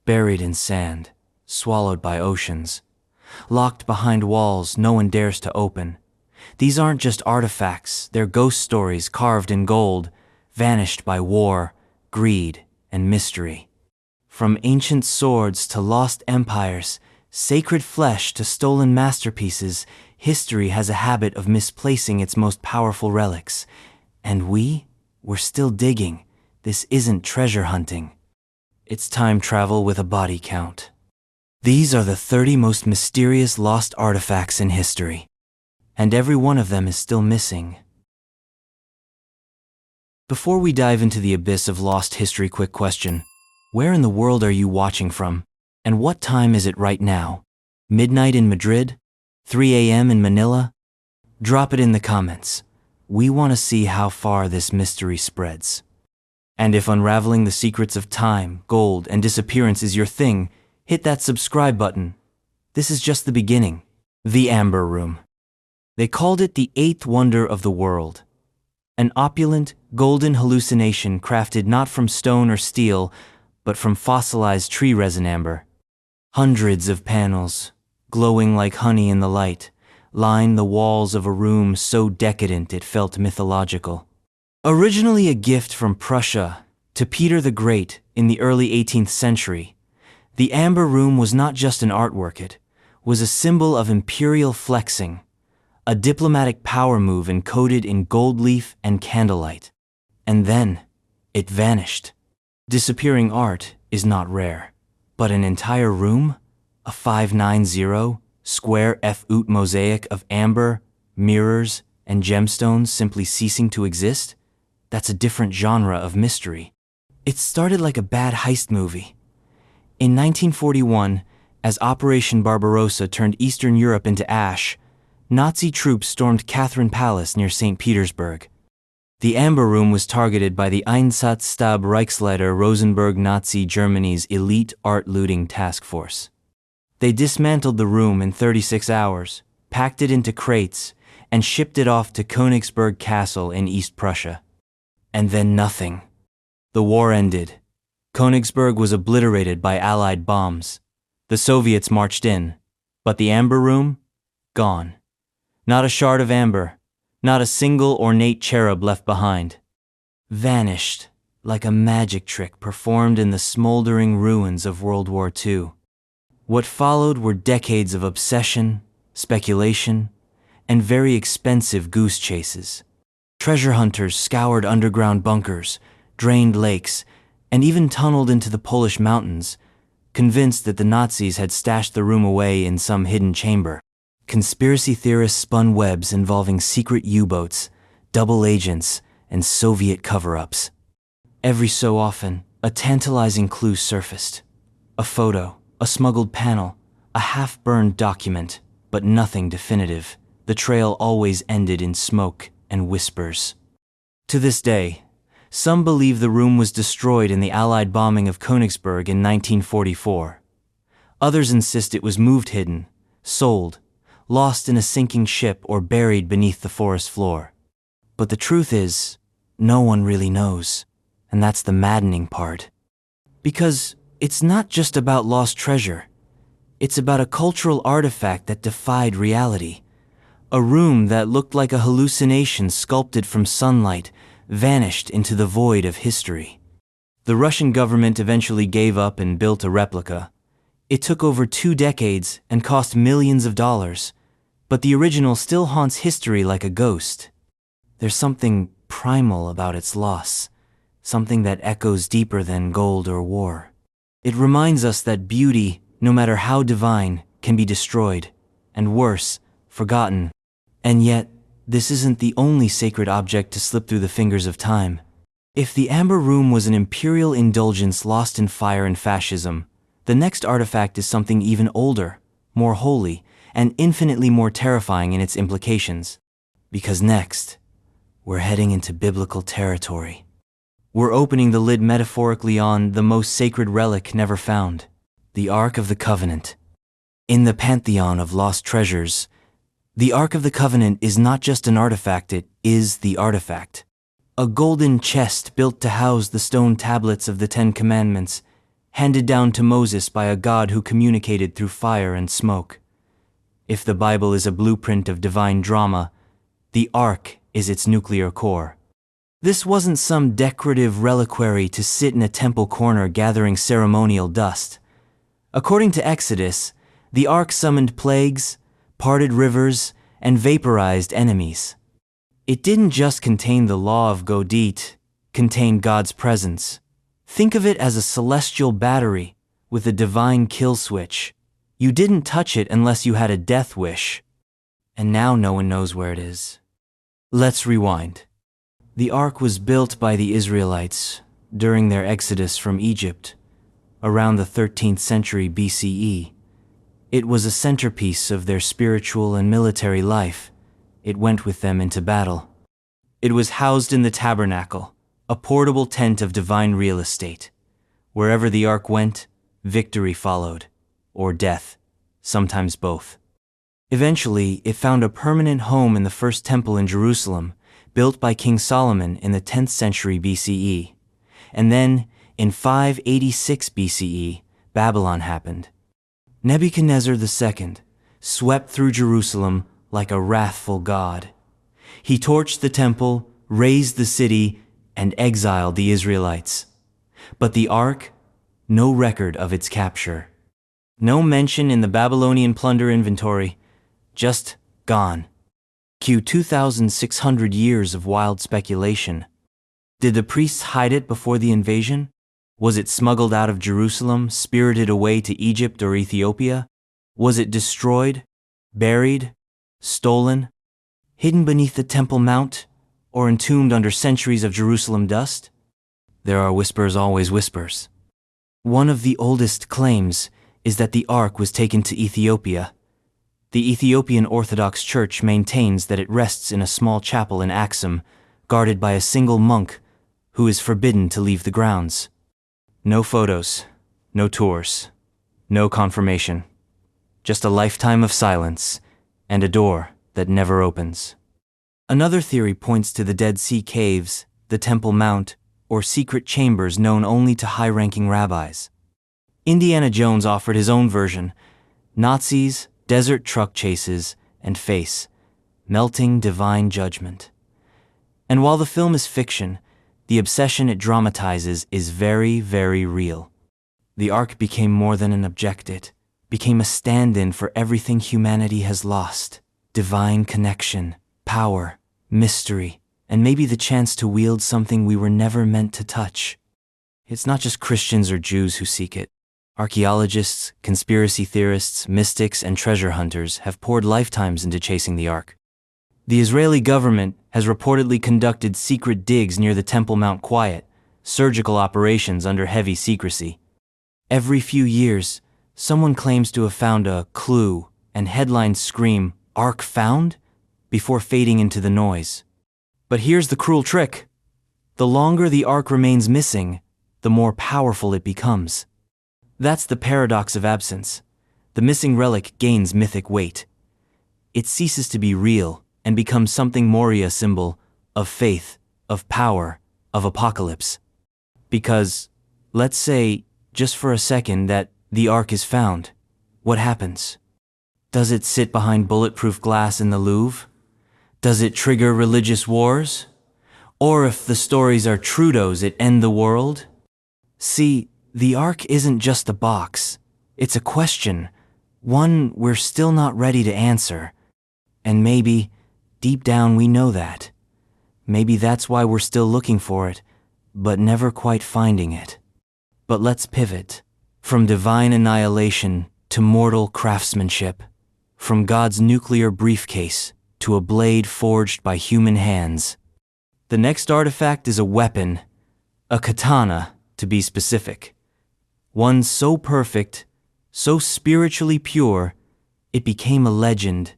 buried in sand, swallowed by oceans, locked behind walls no one dares to open. These aren't just artifacts, they're ghost stories carved in gold, vanished by war, greed, and mystery. From ancient swords to lost empires, sacred flesh to stolen masterpieces, history has a habit of misplacing its most powerful relics. And we're still digging. This isn't treasure hunting. It's time travel with a body count. These are the 30 most mysterious lost artifacts in history. And every one of them is still missing. Before we dive into the abyss of lost history, quick question. Where in the world are you watching from? And what time is it right now? Midnight in Madrid? 3 a.m. in Manila? Drop it in the comments. We want to see how far this mystery spreads. And if unraveling the secrets of time, gold, and disappearance is your thing, hit that subscribe button. This is just the beginning. The Amber Room. They called it the eighth wonder of the world. An opulent, golden hallucination crafted not from stone or steel, but from fossilized tree resin amber. Hundreds of panels, glowing like honey in the light, line the walls of a room so decadent it felt mythological. Originally a gift from Prussia to Peter the Great in the early 18th century, the Amber Room was not just an artwork, it was a symbol of imperial flexing, a diplomatic power move encoded in gold leaf and candlelight. And then, it vanished. Disappearing art is not rare, but an entire room, a 590 square foot mosaic of amber, mirrors, and gemstones simply ceasing to exist, that's a different genre of mystery. It started like a bad heist movie. In 1941, as Operation Barbarossa turned Eastern Europe into ash, Nazi troops stormed Catherine Palace near St. Petersburg. The Amber Room was targeted by the Einsatzstab Reichsleiter Rosenberg, Nazi Germany's elite art-looting task force. They dismantled the room in 36 hours, packed it into crates, and shipped it off to Königsberg Castle in East Prussia. And then nothing. The war ended. Königsberg was obliterated by Allied bombs. The Soviets marched in, but the Amber Room? Gone. Not a shard of amber, not a single ornate cherub left behind. Vanished, like a magic trick performed in the smoldering ruins of World War II. What followed were decades of obsession, speculation, and very expensive goose chases. Treasure hunters scoured underground bunkers, drained lakes, and even tunneled into the Polish mountains, convinced that the Nazis had stashed the room away in some hidden chamber. Conspiracy theorists spun webs involving secret U-boats, double agents, and Soviet cover-ups. Every so often, a tantalizing clue surfaced. A photo, a smuggled panel, a half-burned document, but nothing definitive. The trail always ended in smoke and whispers. To this day, some believe the room was destroyed in the Allied bombing of Königsberg in 1944. Others insist it was moved hidden, sold, lost in a sinking ship, or buried beneath the forest floor. But the truth is, no one really knows, and that's the maddening part. Because it's not just about lost treasure. It's about a cultural artifact that defied reality. A room that looked like a hallucination sculpted from sunlight vanished into the void of history. The Russian government eventually gave up and built a replica. It took over 2 decades and cost millions of dollars, but the original still haunts history like a ghost. There's something primal about its loss, something that echoes deeper than gold or war. It reminds us that beauty, no matter how divine, can be destroyed, and worse, forgotten. And yet, this isn't the only sacred object to slip through the fingers of time. If the Amber Room was an imperial indulgence lost in fire and fascism, the next artifact is something even older, more holy, and infinitely more terrifying in its implications. Because next, we're heading into biblical territory. We're opening the lid metaphorically on the most sacred relic never found, the Ark of the Covenant. In the pantheon of lost treasures, the Ark of the Covenant is not just an artifact, it is the artifact. A golden chest built to house the stone tablets of the 10 Commandments, handed down to Moses by a God who communicated through fire and smoke. If the Bible is a blueprint of divine drama, the Ark is its nuclear core. This wasn't some decorative reliquary to sit in a temple corner gathering ceremonial dust. According to Exodus, the Ark summoned plagues, parted rivers, and vaporized enemies. It didn't just contain the law of Godit, contained God's presence. Think of it as a celestial battery with a divine kill switch. You didn't touch it unless you had a death wish. And now no one knows where it is. Let's rewind. The Ark was built by the Israelites during their exodus from Egypt, around the 13th century BCE. It was a centerpiece of their spiritual and military life. It went with them into battle. It was housed in the tabernacle, a portable tent of divine real estate. Wherever the Ark went, victory followed, or death, sometimes both. Eventually, it found a permanent home in the first temple in Jerusalem, built by King Solomon in the 10th century BCE. And then, in 586 BCE, Babylon happened. Nebuchadnezzar II swept through Jerusalem like a wrathful god. He torched the temple, razed the city, and exiled the Israelites. But the Ark, no record of its capture. No mention in the Babylonian plunder inventory, just gone. Cue 2,600 years of wild speculation. Did the priests hide it before the invasion? Was it smuggled out of Jerusalem, spirited away to Egypt or Ethiopia? Was it destroyed, buried, stolen, hidden beneath the Temple Mount, or entombed under centuries of Jerusalem dust? There are whispers, always whispers. One of the oldest claims is that the Ark was taken to Ethiopia. The Ethiopian Orthodox Church maintains that it rests in a small chapel in Axum, guarded by a single monk who is forbidden to leave the grounds. No photos, no tours, no confirmation. Just a lifetime of silence and a door that never opens. Another theory points to the Dead Sea Caves, the Temple Mount, or secret chambers known only to high-ranking rabbis. Indiana Jones offered his own version: Nazis, desert truck chases, and face, melting divine judgment. And while the film is fiction, the obsession it dramatizes is very, very real. The Ark became more than an object. It became a stand-in for everything humanity has lost: divine connection, power, mystery, and maybe the chance to wield something we were never meant to touch. It's not just Christians or Jews who seek it. Archaeologists, conspiracy theorists, mystics, and treasure hunters have poured lifetimes into chasing the Ark. The Israeli government has reportedly conducted secret digs near the Temple Mount Quiet, surgical operations under heavy secrecy. Every few years, someone claims to have found a clue, and headlines scream, "Ark found?" before fading into the noise. But here's the cruel trick. The longer the Ark remains missing, the more powerful it becomes. That's the paradox of absence. The missing relic gains mythic weight. It ceases to be real and becomes something more, a symbol of faith, of power, of apocalypse. Because, let's say, just for a second, that the Ark is found. What happens? Does it sit behind bulletproof glass in the Louvre? Does it trigger religious wars? Or if the stories are true, does it end the world? See, the Ark isn't just a box. It's a question, one we're still not ready to answer. And maybe, deep down, we know that. Maybe that's why we're still looking for it, but never quite finding it. But let's pivot. From divine annihilation to mortal craftsmanship. From God's nuclear briefcase to a blade forged by human hands. The next artifact is a weapon, a katana, to be specific. One so perfect, so spiritually pure, it became a legend.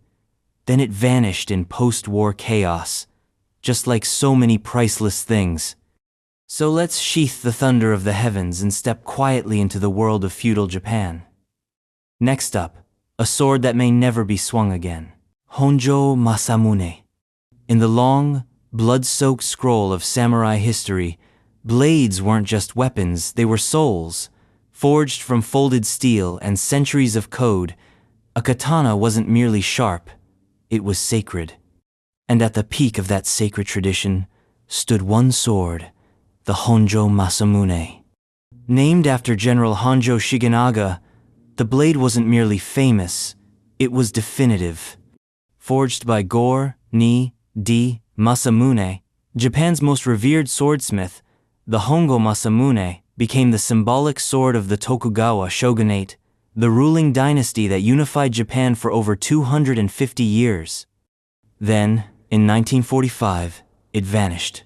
Then it vanished in post-war chaos, just like so many priceless things. So let's sheath the thunder of the heavens and step quietly into the world of feudal Japan. Next up, a sword that may never be swung again. Honjo Masamune. In the long, blood-soaked scroll of samurai history, blades weren't just weapons, they were souls, Forged from folded steel and centuries of code, a katana wasn't merely sharp, it was sacred. And at the peak of that sacred tradition stood one sword, the Honjo Masamune. Named after General Honjo Shigenaga, the blade wasn't merely famous, it was definitive. Forged by Go-Ni-De Masamune, Japan's most revered swordsmith, the Honjo Masamune became the symbolic sword of the Tokugawa shogunate, the ruling dynasty that unified Japan for over 250 years. Then, in 1945, it vanished.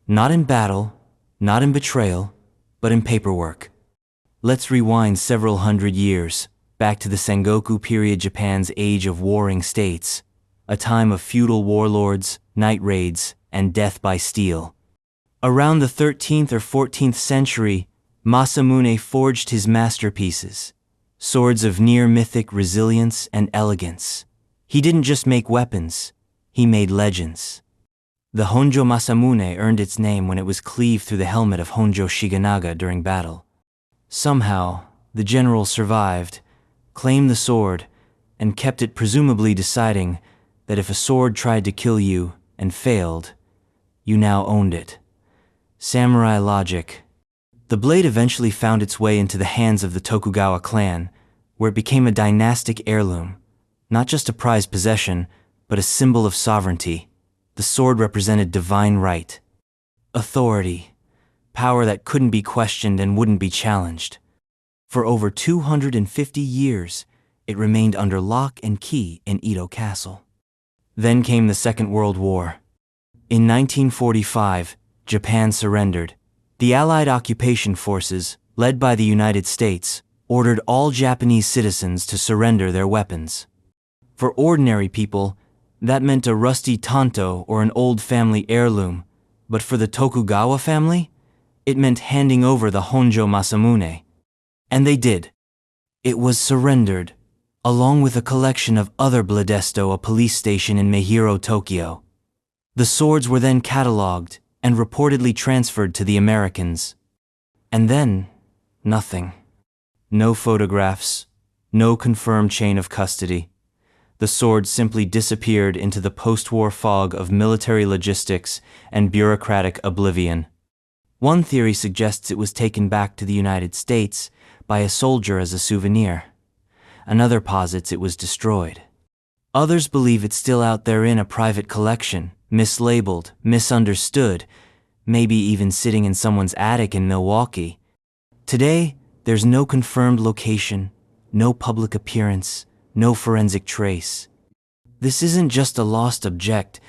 Not in battle, not in betrayal, but in paperwork. Let's rewind several hundred years, back to the Sengoku period, Japan's age of warring states, a time of feudal warlords, night raids, and death by steel. Around the 13th or 14th century, Masamune forged his masterpieces, swords of near-mythic resilience and elegance. He didn't just make weapons, he made legends. The Honjo Masamune earned its name when it was cleaved through the helmet of Honjo Shigenaga during battle. Somehow, the general survived, claimed the sword, and kept it, presumably deciding that if a sword tried to kill you and failed, you now owned it. Samurai logic. The blade eventually found its way into the hands of the Tokugawa clan, where it became a dynastic heirloom, not just a prized possession, but a symbol of sovereignty. The sword represented divine right, authority, power that couldn't be questioned and wouldn't be challenged. For over 250 years, it remained under lock and key in Edo Castle. Then came the Second World War. In 1945, Japan surrendered. The Allied occupation forces, led by the United States, ordered all Japanese citizens to surrender their weapons. For ordinary people, that meant a rusty tanto or an old family heirloom, but for the Tokugawa family, it meant handing over the Honjo Masamune. And they did. It was surrendered, along with a collection of other Bladesto, a police station in Meihiro, Tokyo. The swords were then catalogued and reportedly transferred to the Americans. And then, nothing. No photographs, no confirmed chain of custody. The sword simply disappeared into the post-war fog of military logistics and bureaucratic oblivion. One theory suggests it was taken back to the United States by a soldier as a souvenir. Another posits it was destroyed. Others believe it's still out there in a private collection, mislabeled, misunderstood, maybe even sitting in someone's attic in Milwaukee. Today, there's no confirmed location, no public appearance, no forensic trace. This isn't just a lost object,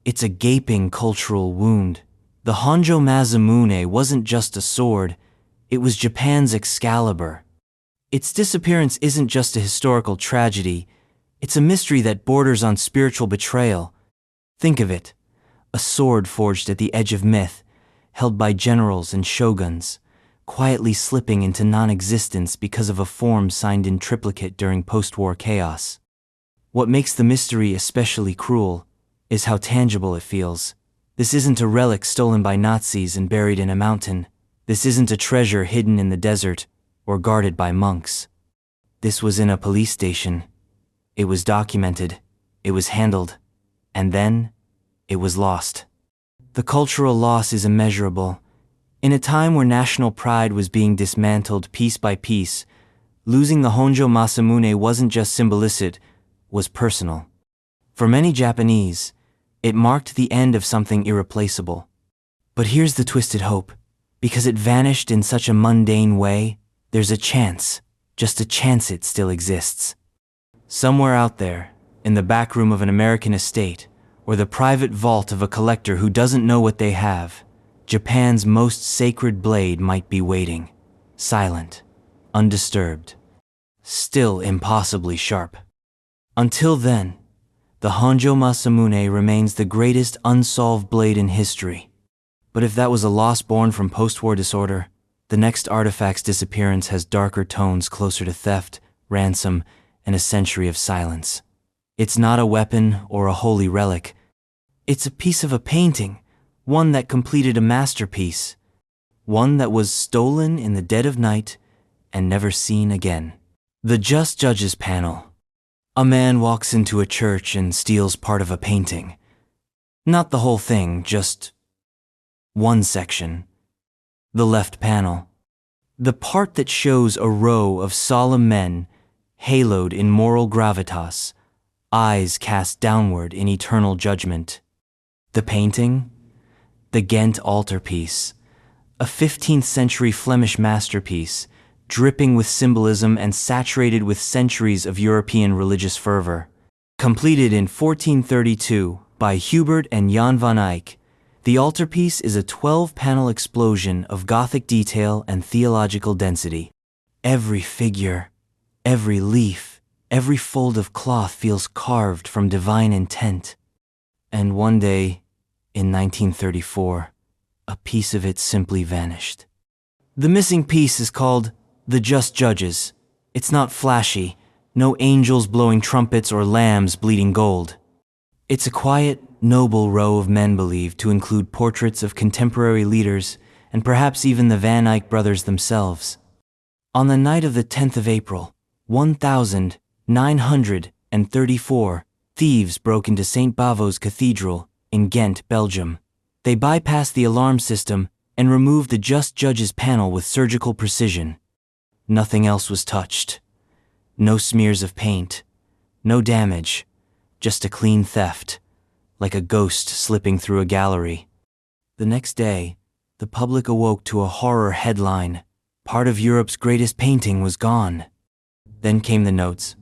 it's a gaping cultural wound. The Honjo Masamune wasn't just a sword, it was Japan's Excalibur. Its disappearance isn't just a historical tragedy, it's a mystery that borders on spiritual betrayal. Think of it, a sword forged at the edge of myth, held by generals and shoguns, quietly slipping into non-existence because of a form signed in triplicate during post-war chaos. What makes the mystery especially cruel is how tangible it feels. This isn't a relic stolen by Nazis and buried in a mountain. This isn't a treasure hidden in the desert or guarded by monks. This was in a police station. It was documented, it was handled, and then it was lost. The cultural loss is immeasurable. In a time where national pride was being dismantled piece by piece, losing the Honjo Masamune wasn't just symbolistic, was personal. For many Japanese, it marked the end of something irreplaceable. But here's the twisted hope. Because it vanished in such a mundane way, there's a chance, just a chance it still exists. Somewhere out there, in the back room of an American estate, or the private vault of a collector who doesn't know what they have, Japan's most sacred blade might be waiting, silent, undisturbed, still impossibly sharp. Until then, the Honjo Masamune remains the greatest unsolved blade in history. But if that was a loss born from post-war disorder, the next artifact's disappearance has darker tones closer to theft, ransom, and a century of silence. It's not a weapon or a holy relic. It's a piece of a painting, one that completed a masterpiece, one that was stolen in the dead of night, and never seen again. The Just Judges panel. A man walks into a church and steals part of a painting. Not the whole thing, just one section. The left panel. The part that shows a row of solemn men, haloed in moral gravitas, eyes cast downward in eternal judgment. The painting? The Ghent altarpiece, a 15th century Flemish masterpiece, dripping with symbolism and saturated with centuries of European religious fervor. Completed in 1432 by Hubert and Jan van Eyck, the altarpiece is a 12-panel explosion of Gothic detail and theological density. Every figure, every leaf, every fold of cloth feels carved from divine intent. And one day, in 1934, a piece of it simply vanished. The missing piece is called The Just Judges. It's not flashy, no angels blowing trumpets or lambs bleeding gold. It's a quiet, noble row of men believed to include portraits of contemporary leaders and perhaps even the Van Eyck brothers themselves. On the night of the 10th of April, 1934, thieves broke into St. Bavo's Cathedral in Ghent, Belgium. They bypassed the alarm system and removed the Just Judges panel with surgical precision. Nothing else was touched. No smears of paint. No damage. Just a clean theft, like a ghost slipping through a gallery. The next day, the public awoke to a horror headline. Part of Europe's greatest painting was gone. Then came the notes.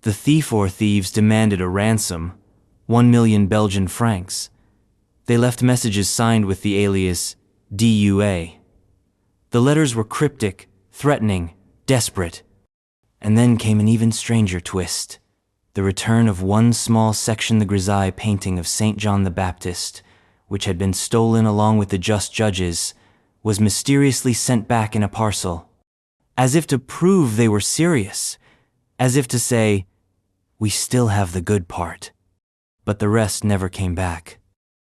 The thief or thieves demanded a ransom, 1 million Belgian francs. They left messages signed with the alias DUA. The letters were cryptic, threatening, desperate. And then came an even stranger twist. The return of one small section the Grisaille painting of St. John the Baptist, which had been stolen along with the Just Judges, was mysteriously sent back in a parcel. As if to prove they were serious. As if to say, we still have the good part. But the rest never came back.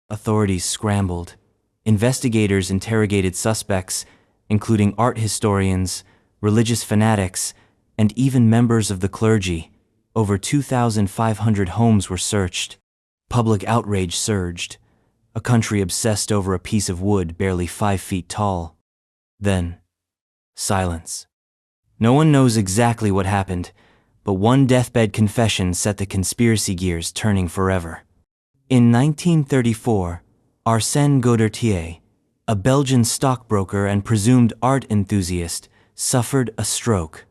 Authorities scrambled. Investigators interrogated suspects, including art historians, religious fanatics, and even members of the clergy. Over 2,500 homes were searched. Public outrage surged. A country obsessed over a piece of wood barely 5 feet tall. Then, silence. No one knows exactly what happened, but one deathbed confession set the conspiracy gears turning forever. In 1934, Arsène Godetier, a Belgian stockbroker and presumed art enthusiast, suffered a stroke.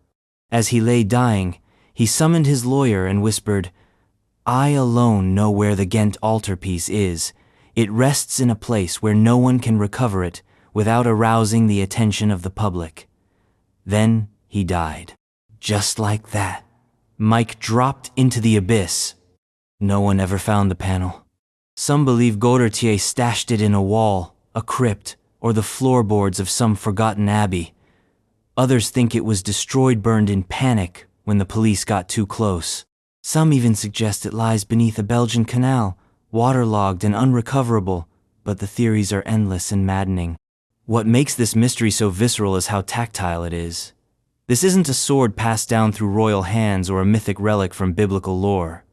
As he lay dying, he summoned his lawyer and whispered, "I alone know where the Ghent altarpiece is. It rests in a place where no one can recover it without arousing the attention of the public." Then he died. Just like that. Mike dropped into the abyss. No one ever found the panel. Some believe Godetier stashed it in a wall, a crypt, or the floorboards of some forgotten abbey. Others think it was burned in panic when the police got too close. Some even suggest it lies beneath a Belgian canal, waterlogged and unrecoverable, but the theories are endless and maddening. What makes this mystery so visceral is how tactile it is. This isn't a sword passed down through royal hands or a mythic relic from biblical lore.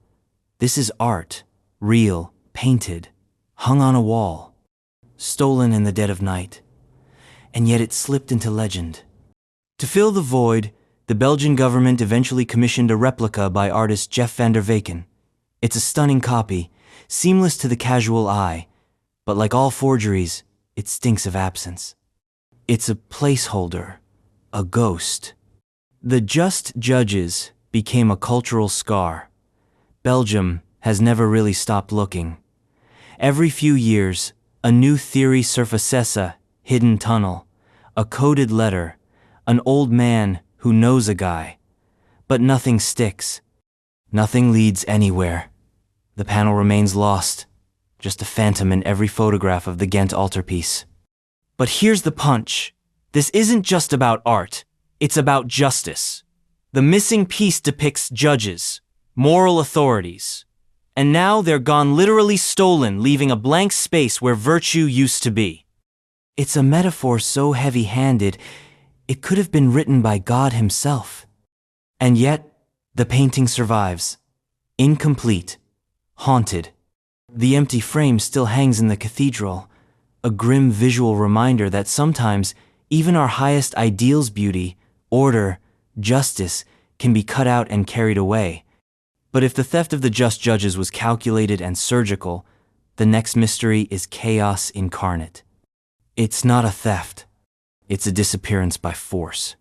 This is art, real, painted, hung on a wall, stolen in the dead of night. And yet it slipped into legend. To fill the void, the Belgian government eventually commissioned a replica by artist Jeff van der Weken. It's a stunning copy, seamless to the casual eye, but like all forgeries, it stinks of absence. It's a placeholder, a ghost. The Just Judges became a cultural scar. Belgium has never really stopped looking. Every few years, a new theory surfaces: a hidden tunnel, a coded letter, an old man who knows a guy. But nothing sticks. Nothing leads anywhere. The panel remains lost, just a phantom in every photograph of the Ghent altarpiece. But here's the punch. This isn't just about art. It's about justice. The missing piece depicts judges, moral authorities. And now they're gone, literally stolen, leaving a blank space where virtue used to be. It's a metaphor so heavy-handed, It could have been written by God himself. And yet, the painting survives. Incomplete. Haunted. The empty frame still hangs in the cathedral, a grim visual reminder that sometimes even our highest ideals, beauty, order, justice, can be cut out and carried away. But if the theft of the just judges was calculated and surgical, the next mystery is chaos incarnate. It's not a theft. It's a disappearance by force.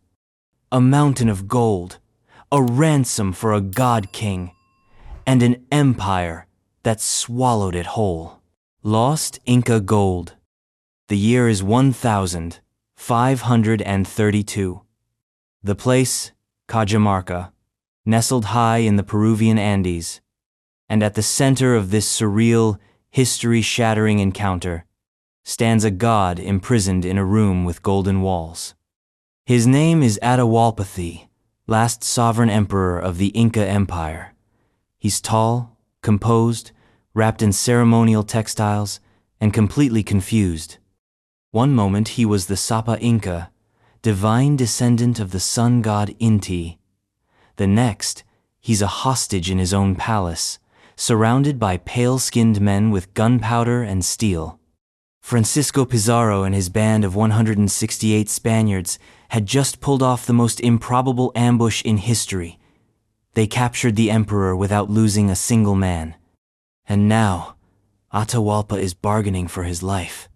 A mountain of gold, a ransom for a god king, and an empire that swallowed it whole. Lost Inca gold. The year is 1532. The place, Cajamarca, nestled high in the Peruvian Andes, and at the center of this surreal, history-shattering encounter stands a god imprisoned in a room with golden walls. His name is Atahualpa, last sovereign emperor of the Inca Empire. He's tall, composed, wrapped in ceremonial textiles, and completely confused. One moment he was the Sapa Inca, divine descendant of the sun god Inti. The next, he's a hostage in his own palace, surrounded by pale-skinned men with gunpowder and steel. Francisco Pizarro and his band of 168 Spaniards had just pulled off the most improbable ambush in history. They captured the emperor without losing a single man. And now, Atahualpa is bargaining for his life.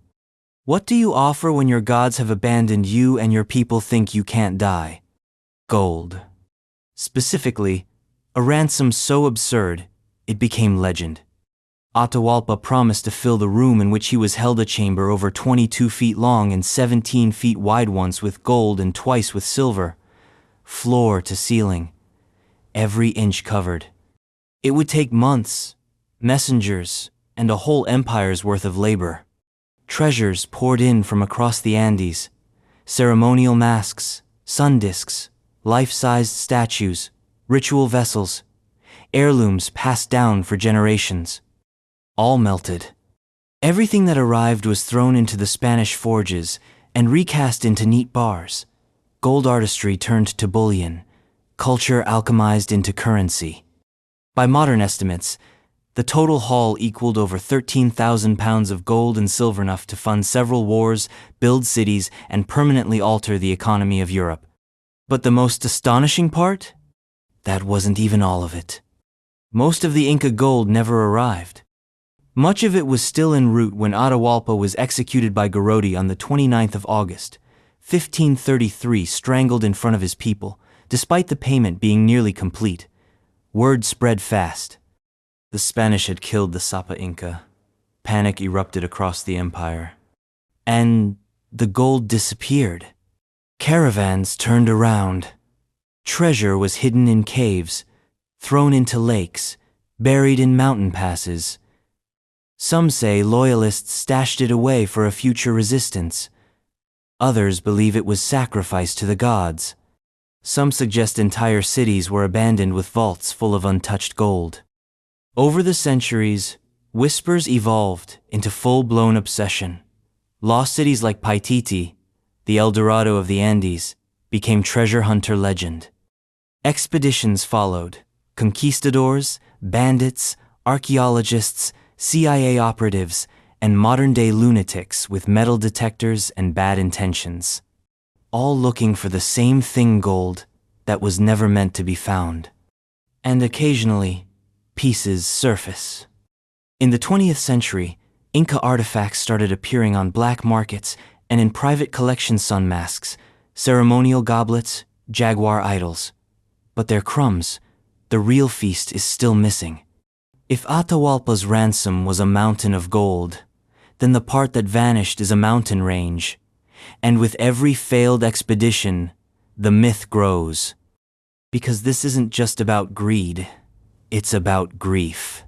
What do you offer when your gods have abandoned you and your people think you can't die? Gold. Specifically, a ransom so absurd, it became legend. Atahualpa promised to fill the room in which he was held, a chamber over 22 feet long and 17 feet wide, once with gold and twice with silver, floor to ceiling, every inch covered. It would take months, messengers, and a whole empire's worth of labor. Treasures poured in from across the Andes, ceremonial masks, sun discs, life-sized statues, ritual vessels, heirlooms passed down for generations. All melted. Everything that arrived was thrown into the Spanish forges and recast into neat bars. Gold artistry turned to bullion, culture alchemized into currency. By modern estimates, the total haul equaled over 13,000 pounds of gold and silver, enough to fund several wars, build cities, and permanently alter the economy of Europe. But the most astonishing part? That wasn't even all of it. Most of the Inca gold never arrived. Much of it was still en route when Atahualpa was executed by Garrote on the 29th of August, 1533, strangled in front of his people, despite the payment being nearly complete. Word spread fast. The Spanish had killed the Sapa Inca. Panic erupted across the empire. And the gold disappeared. Caravans turned around. Treasure was hidden in caves, thrown into lakes, buried in mountain passes. Some say loyalists stashed it away for a future resistance. Others believe it was sacrificed to the gods. Some suggest entire cities were abandoned with vaults full of untouched gold. Over the centuries, whispers evolved into full-blown obsession. Lost cities like Paititi, the El Dorado of the Andes, became treasure hunter legend. Expeditions followed. Conquistadors, bandits, archaeologists, CIA operatives, and modern-day lunatics with metal detectors and bad intentions. All looking for the same thing, gold, that was never meant to be found. And occasionally, pieces surface. In the 20th century, Inca artifacts started appearing on black markets and in private collection sun masks, ceremonial goblets, jaguar idols. But they're crumbs. The real feast is still missing. If Atahualpa's ransom was a mountain of gold, then the part that vanished is a mountain range. And with every failed expedition, the myth grows. Because this isn't just about greed, it's about grief.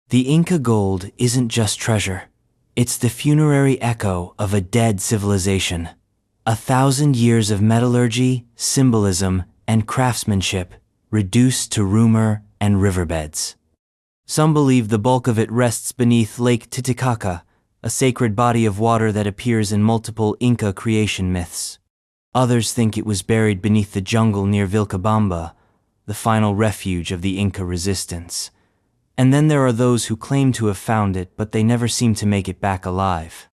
The Inca gold isn't just treasure. It's the funerary echo of a dead civilization. 1,000 years of metallurgy, symbolism, and craftsmanship reduced to rumor and riverbeds. Some believe the bulk of it rests beneath Lake Titicaca, a sacred body of water that appears in multiple Inca creation myths. Others think it was buried beneath the jungle near Vilcabamba, the final refuge of the Inca resistance. And then there are those who claim to have found it, but they never seem to make it back alive.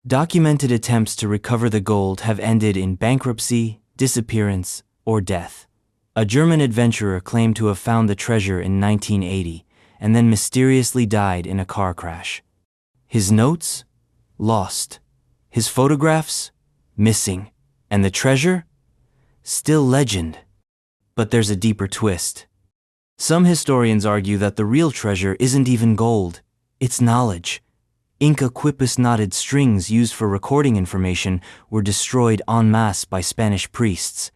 Documented attempts to recover the gold have ended in bankruptcy, disappearance, or death. A German adventurer claimed to have found the treasure in 1980 and then mysteriously died in a car crash. His notes? Lost. His photographs? Missing. And the treasure? Still legend. But there's a deeper twist. Some historians argue that the real treasure isn't even gold, it's knowledge. Inca quipus-knotted strings used for recording information were destroyed en masse by Spanish priests.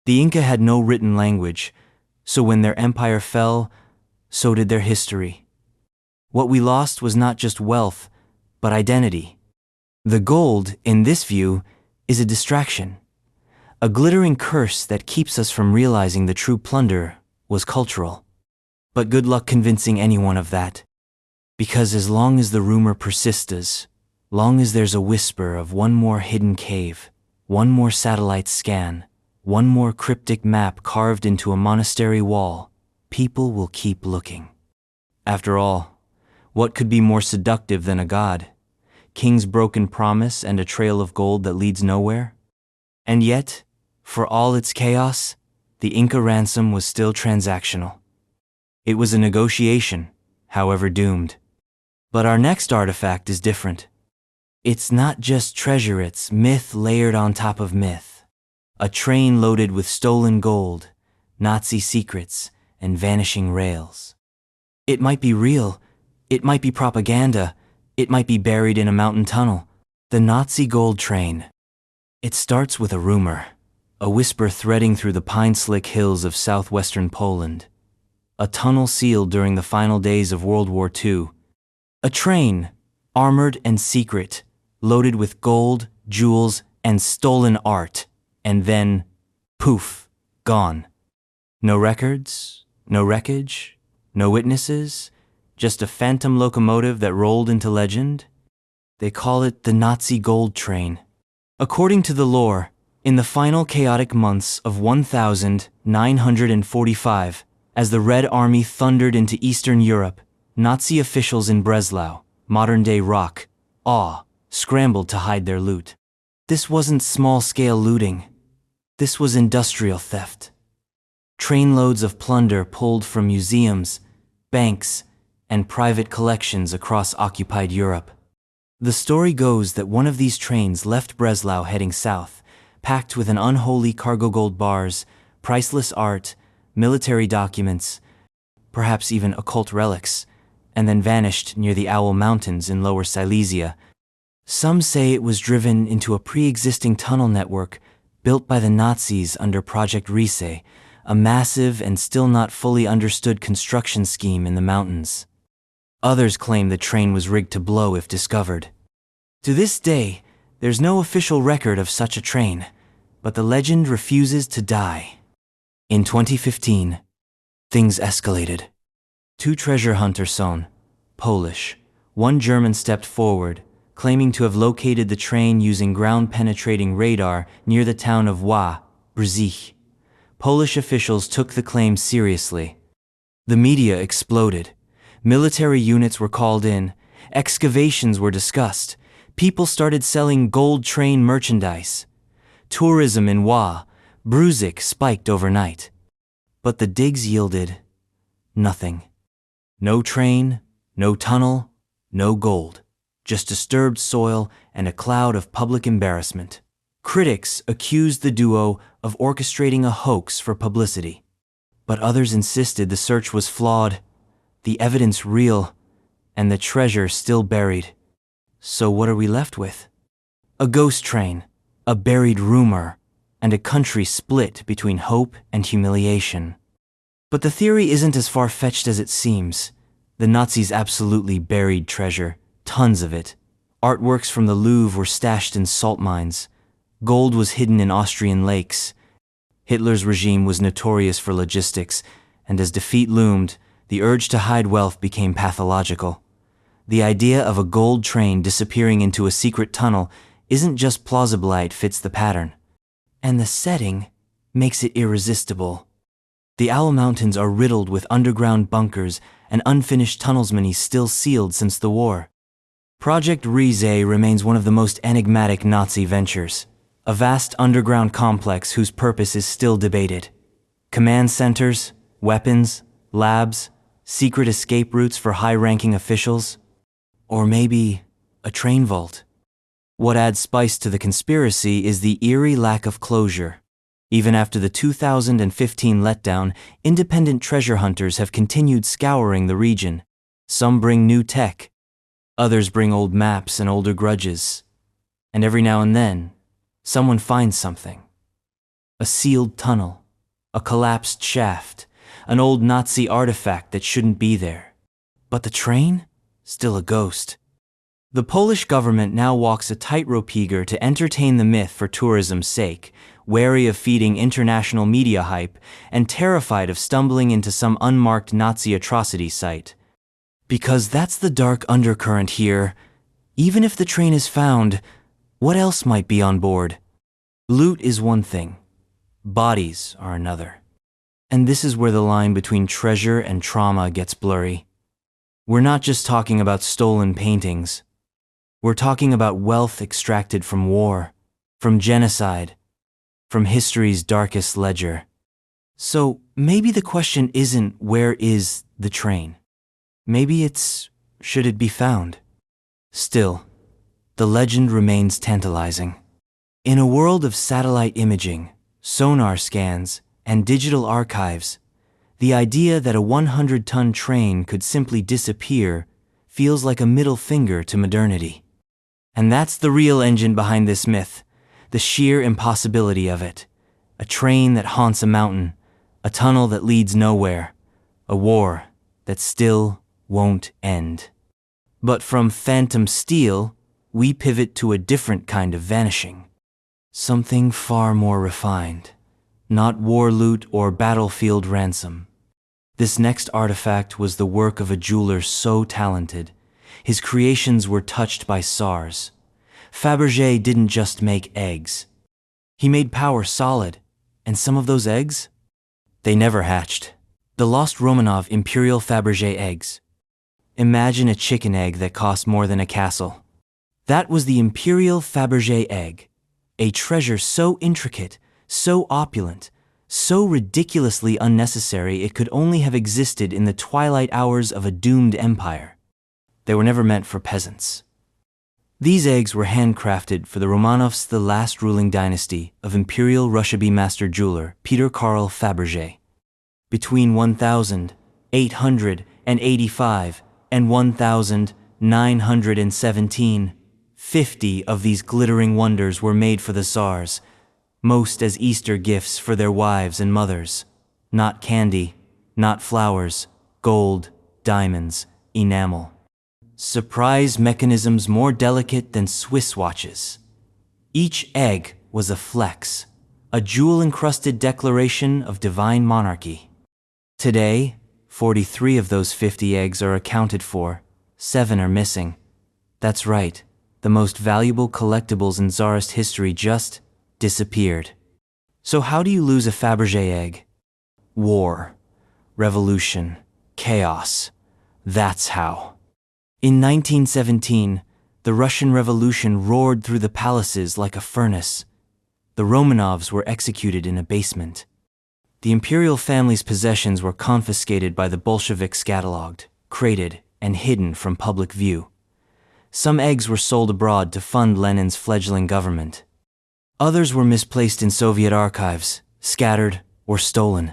The Inca had no written language, so when their empire fell, so did their history. What we lost was not just wealth, but identity. The gold, in this view, is a distraction. A glittering curse that keeps us from realizing the true plunder was cultural. But good luck convincing anyone of that. Because as long as the rumor persists, long as there's a whisper of one more hidden cave, one more satellite scan, one more cryptic map carved into a monastery wall, people will keep looking. After all, what could be more seductive than a god? King's broken promise and a trail of gold that leads nowhere? And yet, for all its chaos, the Inca ransom was still transactional. It was a negotiation, however doomed. But our next artifact is different. It's not just treasure, it's myth layered on top of myth. A train loaded with stolen gold, Nazi secrets, and vanishing rails. It might be real, it might be propaganda, it might be buried in a mountain tunnel. The Nazi gold train. It starts with a rumor, a whisper threading through the pine-slick hills of southwestern Poland. A tunnel sealed during the final days of World War II. A train, armored and secret, loaded with gold, jewels, and stolen art. And then, poof, gone. No records, no wreckage, no witnesses, just a phantom locomotive that rolled into legend. They call it the Nazi gold train. According to the lore, in the final chaotic months of 1945, as the Red Army thundered into Eastern Europe, Nazi officials in Breslau, modern-day Rock, scrambled to hide their loot. This wasn't small-scale looting. This was industrial theft. Trainloads of plunder pulled from museums, banks, and private collections across occupied Europe. The story goes that one of these trains left Breslau heading south, packed with an unholy cargo: gold bars, priceless art, military documents, perhaps even occult relics, and then vanished near the Owl Mountains in Lower Silesia. Some say it was driven into a pre-existing tunnel network built by the Nazis under Project Riese, a massive and still not fully understood construction scheme in the mountains. Others claim the train was rigged to blow if discovered. To this day, there's no official record of such a train, but the legend refuses to die. In 2015, things escalated. 2 treasure hunters, Polish, 1 German, stepped forward, claiming to have located the train using ground-penetrating radar near the town of Brzych. Polish officials took the claim seriously. The media exploded. Military units were called in, excavations were discussed, people started selling gold train merchandise. Tourism in Brzych spiked overnight. But the digs yielded nothing. No train, no tunnel, no gold. Just disturbed soil and a cloud of public embarrassment. Critics accused the duo of orchestrating a hoax for publicity. But others insisted the search was flawed, the evidence real, and the treasure still buried. So what are we left with? A ghost train, a buried rumor, and a country split between hope and humiliation. But the theory isn't as far-fetched as it seems. The Nazis absolutely buried treasure, tons of it. Artworks from the Louvre were stashed in salt mines. Gold was hidden in Austrian lakes. Hitler's regime was notorious for logistics, and as defeat loomed, the urge to hide wealth became pathological. The idea of a gold train disappearing into a secret tunnel isn't just plausible, it fits the pattern. And the setting makes it irresistible. The Owl Mountains are riddled with underground bunkers and unfinished tunnels, many still sealed since the war. Project Rize remains one of the most enigmatic Nazi ventures, a vast underground complex whose purpose is still debated. Command centers, weapons, labs, secret escape routes for high-ranking officials, or maybe a train vault. What adds spice to the conspiracy is the eerie lack of closure. Even after the 2015 letdown, independent treasure hunters have continued scouring the region. Some bring new tech, others bring old maps and older grudges. And every now and then, someone finds something. A sealed tunnel, a collapsed shaft, an old Nazi artifact that shouldn't be there. But the train? Still a ghost. The Polish government now walks a tightrope, eager to entertain the myth for tourism's sake, wary of feeding international media hype, and terrified of stumbling into some unmarked Nazi atrocity site. Because that's the dark undercurrent here. Even if the train is found, what else might be on board? Loot is one thing. Bodies are another. And this is where the line between treasure and trauma gets blurry. We're not just talking about stolen paintings. We're talking about wealth extracted from war, from genocide, from history's darkest ledger. So maybe the question isn't where is the train? Maybe it's should it be found? Still, the legend remains tantalizing. In a world of satellite imaging, sonar scans, and digital archives, the idea that a 100-ton train could simply disappear feels like a middle finger to modernity. And that's the real engine behind this myth, the sheer impossibility of it. A train that haunts a mountain, a tunnel that leads nowhere, a war that still won't end. But from phantom steel, we pivot to a different kind of vanishing. Something far more refined. Not war loot or battlefield ransom. This next artifact was the work of a jeweler so talented, his creations were touched by SARS. Fabergé didn't just make eggs. He made power solid, and some of those eggs? They never hatched. The lost Romanov Imperial Fabergé eggs. Imagine a chicken egg that cost more than a castle. That was the Imperial Fabergé egg, a treasure so intricate, so opulent, so ridiculously unnecessary it could only have existed in the twilight hours of a doomed empire. They were never meant for peasants. These eggs were handcrafted for the Romanovs, the last ruling dynasty of Imperial Russia master jeweler Peter Karl Fabergé. Between 1885 and 1917, 50 of these glittering wonders were made for the Tsars, most as Easter gifts for their wives and mothers. Not candy, not flowers, gold, diamonds, enamel. Surprise mechanisms more delicate than Swiss watches. Each egg was a flex, a jewel-encrusted declaration of divine monarchy. Today, 43 of those 50 eggs are accounted for, 7 are missing. That's right, the most valuable collectibles in Tsarist history just disappeared. So how do you lose a Fabergé egg? War, revolution, chaos. That's how. In 1917, the Russian Revolution roared through the palaces like a furnace. The Romanovs were executed in a basement. The imperial family's possessions were confiscated by the Bolsheviks, catalogued, crated, and hidden from public view. Some eggs were sold abroad to fund Lenin's fledgling government. Others were misplaced in Soviet archives, scattered, or stolen.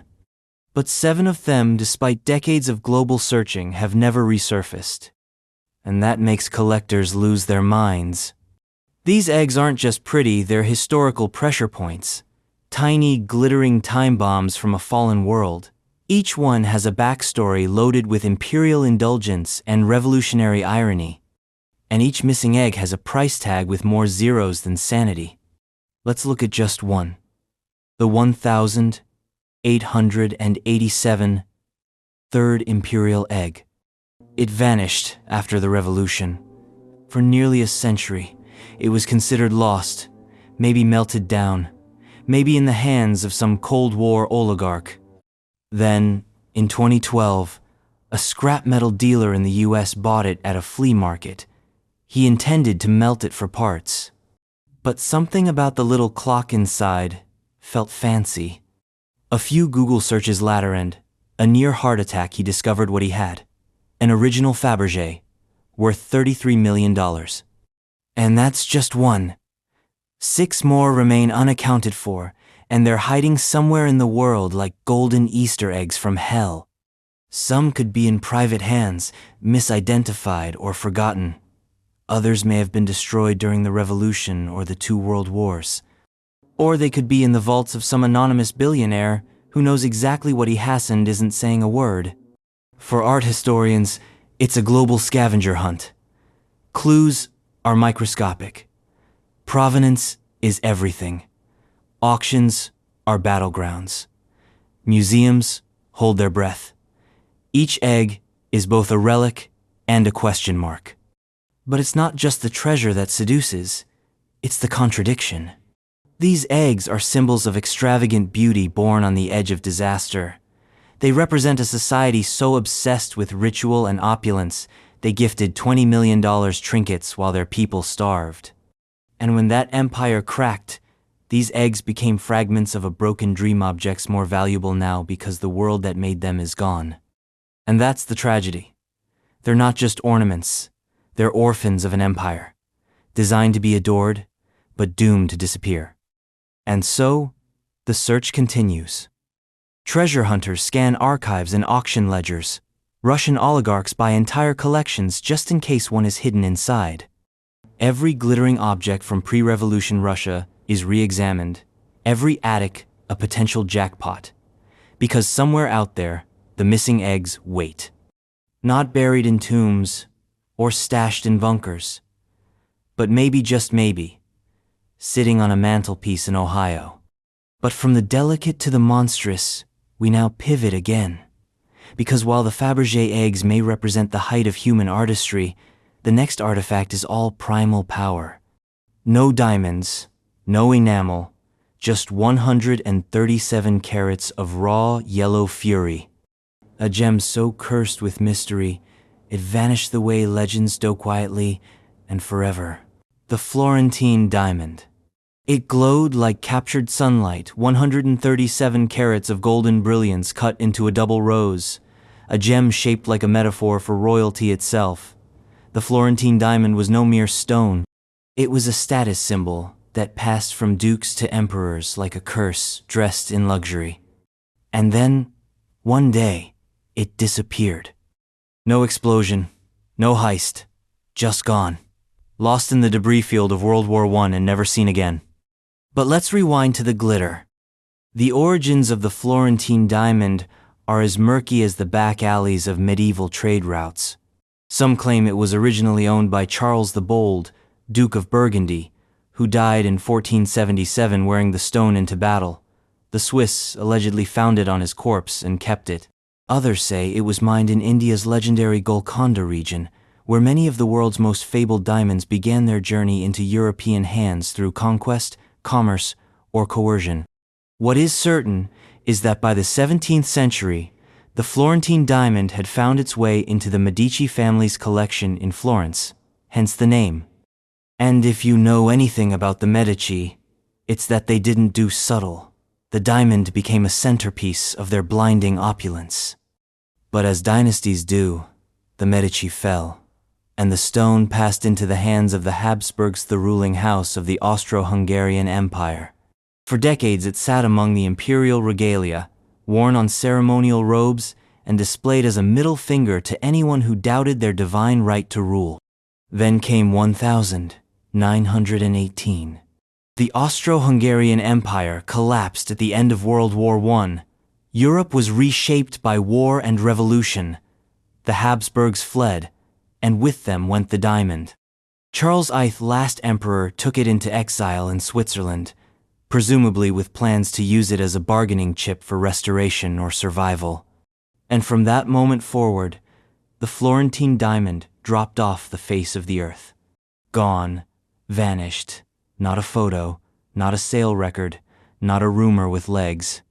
But 7 of them, despite decades of global searching, have never resurfaced. And that makes collectors lose their minds. These eggs aren't just pretty, they're historical pressure points. Tiny, glittering time bombs from a fallen world. Each one has a backstory loaded with imperial indulgence and revolutionary irony. And each missing egg has a price tag with more zeros than sanity. Let's look at just one. The 1887 third imperial egg. It vanished after the revolution. For nearly a century, it was considered lost, maybe melted down, maybe in the hands of some Cold War oligarch. Then, in 2012, a scrap metal dealer in the US bought it at a flea market. He intended to melt it for parts. But something about the little clock inside felt fancy. A few Google searches later and, a near heart attack, he discovered what he had. An original Fabergé, worth $33 million. And that's just one. 6 more remain unaccounted for, and they're hiding somewhere in the world like golden Easter eggs from hell. Some could be in private hands, misidentified or forgotten. Others may have been destroyed during the Revolution or the 2 World Wars. Or they could be in the vaults of some anonymous billionaire who knows exactly what he has and isn't saying a word. For art historians, it's a global scavenger hunt. Clues are microscopic. Provenance is everything. Auctions are battlegrounds. Museums hold their breath. Each egg is both a relic and a question mark. But it's not just the treasure that seduces, it's the contradiction. These eggs are symbols of extravagant beauty born on the edge of disaster. They represent a society so obsessed with ritual and opulence, they gifted $20 million trinkets while their people starved. And when that empire cracked, these eggs became fragments of a broken dream, objects more valuable now because the world that made them is gone. And that's the tragedy. They're not just ornaments, they're orphans of an empire, designed to be adored, but doomed to disappear. And so, the search continues. Treasure hunters scan archives and auction ledgers. Russian oligarchs buy entire collections just in case one is hidden inside. Every glittering object from pre-revolution Russia is re-examined. Every attic a potential jackpot. Because somewhere out there, the missing eggs wait. Not buried in tombs or stashed in bunkers, but maybe, just maybe, sitting on a mantelpiece in Ohio. But from the delicate to the monstrous, we now pivot again. Because while the Fabergé eggs may represent the height of human artistry, the next artifact is all primal power. No diamonds, no enamel, just 137 carats of raw yellow fury. A gem so cursed with mystery, it vanished the way legends do, quietly and forever. The Florentine diamond. It glowed like captured sunlight, 137 carats of golden brilliance cut into a double rose, a gem shaped like a metaphor for royalty itself. The Florentine diamond was no mere stone. It was a status symbol that passed from dukes to emperors like a curse dressed in luxury. And then, one day, it disappeared. No explosion, no heist, just gone. Lost in the debris field of World War I and never seen again. But let's rewind to the glitter. The origins of the Florentine diamond are as murky as the back alleys of medieval trade routes. Some claim it was originally owned by Charles the Bold, Duke of Burgundy, who died in 1477 wearing the stone into battle. The Swiss allegedly found it on his corpse and kept it. Others say it was mined in India's legendary Golconda region, where many of the world's most fabled diamonds began their journey into European hands through conquest, commerce, or coercion. What is certain is that by the 17th century, the Florentine diamond had found its way into the Medici family's collection in Florence, hence the name. And if you know anything about the Medici, it's that they didn't do subtle. The diamond became a centerpiece of their blinding opulence. But as dynasties do, the Medici fell, and the stone passed into the hands of the Habsburgs, the ruling house of the Austro-Hungarian Empire. For decades it sat among the imperial regalia, worn on ceremonial robes and displayed as a middle finger to anyone who doubted their divine right to rule. Then came 1918. The Austro-Hungarian Empire collapsed at the end of World War I. Europe was reshaped by war and revolution. The Habsburgs fled, and with them went the diamond. Charles IX, last emperor, took it into exile in Switzerland, presumably with plans to use it as a bargaining chip for restoration or survival. And from that moment forward, the Florentine diamond dropped off the face of the earth. Gone, vanished, not a photo, not a sale record, not a rumor with legs.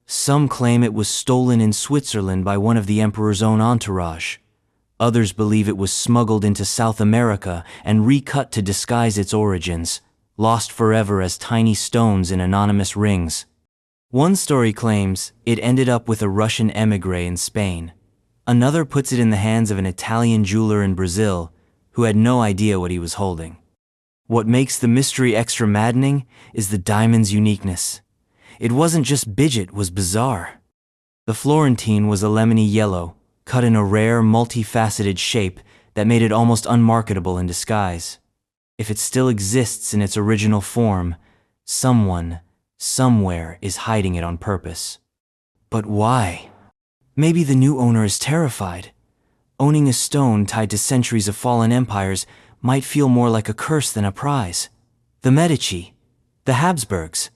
Some claim it was stolen in Switzerland by one of the emperor's own entourage. Others believe it was smuggled into South America and recut to disguise its origins, lost forever as tiny stones in anonymous rings. One story claims it ended up with a Russian émigré in Spain. Another puts it in the hands of an Italian jeweler in Brazil who had no idea what he was holding. What makes the mystery extra maddening is the diamond's uniqueness. It wasn't just Bidget, it was bizarre. The Florentine was a lemony yellow, cut in a rare, multifaceted shape that made it almost unmarketable in disguise. If it still exists in its original form, someone, somewhere is hiding it on purpose. But why? Maybe the new owner is terrified. Owning a stone tied to centuries of fallen empires might feel more like a curse than a prize. The Medici, the Habsburgs.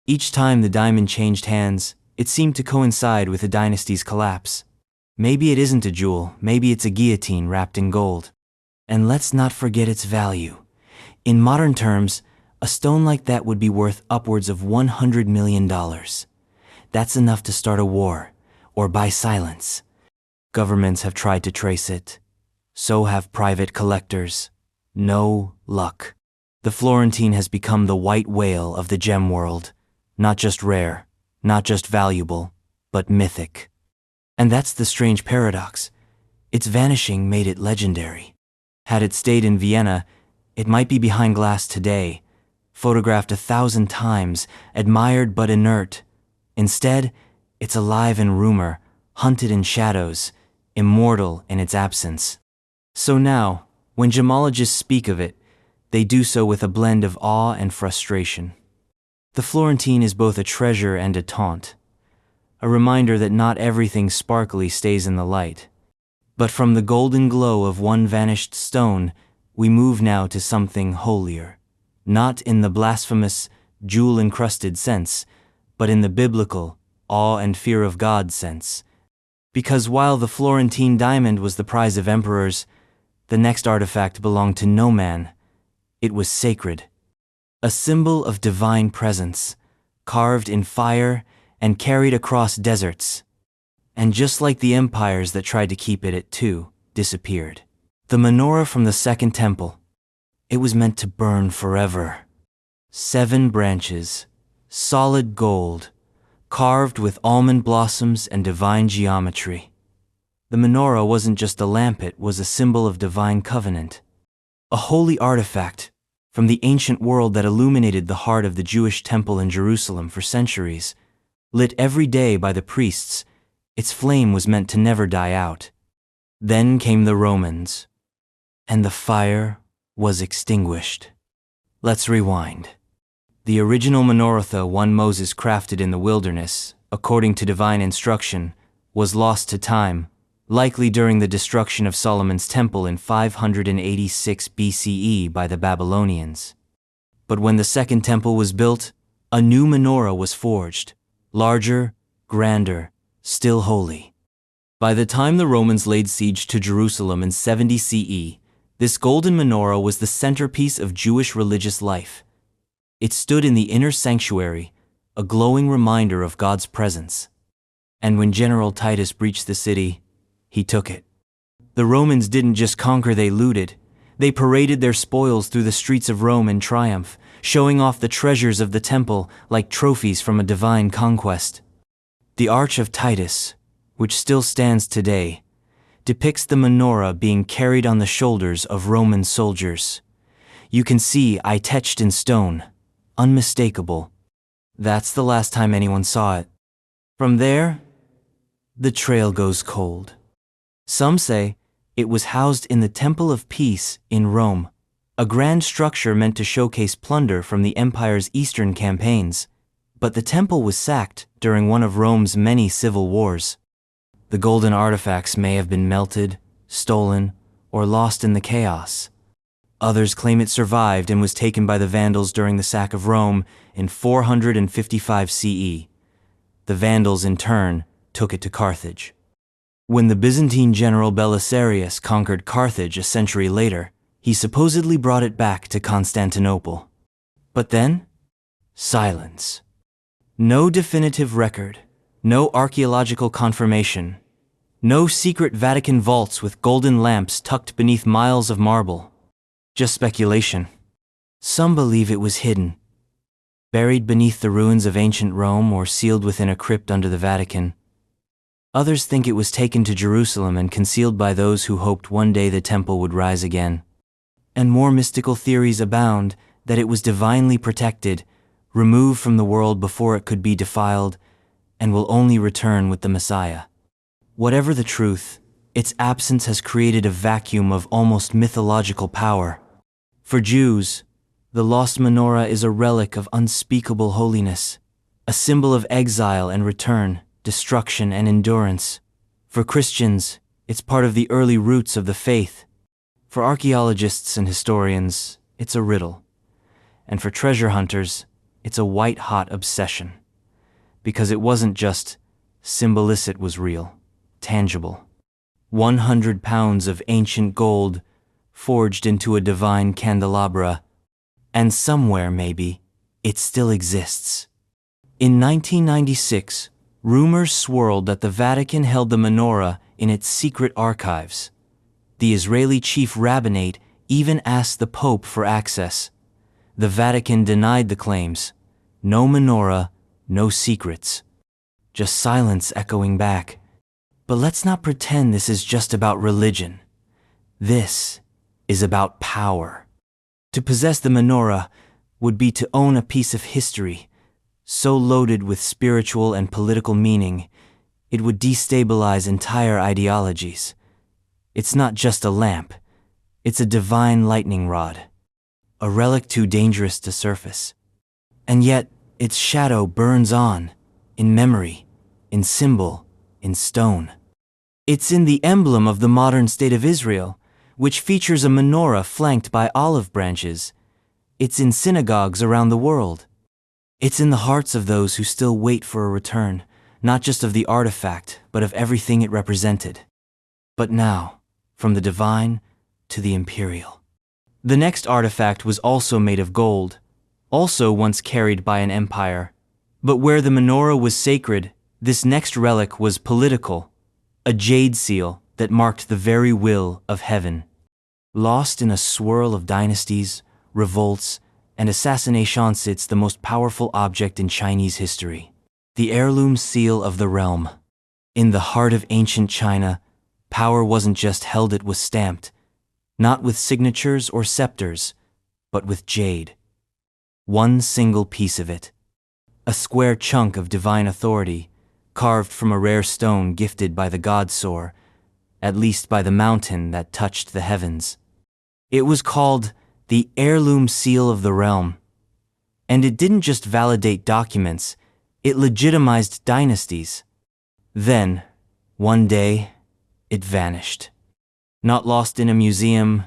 Each time the diamond changed hands, it seemed to coincide with a dynasty's collapse. Maybe it isn't a jewel, maybe it's a guillotine wrapped in gold. And let's not forget its value. In modern terms, a stone like that would be worth upwards of $100 million. That's enough to start a war, or buy silence. Governments have tried to trace it. So have private collectors. No luck. The Florentine has become the white whale of the gem world. Not just rare, not just valuable, but mythic. And that's the strange paradox. Its vanishing made it legendary. Had it stayed in Vienna, it might be behind glass today, photographed 1,000 times, admired but inert. Instead, it's alive in rumor, hunted in shadows, immortal in its absence. So now, when gemologists speak of it, they do so with a blend of awe and frustration. The Florentine is both a treasure and a taunt, a reminder that not everything sparkly stays in the light. But from the golden glow of one vanished stone, we move now to something holier, not in the blasphemous, jewel-encrusted sense, but in the biblical, awe and fear of God sense. Because while the Florentine diamond was the prize of emperors, the next artifact belonged to no man. It was sacred, a symbol of divine presence, carved in fire and carried across deserts. And just like the empires that tried to keep it too disappeared. The menorah from the Second Temple. It was meant to burn forever. 7 branches, solid gold, carved with almond blossoms and divine geometry. The menorah wasn't just a lamp, it was a symbol of divine covenant. A holy artifact from the ancient world that illuminated the heart of the Jewish temple in Jerusalem for centuries. Lit every day by the priests, its flame was meant to never die out. Then came the Romans, and the fire was extinguished. Let's rewind. The original menorah, one Moses crafted in the wilderness, according to divine instruction, was lost to time, likely during the destruction of Solomon's temple in 586 BCE by the Babylonians. But when the Second Temple was built, a new menorah was forged, larger, grander, still holy. By the time the Romans laid siege to Jerusalem in 70 CE, this golden menorah was the centerpiece of Jewish religious life. It stood in the inner sanctuary, a glowing reminder of God's presence. And when General Titus breached the city, he took it. The Romans didn't just conquer, they looted. They paraded their spoils through the streets of Rome in triumph, showing off the treasures of the temple like trophies from a divine conquest. The Arch of Titus, which still stands today, depicts the menorah being carried on the shoulders of Roman soldiers. You can see etched in stone, unmistakable. That's the last time anyone saw it. From there, the trail goes cold. Some say it was housed in the Temple of Peace in Rome, a grand structure meant to showcase plunder from the empire's eastern campaigns. But the temple was sacked during one of Rome's many civil wars. The golden artifacts may have been melted, stolen, or lost in the chaos. Others claim it survived and was taken by the Vandals during the sack of Rome in 455 CE. The Vandals, in turn, took it to Carthage. When the Byzantine general Belisarius conquered Carthage a century later, he supposedly brought it back to Constantinople. But then, silence. No definitive record, no archaeological confirmation, no secret Vatican vaults with golden lamps tucked beneath miles of marble. Just speculation. Some believe it was hidden, buried beneath the ruins of ancient Rome or sealed within a crypt under the Vatican. Others think it was taken to Jerusalem and concealed by those who hoped one day the temple would rise again. And more mystical theories abound that it was divinely protected, removed from the world before it could be defiled, and will only return with the Messiah. Whatever the truth, its absence has created a vacuum of almost mythological power. For Jews, the lost menorah is a relic of unspeakable holiness, a symbol of exile and return, destruction and endurance. For Christians, it's part of the early roots of the faith. For archaeologists and historians, it's a riddle. And for treasure hunters, it's a white-hot obsession. Because it wasn't just symbolis, it was real, tangible. 100 pounds of ancient gold forged into a divine candelabra. And somewhere, maybe, it still exists. In 1996, rumors swirled that the Vatican held the menorah in its secret archives. The Israeli chief rabbinate even asked the Pope for access. The Vatican denied the claims. No menorah, no secrets. Just silence echoing back. But let's not pretend this is just about religion. This is about power. To possess the menorah would be to own a piece of history, so loaded with spiritual and political meaning, it would destabilize entire ideologies. It's not just a lamp, it's a divine lightning rod, a relic too dangerous to surface. And yet, its shadow burns on, in memory, in symbol, in stone. It's in the emblem of the modern state of Israel, which features a menorah flanked by olive branches. It's in synagogues around the world. It's in the hearts of those who still wait for a return, not just of the artifact, but of everything it represented. But now, from the divine to the imperial. The next artifact was also made of gold, also once carried by an empire. But where the menorah was sacred, this next relic was political, a jade seal that marked the very will of heaven. Lost in a swirl of dynasties, revolts, and assassinations, it's the most powerful object in Chinese history. The heirloom seal of the realm. In the heart of ancient China, power wasn't just held, it was stamped, not with signatures or scepters, but with jade. One single piece of it. A square chunk of divine authority, carved from a rare stone gifted by the god Sor, at least by the mountain that touched the heavens. It was called the heirloom seal of the realm. And it didn't just validate documents, it legitimized dynasties. Then, one day, it vanished. Not lost in a museum,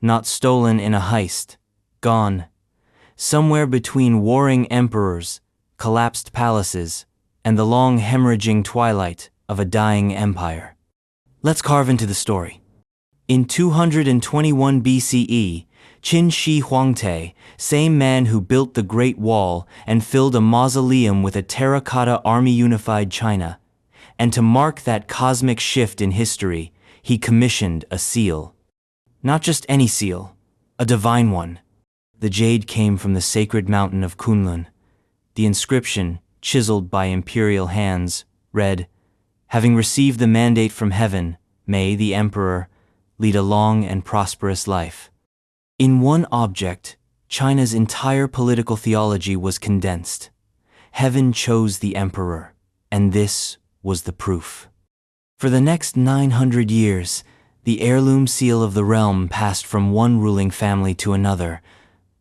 not stolen in a heist, gone. Somewhere between warring emperors, collapsed palaces, and the long hemorrhaging twilight of a dying empire. Let's carve into the story. In 221 BCE, Qin Shi Huangdi, same man who built the Great Wall and filled a mausoleum with a terracotta army, unified China. And to mark that cosmic shift in history, he commissioned a seal. Not just any seal, a divine one. The jade came from the sacred mountain of Kunlun. The inscription, chiseled by imperial hands, read, "Having received the mandate from heaven, may the emperor lead a long and prosperous life." In one object, China's entire political theology was condensed. Heaven chose the emperor, and this was the proof. For the next 900 years, the heirloom seal of the realm passed from one ruling family to another,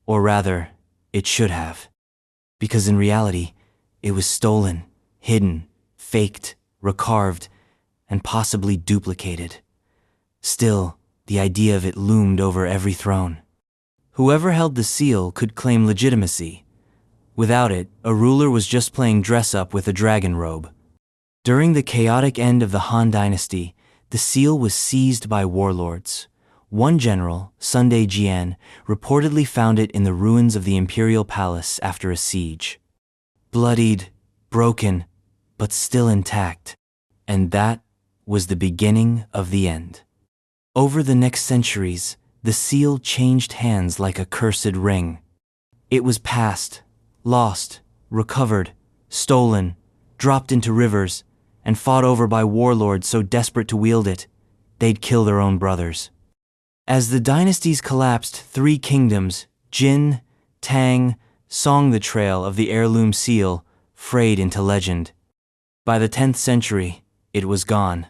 or rather, it should have. Because in reality, it was stolen, hidden, faked, recarved, and possibly duplicated. Still, the idea of it loomed over every throne. Whoever held the seal could claim legitimacy. Without it, a ruler was just playing dress-up with a dragon robe. During the chaotic end of the Han Dynasty, the seal was seized by warlords. One general, Sunday Jian, reportedly found it in the ruins of the imperial palace after a siege. Bloodied, broken, but still intact. And that was the beginning of the end. Over the next centuries, the seal changed hands like a cursed ring. It was passed, lost, recovered, stolen, dropped into rivers, and fought over by warlords so desperate to wield it, they'd kill their own brothers. As the dynasties collapsed, 3 kingdoms, Jin, Tang, Song the trail of the heirloom seal, frayed into legend. By the 10th century, it was gone.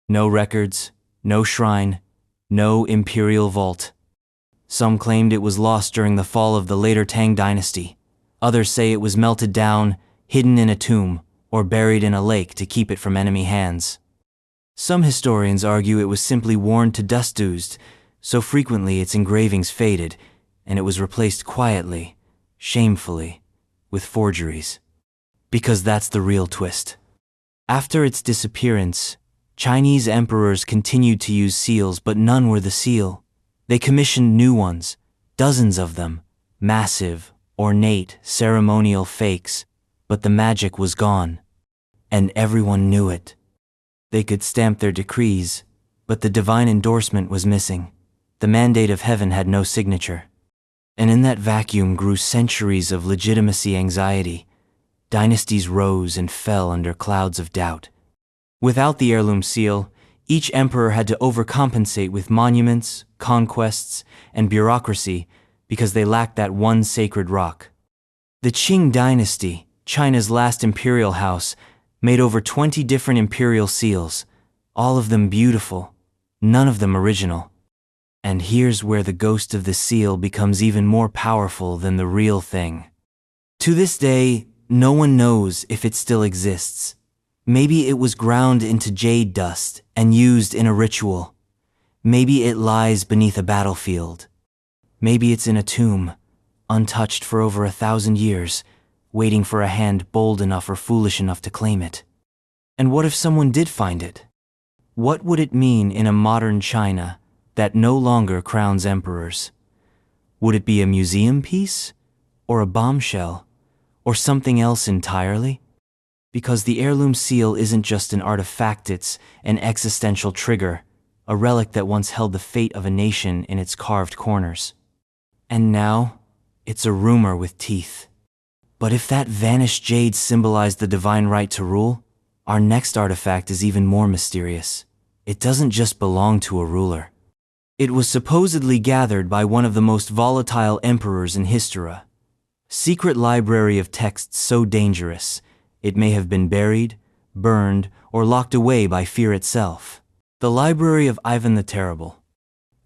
No records, no shrine, no imperial vault. Some claimed it was lost during the fall of the later Tang dynasty. Others say it was melted down, hidden in a tomb, or buried in a lake to keep it from enemy hands. Some historians argue it was simply worn to dust-oozed, so frequently its engravings faded, and it was replaced quietly, shamefully, with forgeries. Because that's the real twist. After its disappearance, Chinese emperors continued to use seals, but none were the seal. They commissioned new ones, dozens of them, massive, ornate, ceremonial fakes, but the magic was gone. And everyone knew it. They could stamp their decrees, but the divine endorsement was missing. The mandate of heaven had no signature. And in that vacuum grew centuries of legitimacy anxiety. Dynasties rose and fell under clouds of doubt. Without the heirloom seal, each emperor had to overcompensate with monuments, conquests, and bureaucracy because they lacked that one sacred rock. The Qing dynasty, China's last imperial house, made over 20 different imperial seals, all of them beautiful, none of them original. And here's where the ghost of the seal becomes even more powerful than the real thing. To this day, no one knows if it still exists. Maybe it was ground into jade dust and used in a ritual. Maybe it lies beneath a battlefield. Maybe it's in a tomb, untouched for over 1,000 years, waiting for a hand bold enough or foolish enough to claim it. And what if someone did find it? What would it mean in a modern China that no longer crowns emperors? Would it be a museum piece? Or a bombshell? Or something else entirely? Because the heirloom seal isn't just an artifact, it's an existential trigger, a relic that once held the fate of a nation in its carved corners. And now, it's a rumor with teeth. But if that vanished jade symbolized the divine right to rule, our next artifact is even more mysterious. It doesn't just belong to a ruler. It was supposedly gathered by one of the most volatile emperors in history. Secret library of texts so dangerous, it may have been buried, burned, or locked away by fear itself. The Library of Ivan the Terrible.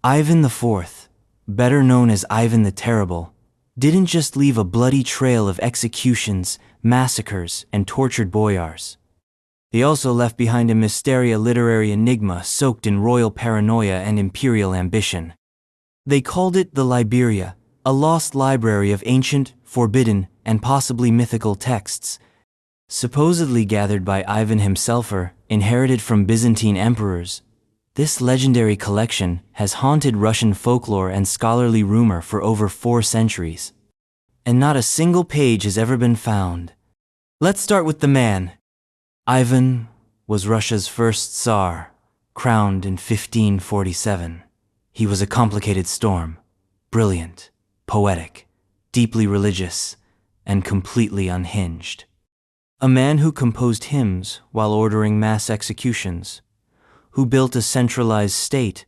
Ivan IV, better known as Ivan the Terrible, didn't just leave a bloody trail of executions, massacres, and tortured boyars. He also left behind a literary enigma soaked in royal paranoia and imperial ambition. They called it the Liberia, a lost library of ancient, forbidden, and possibly mythical texts, supposedly gathered by Ivan himself or inherited from Byzantine emperors. This legendary collection has haunted Russian folklore and scholarly rumor for over 4 centuries. And not a single page has ever been found. Let's start with the man. Ivan was Russia's first Tsar, crowned in 1547. He was a complicated storm, brilliant, poetic, deeply religious, and completely unhinged. A man who composed hymns while ordering mass executions, who built a centralized state,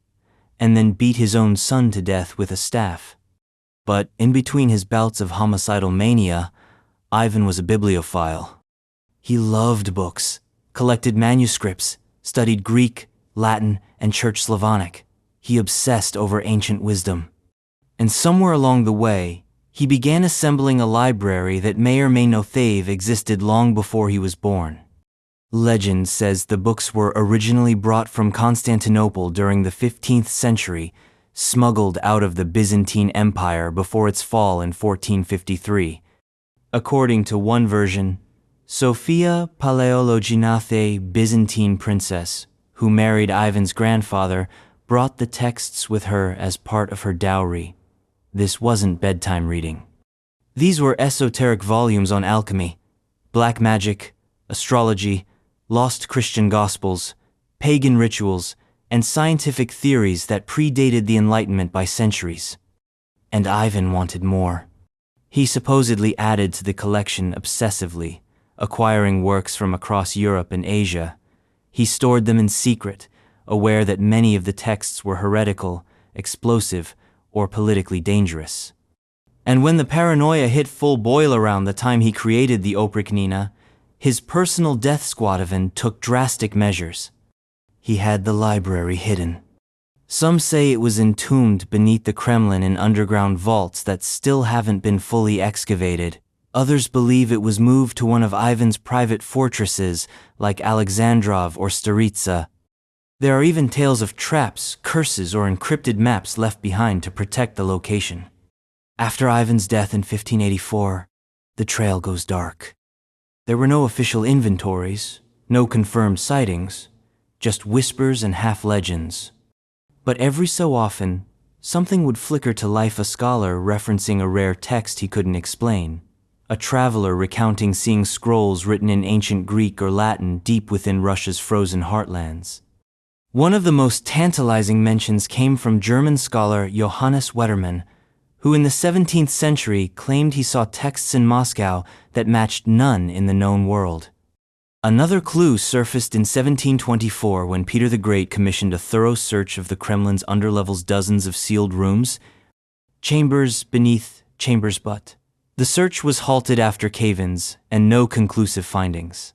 and then beat his own son to death with a staff. But in between his bouts of homicidal mania, Ivan was a bibliophile. He loved books, collected manuscripts, studied Greek, Latin, and Church Slavonic. He obsessed over ancient wisdom. And somewhere along the way, he began assembling a library that may or may not have existed long before he was born. Legend says the books were originally brought from Constantinople during the 15th century, smuggled out of the Byzantine Empire before its fall in 1453. According to one version, Sophia Paleologinathe, Byzantine princess, who married Ivan's grandfather, brought the texts with her as part of her dowry. This wasn't bedtime reading. These were esoteric volumes on alchemy, black magic, astrology, lost Christian gospels, pagan rituals, and scientific theories that predated the Enlightenment by centuries. And Ivan wanted more. He supposedly added to the collection obsessively, acquiring works from across Europe and Asia. He stored them in secret, aware that many of the texts were heretical, explosive, or politically dangerous. And when the paranoia hit full boil around the time he created the Oprichnina, his personal death squad even took drastic measures. He had the library hidden. Some say it was entombed beneath the Kremlin in underground vaults that still haven't been fully excavated. Others believe it was moved to one of Ivan's private fortresses, like Alexandrov or Staritsa. There are even tales of traps, curses, or encrypted maps left behind to protect the location. After Ivan's death in 1584, the trail goes dark. There were no official inventories, no confirmed sightings, just whispers and half-legends. But every so often, something would flicker to life, a scholar referencing a rare text he couldn't explain, a traveler recounting seeing scrolls written in ancient Greek or Latin deep within Russia's frozen heartlands. One of the most tantalizing mentions came from German scholar Johannes Wettermann, who in the 17th century claimed he saw texts in Moscow that matched none in the known world. Another clue surfaced in 1724 when Peter the Great commissioned a thorough search of the Kremlin's underlevels, dozens of sealed rooms, chambers beneath chambers, but the search was halted after cave-ins and no conclusive findings.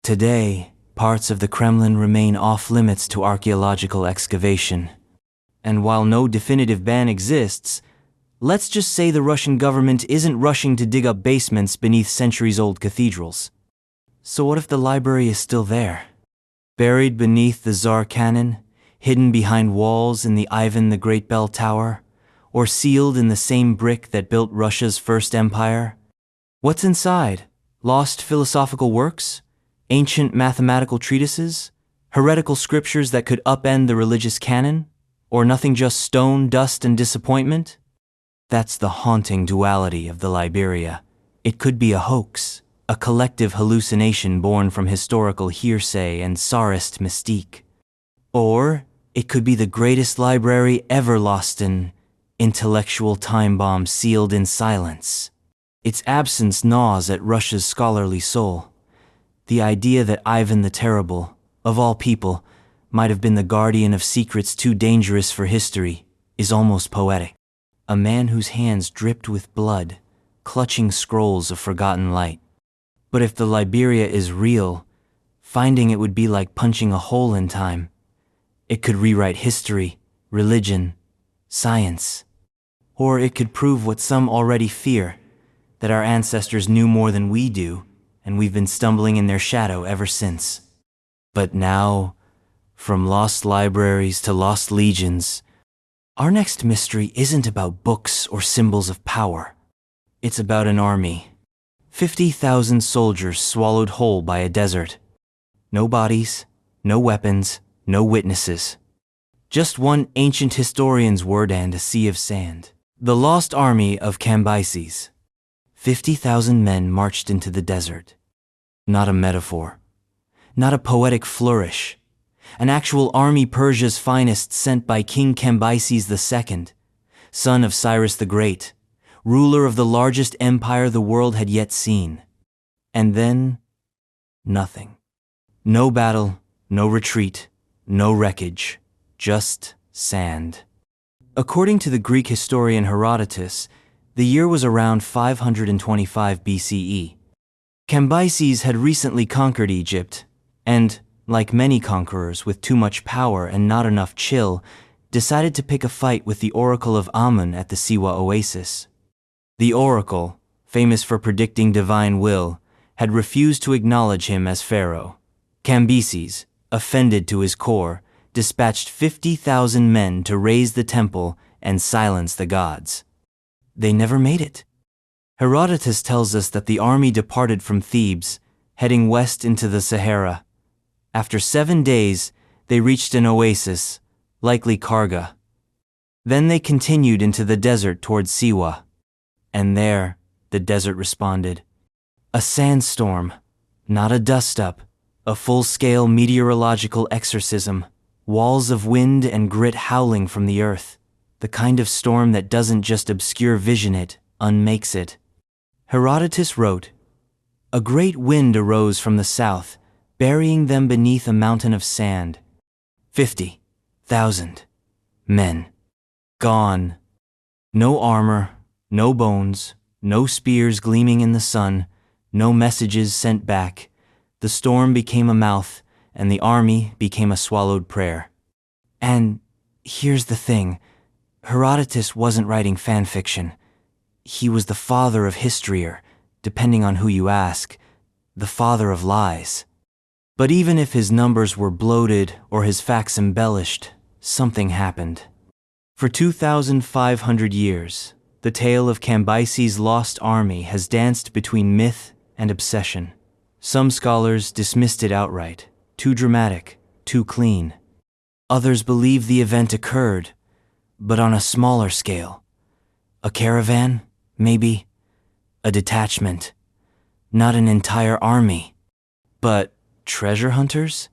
Today, parts of the Kremlin remain off-limits to archaeological excavation. And while no definitive ban exists, let's just say the Russian government isn't rushing to dig up basements beneath centuries-old cathedrals. So what if the library is still there? Buried beneath the Tsar cannon, hidden behind walls in the Ivan the Great bell tower, or sealed in the same brick that built Russia's first empire? What's inside? Lost philosophical works? Ancient mathematical treatises? Heretical scriptures that could upend the religious canon? Or nothing, just stone, dust, and disappointment? That's the haunting duality of the Liberia. It could be a hoax, a collective hallucination born from historical hearsay and Tsarist mystique. Or it could be the greatest library ever lost in intellectual time bomb, sealed in silence. Its absence gnaws at Russia's scholarly soul. The idea that Ivan the Terrible, of all people, might have been the guardian of secrets too dangerous for history is almost poetic. A man whose hands dripped with blood, clutching scrolls of forgotten light. But if the Liberia is real, finding it would be like punching a hole in time. It could rewrite history, religion, science. Or it could prove what some already fear, that our ancestors knew more than we do, and we've been stumbling in their shadow ever since. But now, from lost libraries to lost legions, our next mystery isn't about books or symbols of power. It's about an army. 50,000 soldiers swallowed whole by a desert. No bodies, no weapons, no witnesses. Just one ancient historian's word and a sea of sand. The lost army of Cambyses. 50,000 men marched into the desert. Not a metaphor. Not a poetic flourish. An actual army, Persia's finest, sent by King Cambyses II, son of Cyrus the Great, ruler of the largest empire the world had yet seen. And then, nothing. No battle, no retreat, no wreckage, just sand. According to the Greek historian Herodotus, the year was around 525 BCE. Cambyses had recently conquered Egypt, and, like many conquerors with too much power and not enough chill, decided to pick a fight with the Oracle of Amun at the Siwa Oasis. The Oracle, famous for predicting divine will, had refused to acknowledge him as pharaoh. Cambyses, offended to his core, dispatched 50,000 men to raise the temple and silence the gods. They never made it. Herodotus tells us that the army departed from Thebes, heading west into the Sahara. After 7 days, they reached an oasis, likely Karga. Then they continued into the desert towards Siwa. And there, the desert responded. A sandstorm, not a dust-up, a full-scale meteorological exorcism, walls of wind and grit howling from the earth, the kind of storm that doesn't just obscure vision, it unmakes it. Herodotus wrote, "A great wind arose from the south, burying them beneath a mountain of sand. 50,000 men. Gone. No armor, no bones, no spears gleaming in the sun, no messages sent back. The storm became a mouth, and the army became a swallowed prayer." And here's the thing, Herodotus wasn't writing fan fiction. He was the father of history, or, depending on who you ask, the father of lies. But even if his numbers were bloated or his facts embellished, something happened. For 2,500 years, the tale of Cambyses' lost army has danced between myth and obsession. Some scholars dismissed it outright, too dramatic, too clean. Others believe the event occurred, but on a smaller scale. A caravan, maybe. A detachment. Not an entire army. But treasure hunters?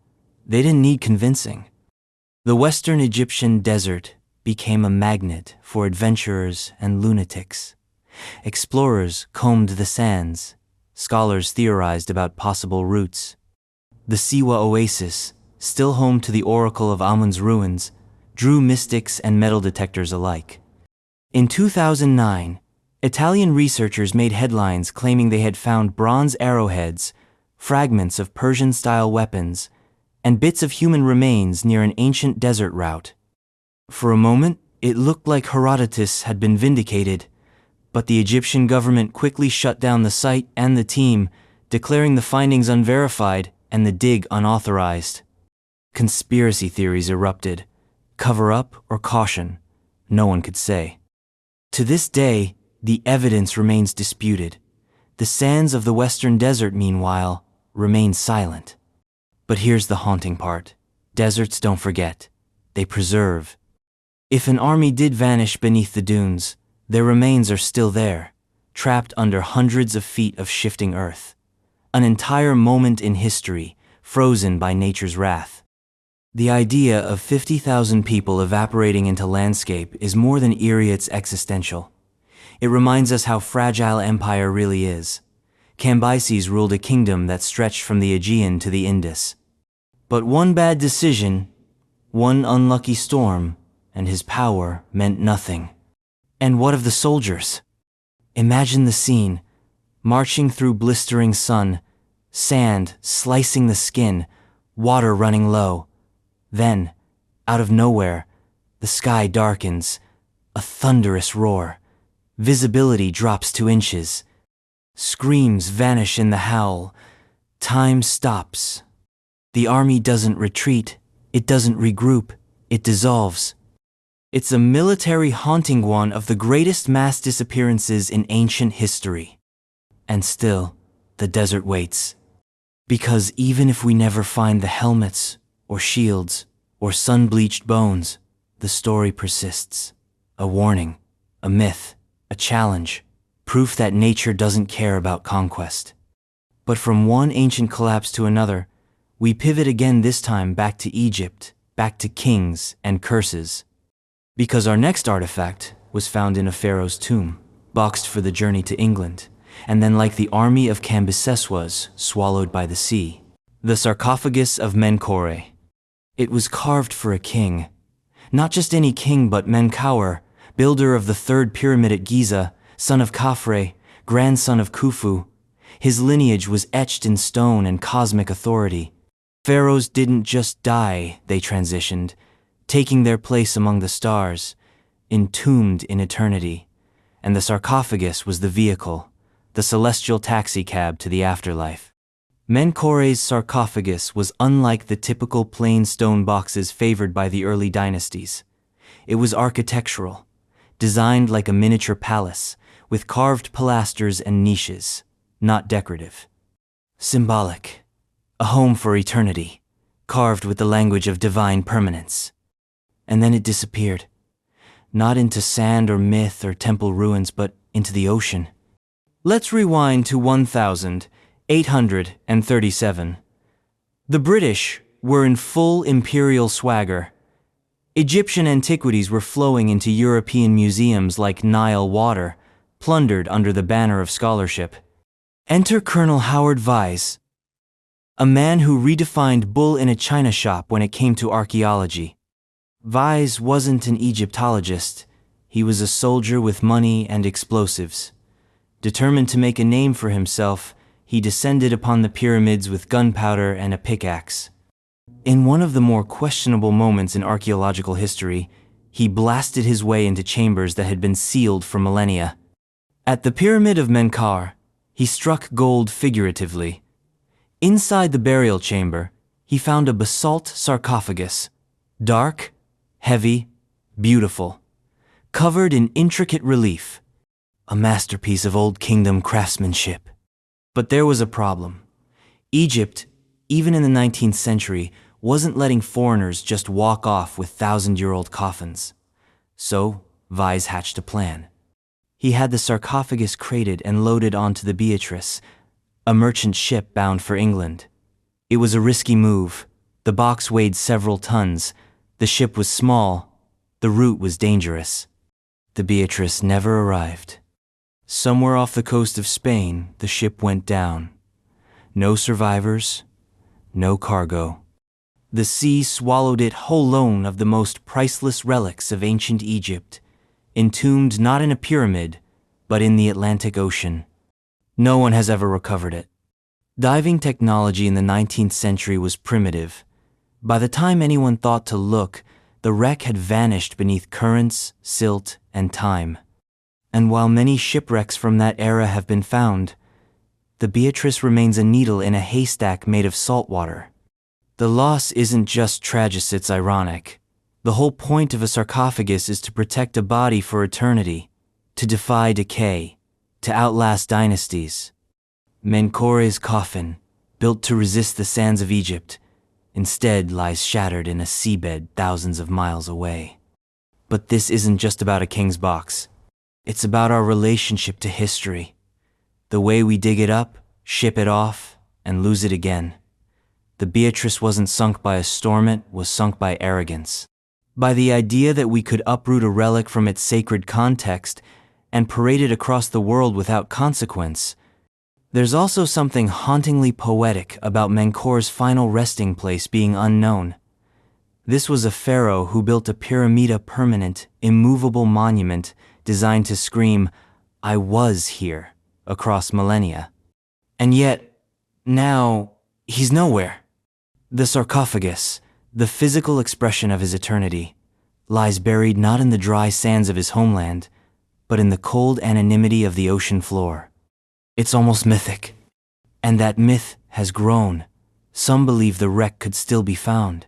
They didn't need convincing. The Western Egyptian desert became a magnet for adventurers and lunatics. Explorers combed the sands. Scholars theorized about possible routes. The Siwa oasis, still home to the Oracle of Amun's ruins, drew mystics and metal detectors alike. In 2009, Italian researchers made headlines claiming they had found bronze arrowheads, fragments of Persian-style weapons, and bits of human remains near an ancient desert route. For a moment, it looked like Herodotus had been vindicated, but the Egyptian government quickly shut down the site and the team, declaring the findings unverified and the dig unauthorized. Conspiracy theories erupted. Cover-up or caution, no one could say. To this day, the evidence remains disputed. The sands of the Western Desert, meanwhile, remain silent. But here's the haunting part. Deserts don't forget. They preserve. If an army did vanish beneath the dunes, their remains are still there, trapped under hundreds of feet of shifting earth. An entire moment in history, frozen by nature's wrath. The idea of 50,000 people evaporating into landscape is more than eerie, it's existential. It reminds us how fragile empire really is. Cambyses ruled a kingdom that stretched from the Aegean to the Indus. But one bad decision, one unlucky storm, and his power meant nothing. And what of the soldiers? Imagine the scene, marching through blistering sun, sand slicing the skin, water running low. Then, out of nowhere, the sky darkens, a thunderous roar. Visibility drops 2 inches. Screams vanish in the howl. Time stops. The army doesn't retreat, it doesn't regroup, it dissolves. It's a military haunting, one of the greatest mass disappearances in ancient history. And still, the desert waits. Because even if we never find the helmets, or shields, or sun-bleached bones, the story persists. A warning, a myth, a challenge, proof that nature doesn't care about conquest. But from one ancient collapse to another, we pivot again, this time back to Egypt, back to kings and curses. Because our next artifact was found in a pharaoh's tomb, boxed for the journey to England, and then, like the army of Cambyses, was swallowed by the sea. The Sarcophagus of Menkaure. It was carved for a king. Not just any king, but Menkaure, builder of the third pyramid at Giza, son of Khafre, grandson of Khufu. His lineage was etched in stone and cosmic authority. Pharaohs didn't just die, they transitioned, taking their place among the stars, entombed in eternity. And the sarcophagus was the vehicle, the celestial taxicab to the afterlife. Menkaure's sarcophagus was unlike the typical plain stone boxes favored by the early dynasties. It was architectural, designed like a miniature palace, with carved pilasters and niches, not decorative. Symbolic, a home for eternity, carved with the language of divine permanence. And then it disappeared, not into sand or myth or temple ruins, but into the ocean. Let's rewind to 1837. The British were in full imperial swagger. Egyptian antiquities were flowing into European museums like Nile water, plundered under the banner of scholarship. Enter Colonel Howard Vyse, a man who redefined bull in a china shop when it came to archaeology. Vyse wasn't an Egyptologist. He was a soldier with money and explosives. Determined to make a name for himself, he descended upon the pyramids with gunpowder and a pickaxe. In one of the more questionable moments in archaeological history, he blasted his way into chambers that had been sealed for millennia. At the Pyramid of Menkaure, he struck gold figuratively. Inside the burial chamber, he found a basalt sarcophagus, dark, heavy, beautiful, covered in intricate relief, a masterpiece of Old Kingdom craftsmanship. But there was a problem. Egypt, even in the 19th century, wasn't letting foreigners just walk off with thousand-year-old coffins. So, Vyse hatched a plan. He had the sarcophagus crated and loaded onto the Beatrice, a merchant ship bound for England. It was a risky move. The box weighed several tons. The ship was small. The route was dangerous. The Beatrice never arrived. Somewhere off the coast of Spain, the ship went down. No survivors, no cargo. The sea swallowed it whole alone of the most priceless relics of ancient Egypt, entombed not in a pyramid, but in the Atlantic Ocean. No one has ever recovered it. Diving technology in the 19th century was primitive. By the time anyone thought to look, the wreck had vanished beneath currents, silt, and time. And while many shipwrecks from that era have been found, the Beatrice remains a needle in a haystack made of salt water. The loss isn't just tragic, it's ironic. The whole point of a sarcophagus is to protect a body for eternity, to defy decay, to outlast dynasties. Menkaure's coffin, built to resist the sands of Egypt, instead lies shattered in a seabed thousands of miles away. But this isn't just about a king's box. It's about our relationship to history. The way we dig it up, ship it off, and lose it again. The Beatrice wasn't sunk by a storm, it was sunk by arrogance. By the idea that we could uproot a relic from its sacred context and parade it across the world without consequence. There's also something hauntingly poetic about Menkaure's final resting place being unknown. This was a pharaoh who built a pyramida permanent, immovable monument designed to scream, "I was here," across millennia. And yet, now, he's nowhere. The sarcophagus, the physical expression of his eternity, lies buried not in the dry sands of his homeland, but in the cold anonymity of the ocean floor. It's almost mythic. And that myth has grown. Some believe the wreck could still be found,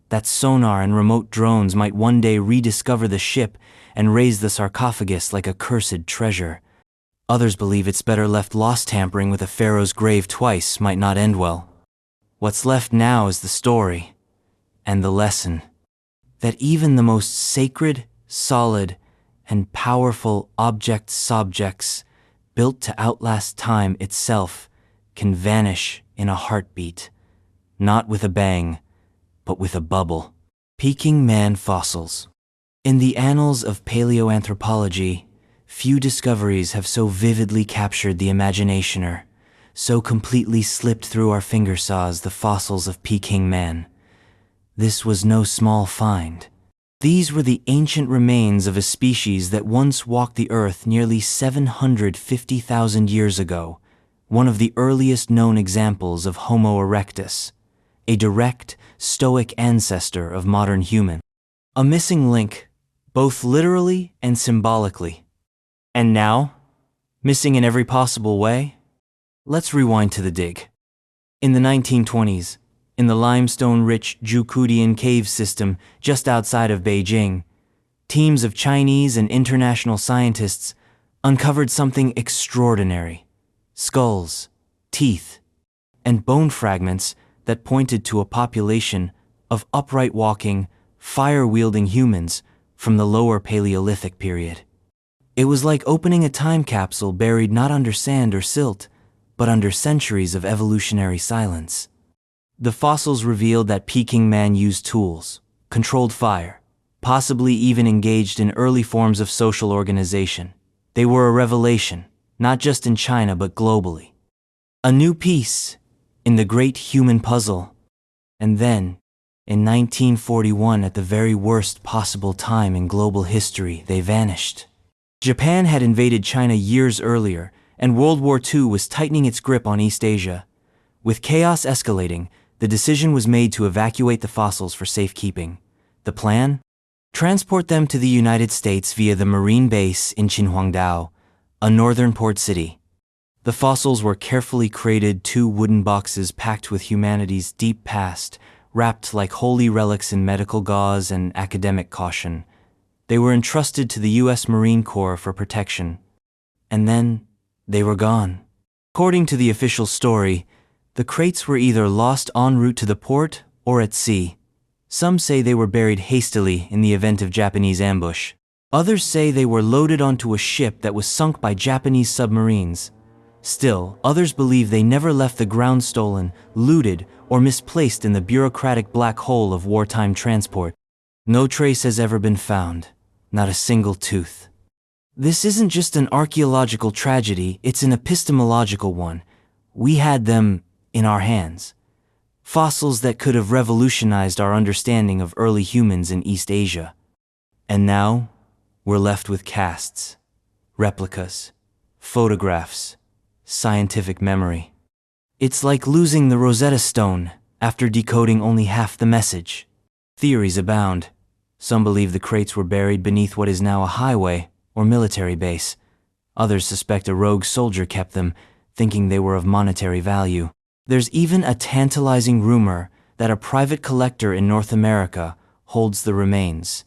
that sonar and remote drones might one day rediscover the ship and raise the sarcophagus like a cursed treasure. Others believe it's better left lost. Tampering with a pharaoh's grave twice might not end well. What's left now is the story, and the lesson, that even the most sacred, solid, and powerful objects built to outlast time itself can vanish in a heartbeat, not with a bang, but with a bubble. Peking Man fossils. In the annals of paleoanthropology, few discoveries have so vividly captured the imaginationer, so completely slipped through our finger saws the fossils of Peking Man. This was no small find. These were the ancient remains of a species that once walked the earth nearly 750,000 years ago, one of the earliest known examples of Homo erectus, a direct, stoic ancestor of modern human. A missing link, both literally and symbolically. And now, missing in every possible way? Let's rewind to the dig. In the 1920s, in the limestone-rich Zhukudian cave system just outside of Beijing, teams of Chinese and international scientists uncovered something extraordinary: skulls, teeth, and bone fragments that pointed to a population of upright walking, fire-wielding humans from the lower Paleolithic period. It was like opening a time capsule buried not under sand or silt, but under centuries of evolutionary silence. The fossils revealed that Peking Man used tools, controlled fire, possibly even engaged in early forms of social organization. They were a revelation, not just in China but globally. A new piece in the great human puzzle. And then, in 1941, at the very worst possible time in global history, they vanished. Japan had invaded China years earlier, and World War II was tightening its grip on East Asia. With chaos escalating, the decision was made to evacuate the fossils for safekeeping. The plan? Transport them to the United States via the Marine base in Qinhuangdao, a northern port city. The fossils were carefully crated, 2 wooden boxes packed with humanity's deep past, wrapped like holy relics in medical gauze and academic caution. They were entrusted to the U.S. Marine Corps for protection. And then, they were gone. According to the official story, the crates were either lost en route to the port or at sea. Some say they were buried hastily in the event of Japanese ambush. Others say they were loaded onto a ship that was sunk by Japanese submarines. Still, others believe they never left the ground, stolen, looted, or misplaced in the bureaucratic black hole of wartime transport. No trace has ever been found, not a single tooth. This isn't just an archaeological tragedy, it's an epistemological one. We had them in our hands. Fossils that could have revolutionized our understanding of early humans in East Asia. And now, we're left with casts, replicas, photographs, scientific memory. It's like losing the Rosetta Stone after decoding only half the message. Theories abound. Some believe the crates were buried beneath what is now a highway or military base. Others suspect a rogue soldier kept them, thinking they were of monetary value. There's even a tantalizing rumor that a private collector in North America holds the remains,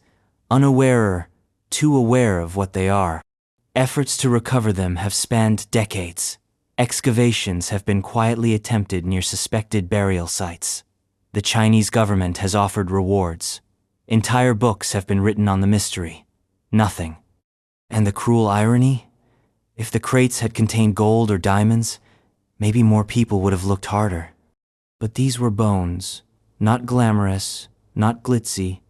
too aware of what they are. Efforts to recover them have spanned decades. Excavations have been quietly attempted near suspected burial sites. The Chinese government has offered rewards. Entire books have been written on the mystery. Nothing. And the cruel irony? If the crates had contained gold or diamonds, maybe more people would have looked harder. But these were bones, not glamorous, not glitzy,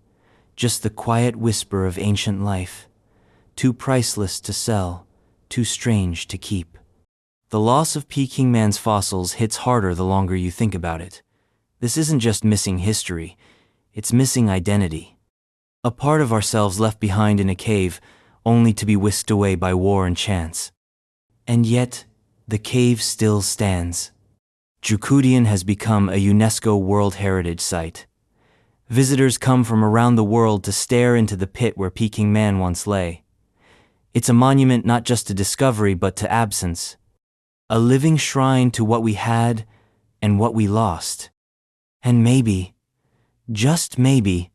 just the quiet whisper of ancient life. Too priceless to sell, too strange to keep. The loss of Peking Man's fossils hits harder the longer you think about it. This isn't just missing history, it's missing identity. A part of ourselves left behind in a cave, only to be whisked away by war and chance. And yet, the cave still stands. Jukudian has become a UNESCO World Heritage Site. Visitors come from around the world to stare into the pit where Peking Man once lay. It's a monument not just to discovery but to absence. A living shrine to what we had and what we lost. And maybe, just maybe,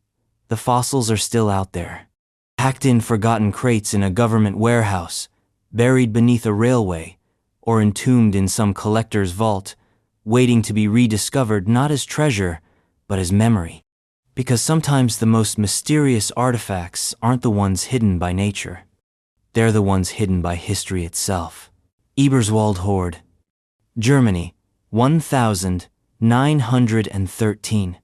the fossils are still out there. Packed in forgotten crates in a government warehouse, buried beneath a railway, or entombed in some collector's vault, waiting to be rediscovered not as treasure, but as memory. Because sometimes the most mysterious artifacts aren't the ones hidden by nature. They're the ones hidden by history itself. Eberswalde Horde. Germany, 1913.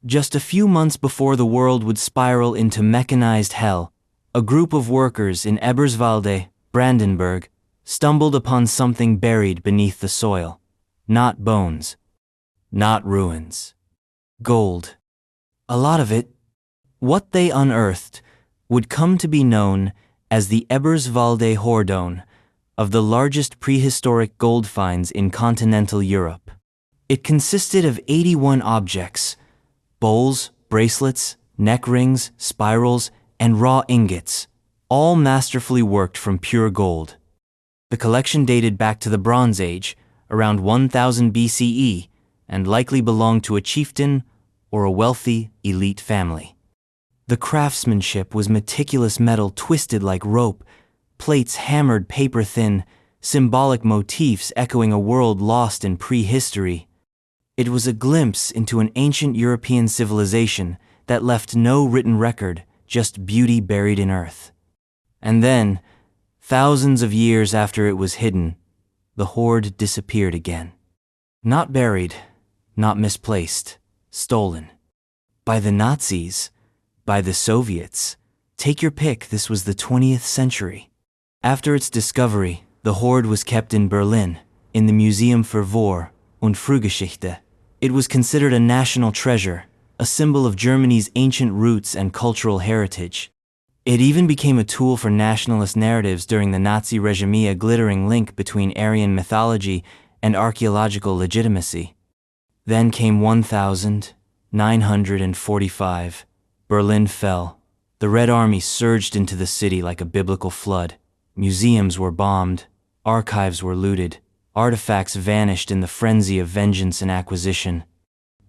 Just a few months before the world would spiral into mechanized hell, a group of workers in Eberswalde, Brandenburg, stumbled upon something buried beneath the soil. Not bones. Not ruins. Gold. A lot of it. What they unearthed would come to be known as the Eberswalde Horde, of the largest prehistoric gold finds in continental Europe. It consisted of 81 objects, bowls, bracelets, neck rings, spirals, and raw ingots, all masterfully worked from pure gold. The collection dated back to the Bronze Age, around 1000 BCE, and likely belonged to a chieftain or a wealthy, elite family. The craftsmanship was meticulous metal twisted like rope, plates hammered paper-thin, symbolic motifs echoing a world lost in prehistory. It was a glimpse into an ancient European civilization that left no written record, just beauty buried in earth. And then, Thousands of years after it was hidden, the hoard disappeared again. Not buried, not misplaced, stolen. By the Nazis, by the Soviets. Take your pick, this was the 20th century. After its discovery, the hoard was kept in Berlin, in the Museum für Vor- und Frühgeschichte. It was considered a national treasure, a symbol of Germany's ancient roots and cultural heritage. It even became a tool for nationalist narratives during the Nazi regime, a glittering link between Aryan mythology and archaeological legitimacy. Then came 1945. Berlin fell. The Red Army surged into the city like a biblical flood. Museums were bombed, archives were looted, artifacts vanished in the frenzy of vengeance and acquisition.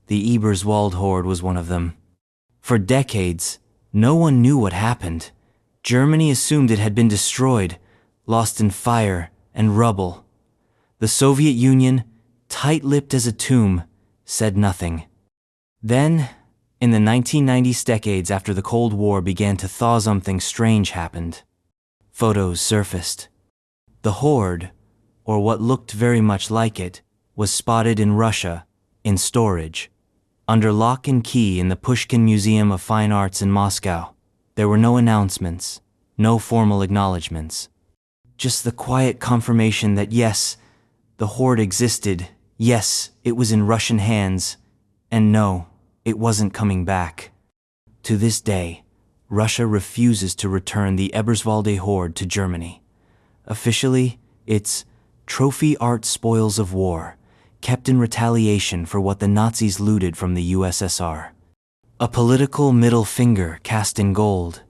The Eberswalde Horde was one of them. For decades, no one knew what happened. Germany assumed it had been destroyed, lost in fire and rubble. The Soviet Union, tight-lipped as a tomb, said nothing. Then, in the 1990s, decades after the Cold War began to thaw, something strange happened. Photos surfaced. The hoard, or what looked very much like it, was spotted in Russia, in storage, under lock and key in the Pushkin Museum of Fine Arts in Moscow. There were no announcements, no formal acknowledgments. Just the quiet confirmation that yes, the hoard existed, yes, it was in Russian hands, and no, it wasn't coming back. To this day, Russia refuses to return the Eberswalde Horde to Germany. Officially, it's trophy art spoils of war, kept in retaliation for what the Nazis looted from the USSR. A political middle finger cast in gold.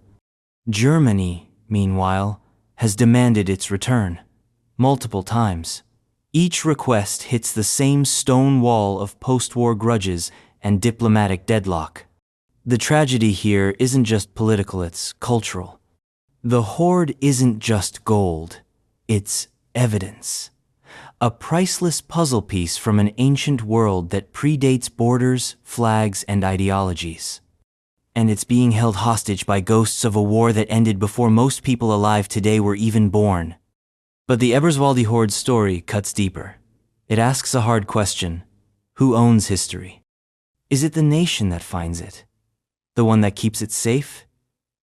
Germany, meanwhile, has demanded its return, multiple times. Each request hits the same stone wall of post-war grudges and diplomatic deadlock. The tragedy here isn't just political, it's cultural. The hoard isn't just gold, it's evidence. A priceless puzzle piece from an ancient world that predates borders, flags, and ideologies. And it's being held hostage by ghosts of a war that ended before most people alive today were even born. But the Eberswalde Horde's story cuts deeper. It asks a hard question. Who owns history? Is it the nation that finds it? The one that keeps it safe?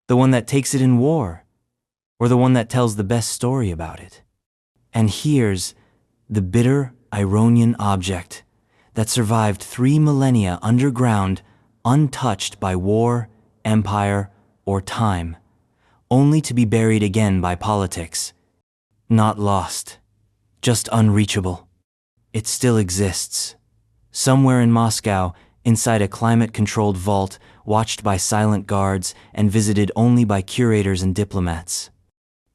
The one that takes it in war? Or the one that tells the best story about it? And here's the bitter, Iranian object that survived 3 millennia underground, untouched by war, empire, or time, only to be buried again by politics. Not lost, just unreachable. It still exists. Somewhere in Moscow, inside a climate-controlled vault, watched by silent guards and visited only by curators and diplomats.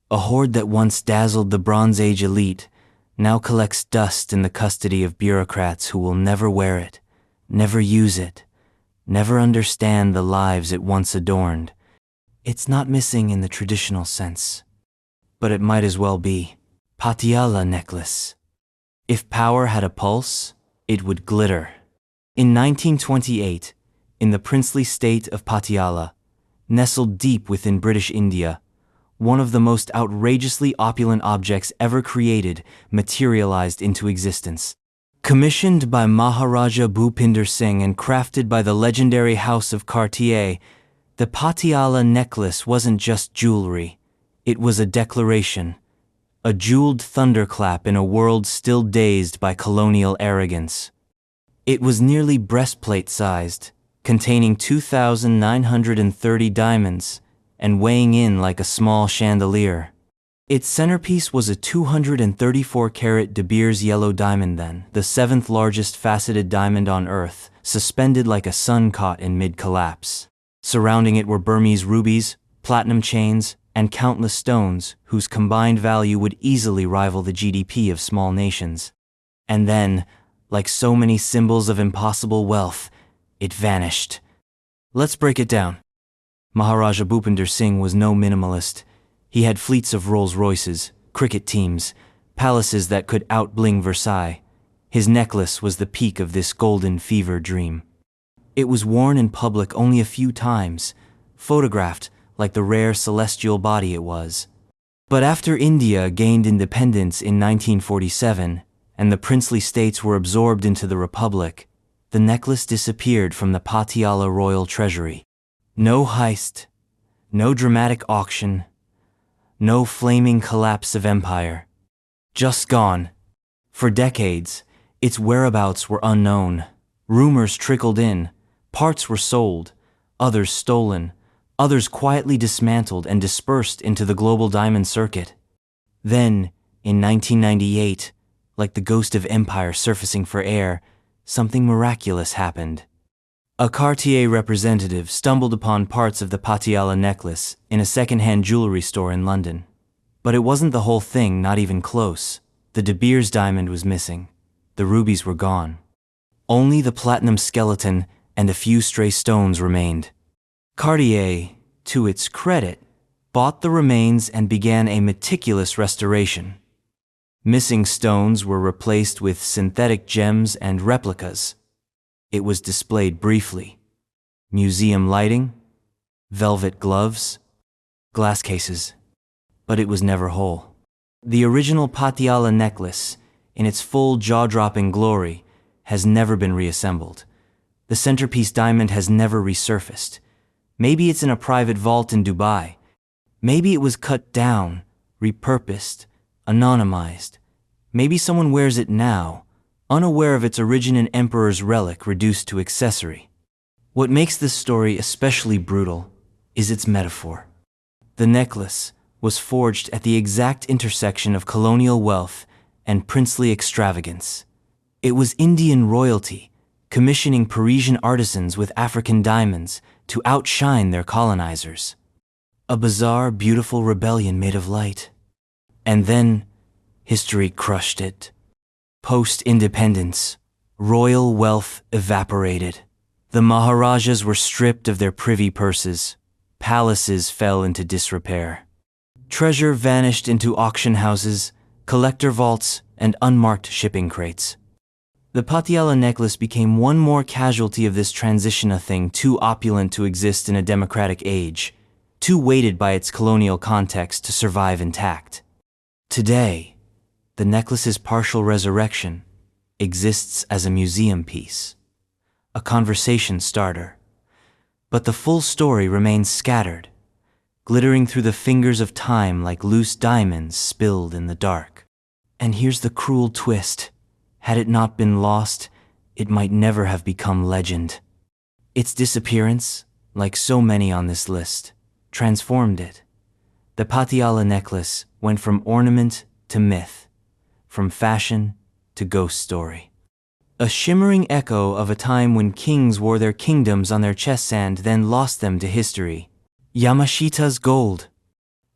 A hoard that once dazzled the Bronze Age elite now collects dust in the custody of bureaucrats who will never wear it, never use it, never understand the lives it once adorned. It's not missing in the traditional sense, but it might as well be. Patiala necklace. If power had a pulse, it would glitter. In 1928, in the princely state of Patiala, nestled deep within British India, one of the most outrageously opulent objects ever created materialized into existence. Commissioned by Maharaja Bhupinder Singh and crafted by the legendary House of Cartier, the Patiala necklace wasn't just jewelry, it was a declaration, a jeweled thunderclap in a world still dazed by colonial arrogance. It was nearly breastplate-sized, containing 2,930 diamonds, and weighing in like a small chandelier. Its centerpiece was a 234-carat De Beers yellow diamond, then the 7th largest faceted diamond on Earth, suspended like a sun caught in mid-collapse. Surrounding it were Burmese rubies, platinum chains, and countless stones whose combined value would easily rival the GDP of small nations. And then, like so many symbols of impossible wealth, it vanished. Let's break it down. Maharaja Bhupinder Singh was no minimalist. He had fleets of Rolls-Royces, cricket teams, palaces that could out-bling Versailles. His necklace was the peak of this golden fever dream. It was worn in public only a few times, photographed like the rare celestial body it was. But after India gained independence in 1947 and the princely states were absorbed into the Republic, the necklace disappeared from the Patiala royal treasury. No heist, no dramatic auction, no flaming collapse of empire. Just gone. For decades, its whereabouts were unknown. Rumors trickled in, parts were sold, others stolen, others quietly dismantled and dispersed into the global diamond circuit. Then, in 1998, like the ghost of empire surfacing for air, something miraculous happened. A Cartier representative stumbled upon parts of the Patiala necklace in a second-hand jewelry store in London. But it wasn't the whole thing, not even close. The De Beers diamond was missing. The rubies were gone. Only the platinum skeleton and a few stray stones remained. Cartier, to its credit, bought the remains and began a meticulous restoration. Missing stones were replaced with synthetic gems and replicas. It was displayed briefly. Museum lighting, velvet gloves, glass cases. But it was never whole. The original Patiala necklace, in its full jaw-dropping glory, has never been reassembled. The centerpiece diamond has never resurfaced. Maybe it's in a private vault in Dubai. Maybe it was cut down, repurposed, anonymized. Maybe someone wears it now, unaware of its origin, an emperor's relic reduced to accessory. What makes this story especially brutal is its metaphor. The necklace was forged at the exact intersection of colonial wealth and princely extravagance. It was Indian royalty commissioning Parisian artisans with African diamonds to outshine their colonizers. A bizarre, beautiful rebellion made of light. And then, history crushed it. Post-independence, royal wealth evaporated. The Maharajas were stripped of their privy purses. Palaces fell into disrepair. Treasure vanished into auction houses, collector vaults, and unmarked shipping crates. The Patiala necklace became one more casualty of this transition, a thing too opulent to exist in a democratic age, too weighted by its colonial context to survive intact. Today, the necklace's partial resurrection exists as a museum piece, a conversation starter. But the full story remains scattered, glittering through the fingers of time like loose diamonds spilled in the dark. And here's the cruel twist. Had it not been lost, it might never have become legend. Its disappearance, like so many on this list, transformed it. The Patiala necklace went from ornament to myth, from fashion to ghost story. A shimmering echo of a time when kings wore their kingdoms on their chest sand, then lost them to history. Yamashita's gold.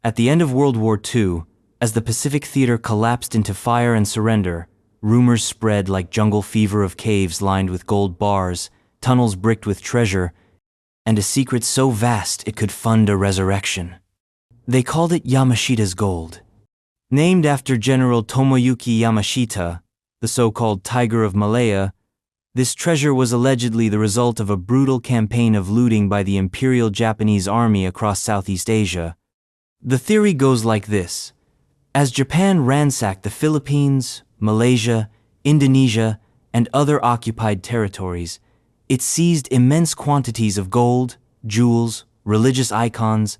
At the end of World War II, as the Pacific Theater collapsed into fire and surrender, rumors spread like jungle fever of caves lined with gold bars, tunnels bricked with treasure, and a secret so vast it could fund a resurrection. They called it Yamashita's gold. Named after General Tomoyuki Yamashita, the so-called Tiger of Malaya, this treasure was allegedly the result of a brutal campaign of looting by the Imperial Japanese Army across Southeast Asia. The theory goes like this. As Japan ransacked the Philippines, Malaysia, Indonesia, and other occupied territories, it seized immense quantities of gold, jewels, religious icons,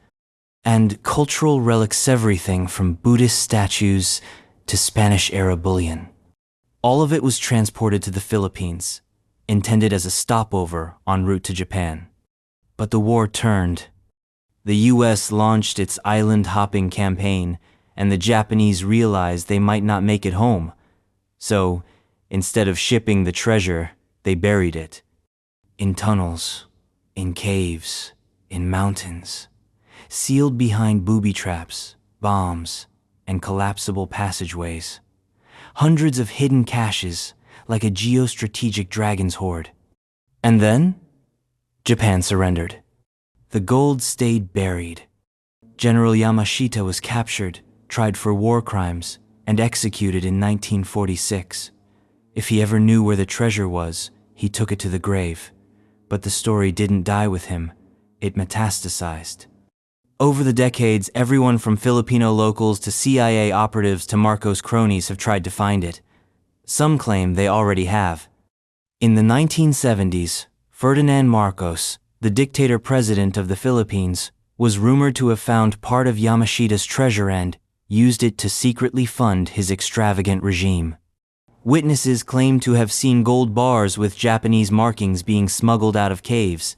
and cultural relics, everything from Buddhist statues to Spanish-era bullion. All of it was transported to the Philippines, intended as a stopover en route to Japan. But the war turned. The US launched its island-hopping campaign, and the Japanese realized they might not make it home. So, instead of shipping the treasure, they buried it. In tunnels, in caves, in mountains, sealed behind booby traps, bombs, and collapsible passageways. Hundreds of hidden caches, like a geostrategic dragon's hoard. And then, Japan surrendered. The gold stayed buried. General Yamashita was captured, tried for war crimes, and executed in 1946. If he ever knew where the treasure was, he took it to the grave. But the story didn't die with him, it metastasized. Over the decades, everyone from Filipino locals to CIA operatives to Marcos cronies have tried to find it. Some claim they already have. In the 1970s, Ferdinand Marcos, the dictator-president of the Philippines, was rumored to have found part of Yamashita's treasure and used it to secretly fund his extravagant regime. Witnesses claim to have seen gold bars with Japanese markings being smuggled out of caves.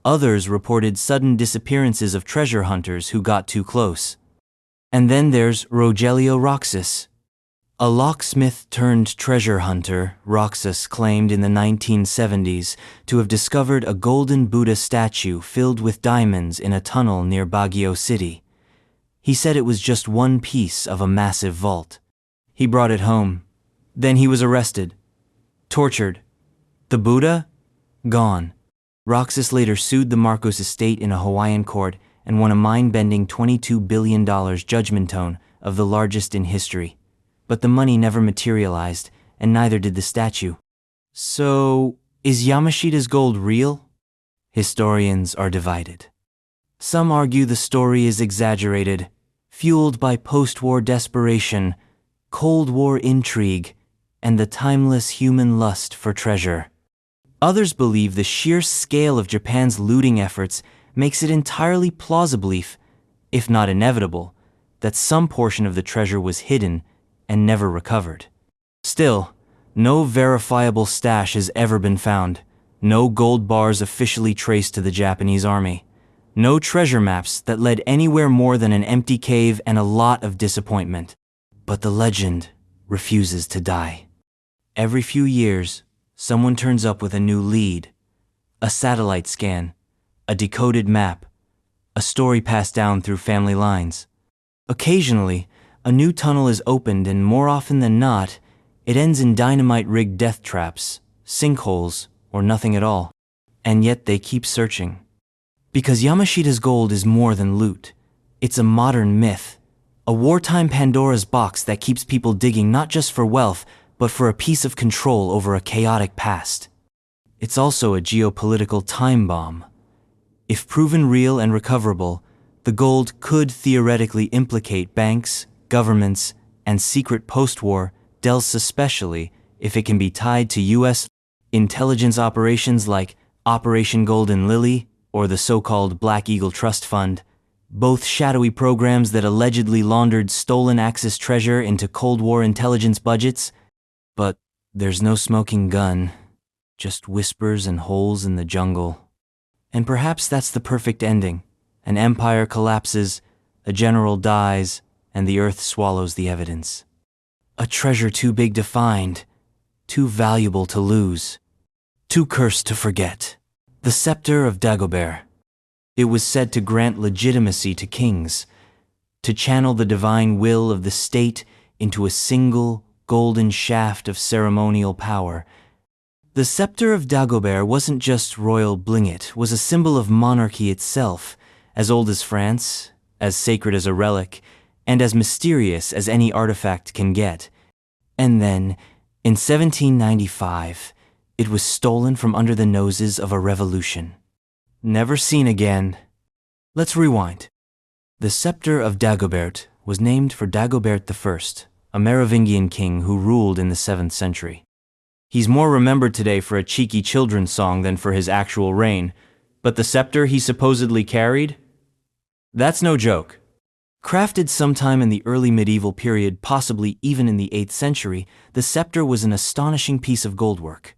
Others reported sudden disappearances of treasure hunters who got too close. And then there's Rogelio Roxas. A locksmith-turned-treasure hunter, Roxas claimed in the 1970s to have discovered a golden Buddha statue filled with diamonds in a tunnel near Baguio City. He said it was just one piece of a massive vault. He brought it home. Then he was arrested. Tortured. The Buddha? Gone. Roxas later sued the Marcos estate in a Hawaiian court and won a mind-bending $22 billion judgment tone of the largest in history. But the money never materialized, and neither did the statue. So, is Yamashita's gold real? Historians are divided. Some argue the story is exaggerated, fueled by post-war desperation, Cold War intrigue, and the timeless human lust for treasure. Others believe the sheer scale of Japan's looting efforts makes it entirely plausible, if not inevitable, that some portion of the treasure was hidden and never recovered. Still, no verifiable stash has ever been found, no gold bars officially traced to the Japanese army, no treasure maps that led anywhere more than an empty cave and a lot of disappointment. But the legend refuses to die. Every few years, someone turns up with a new lead, a satellite scan, a decoded map, a story passed down through family lines. Occasionally, a new tunnel is opened and more often than not, it ends in dynamite-rigged death traps, sinkholes, or nothing at all. And yet they keep searching. Because Yamashita's gold is more than loot. It's a modern myth, a wartime Pandora's box that keeps people digging not just for wealth, but for a piece of control over a chaotic past. It's also a geopolitical time bomb. If proven real and recoverable, the gold could theoretically implicate banks, governments, and secret post-war deals, especially if it can be tied to U.S. intelligence operations like Operation Golden Lily or the so-called Black Eagle Trust Fund, both shadowy programs that allegedly laundered stolen Axis treasure into Cold War intelligence budgets. But there's no smoking gun, just whispers and holes in the jungle. And perhaps that's the perfect ending. An empire collapses, a general dies, and the earth swallows the evidence. A treasure too big to find, too valuable to lose, too cursed to forget. The Scepter of Dagobert. It was said to grant legitimacy to kings, to channel the divine will of the state into a single golden shaft of ceremonial power. The Scepter of Dagobert wasn't just royal bling, it was a symbol of monarchy itself, as old as France, as sacred as a relic, and as mysterious as any artifact can get. And then, in 1795, it was stolen from under the noses of a revolution. Never seen again. Let's rewind. The Scepter of Dagobert was named for Dagobert I, a Merovingian king who ruled in the 7th century. He's more remembered today for a cheeky children's song than for his actual reign, but the scepter he supposedly carried? That's no joke. Crafted sometime in the early medieval period, possibly even in the 8th century, the scepter was an astonishing piece of goldwork.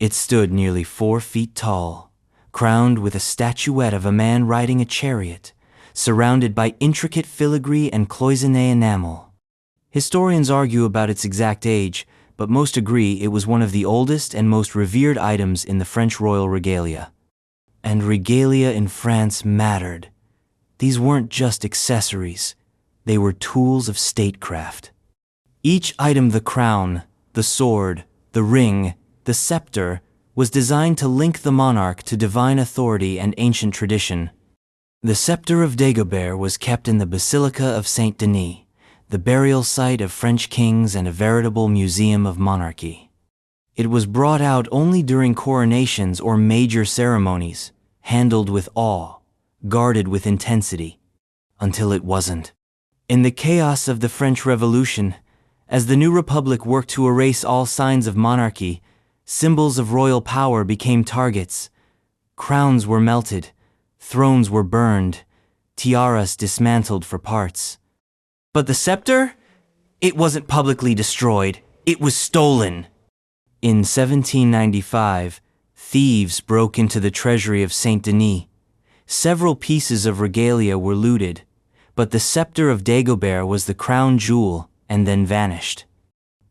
It stood nearly 4 feet tall, crowned with a statuette of a man riding a chariot, surrounded by intricate filigree and cloisonné enamel. Historians argue about its exact age, but most agree it was one of the oldest and most revered items in the French royal regalia. And regalia in France mattered. These weren't just accessories, they were tools of statecraft. Each item, the crown, the sword, the ring, the scepter, was designed to link the monarch to divine authority and ancient tradition. The Scepter of Dagobert was kept in the Basilica of Saint-Denis, the burial site of French kings and a veritable museum of monarchy. It was brought out only during coronations or major ceremonies, handled with awe, guarded with intensity. until it wasn't. In the chaos of the French Revolution, as the new republic worked to erase all signs of monarchy, symbols of royal power became targets. Crowns were melted, thrones were burned, tiaras dismantled for parts. But the scepter? It wasn't publicly destroyed, it was stolen. In 1795, thieves broke into the treasury of Saint Denis. Several pieces of regalia were looted, but the Scepter of Dagobert was the crown jewel and then vanished.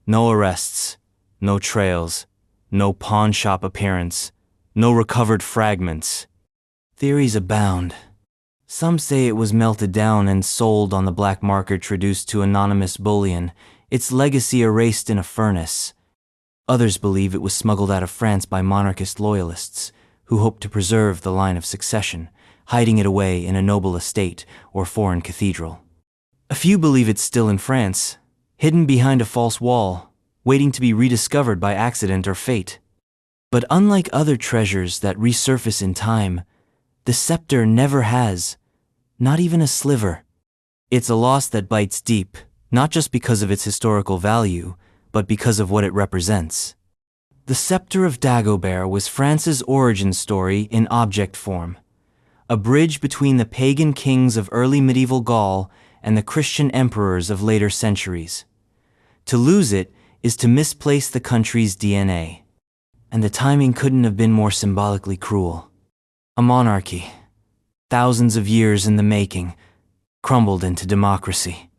No arrests, no trails, no pawn shop appearance, no recovered fragments. Theories abound. Some say it was melted down and sold on the black market traduced to anonymous bullion, its legacy erased in a furnace. Others believe it was smuggled out of France by monarchist loyalists, who hoped to preserve the line of succession, hiding it away in a noble estate or foreign cathedral. A few believe it's still in France, hidden behind a false wall, waiting to be rediscovered by accident or fate. But unlike other treasures that resurface in time, the scepter never has, not even a sliver. It's a loss that bites deep, not just because of its historical value, but because of what it represents. The Scepter of Dagobert was France's origin story in object form, a bridge between the pagan kings of early medieval Gaul and the Christian emperors of later centuries. To lose it is to misplace the country's DNA. And the timing couldn't have been more symbolically cruel. A monarchy, thousands of years in the making, crumbled into democracy.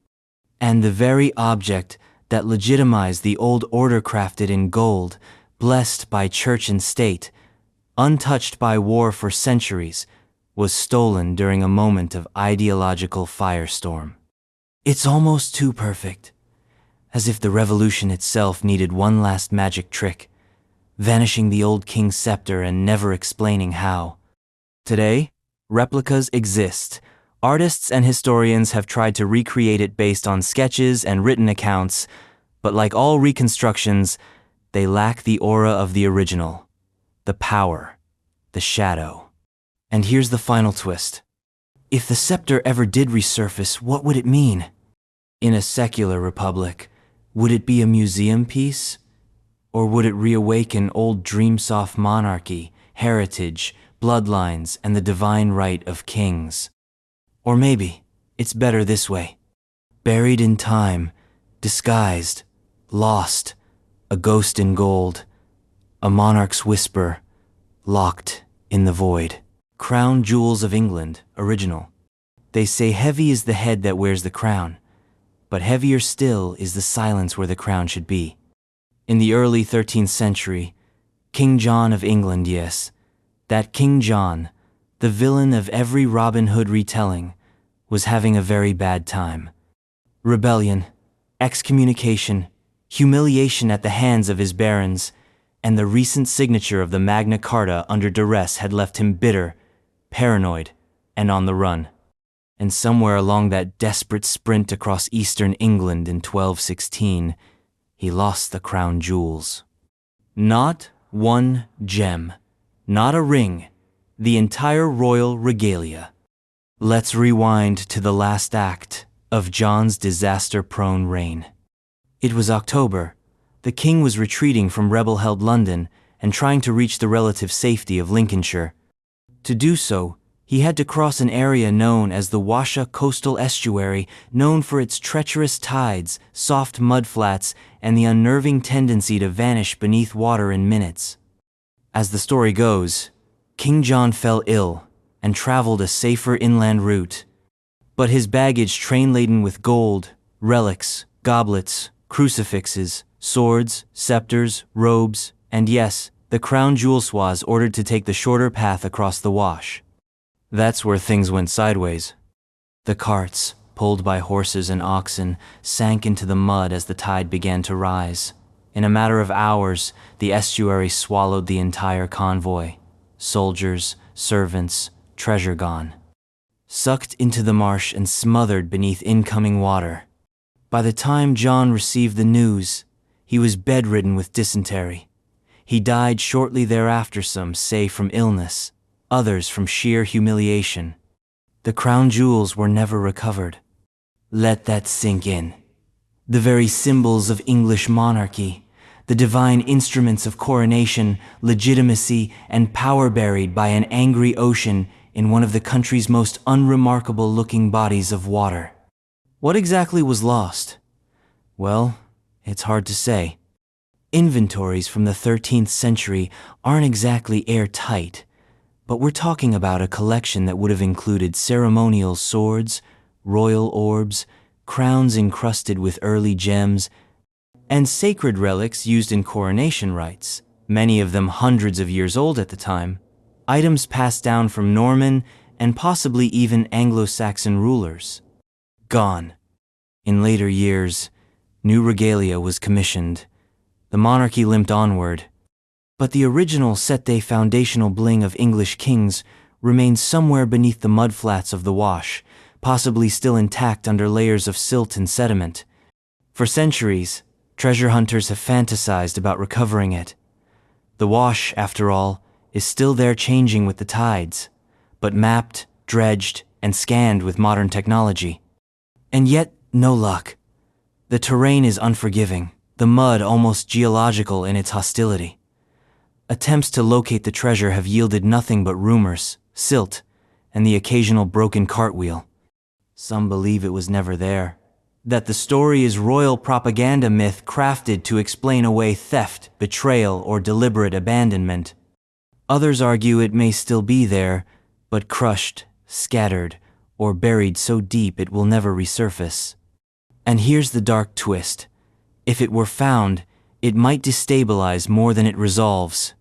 And the very object that legitimized the old order crafted in gold, blessed by church and state, untouched by war for centuries, was stolen during a moment of ideological firestorm. It's almost too perfect, as if the revolution itself needed one last magic trick, vanishing the old king's scepter and never explaining how. Today, replicas exist. Artists and historians have tried to recreate it based on sketches and written accounts, but like all reconstructions, they lack the aura of the original, the power, the shadow. And here's the final twist. If the scepter ever did resurface, what would it mean? In a secular republic, would it be a museum piece? Or would it reawaken old dream-soft monarchy, heritage, bloodlines, and the divine right of kings? Or maybe it's better this way. Buried in time, disguised, lost, a ghost in gold, a monarch's whisper, locked in the void. Crown Jewels of England, original. They say heavy is the head that wears the crown, but heavier still is the silence where the crown should be. In the early 13th century, King John of England, yes, that King John, the villain of every Robin Hood retelling, was having a very bad time. Rebellion, excommunication, humiliation at the hands of his barons, and the recent signature of the Magna Carta under duress had left him bitter, paranoid, and on the run. And somewhere along that desperate sprint across eastern England in 1216, he lost the crown jewels. Not one gem, not a ring, the entire royal regalia. Let's rewind to the last act of John's disaster-prone reign. It was October. The king was retreating from rebel-held London and trying to reach the relative safety of Lincolnshire. To do so, he had to cross an area known as the Washa Coastal Estuary, known for its treacherous tides, soft mudflats, and the unnerving tendency to vanish beneath water in minutes. As the story goes, King John fell ill and traveled a safer inland route. But his baggage, train-laden with gold, relics, goblets, crucifixes, swords, scepters, robes, and yes, the crown jewels, was ordered to take the shorter path across the Wash. That's where things went sideways. The carts, pulled by horses and oxen, sank into the mud as the tide began to rise. In a matter of hours, the estuary swallowed the entire convoy. Soldiers, servants, treasure gone. Sucked into the marsh and smothered beneath incoming water. By the time John received the news, he was bedridden with dysentery. He died shortly thereafter, some say from illness, others from sheer humiliation. The crown jewels were never recovered. Let that sink in. The very symbols of English monarchy, the divine instruments of coronation, legitimacy, and power buried by an angry ocean in one of the country's most unremarkable-looking bodies of water. What exactly was lost? Well, it's hard to say. Inventories from the 13th century aren't exactly airtight, but we're talking about a collection that would have included ceremonial swords, royal orbs, crowns encrusted with early gems, and sacred relics used in coronation rites, many of them hundreds of years old at the time, items passed down from Norman and possibly even Anglo-Saxon rulers. Gone. In later years, new regalia was commissioned. The monarchy limped onward, but the original Sette foundational bling of English kings remains somewhere beneath the mudflats of the Wash, possibly still intact under layers of silt and sediment. For centuries, treasure hunters have fantasized about recovering it. The Wash, after all, is still there changing with the tides, but mapped, dredged, and scanned with modern technology. And yet, no luck. The terrain is unforgiving, the mud almost geological in its hostility. Attempts to locate the treasure have yielded nothing but rumors, silt, and the occasional broken cartwheel. Some believe it was never there, that the story is royal propaganda myth crafted to explain away theft, betrayal, or deliberate abandonment. Others argue it may still be there, but crushed, scattered, or buried so deep it will never resurface. And here's the dark twist. If it were found, it might destabilize more than it resolves.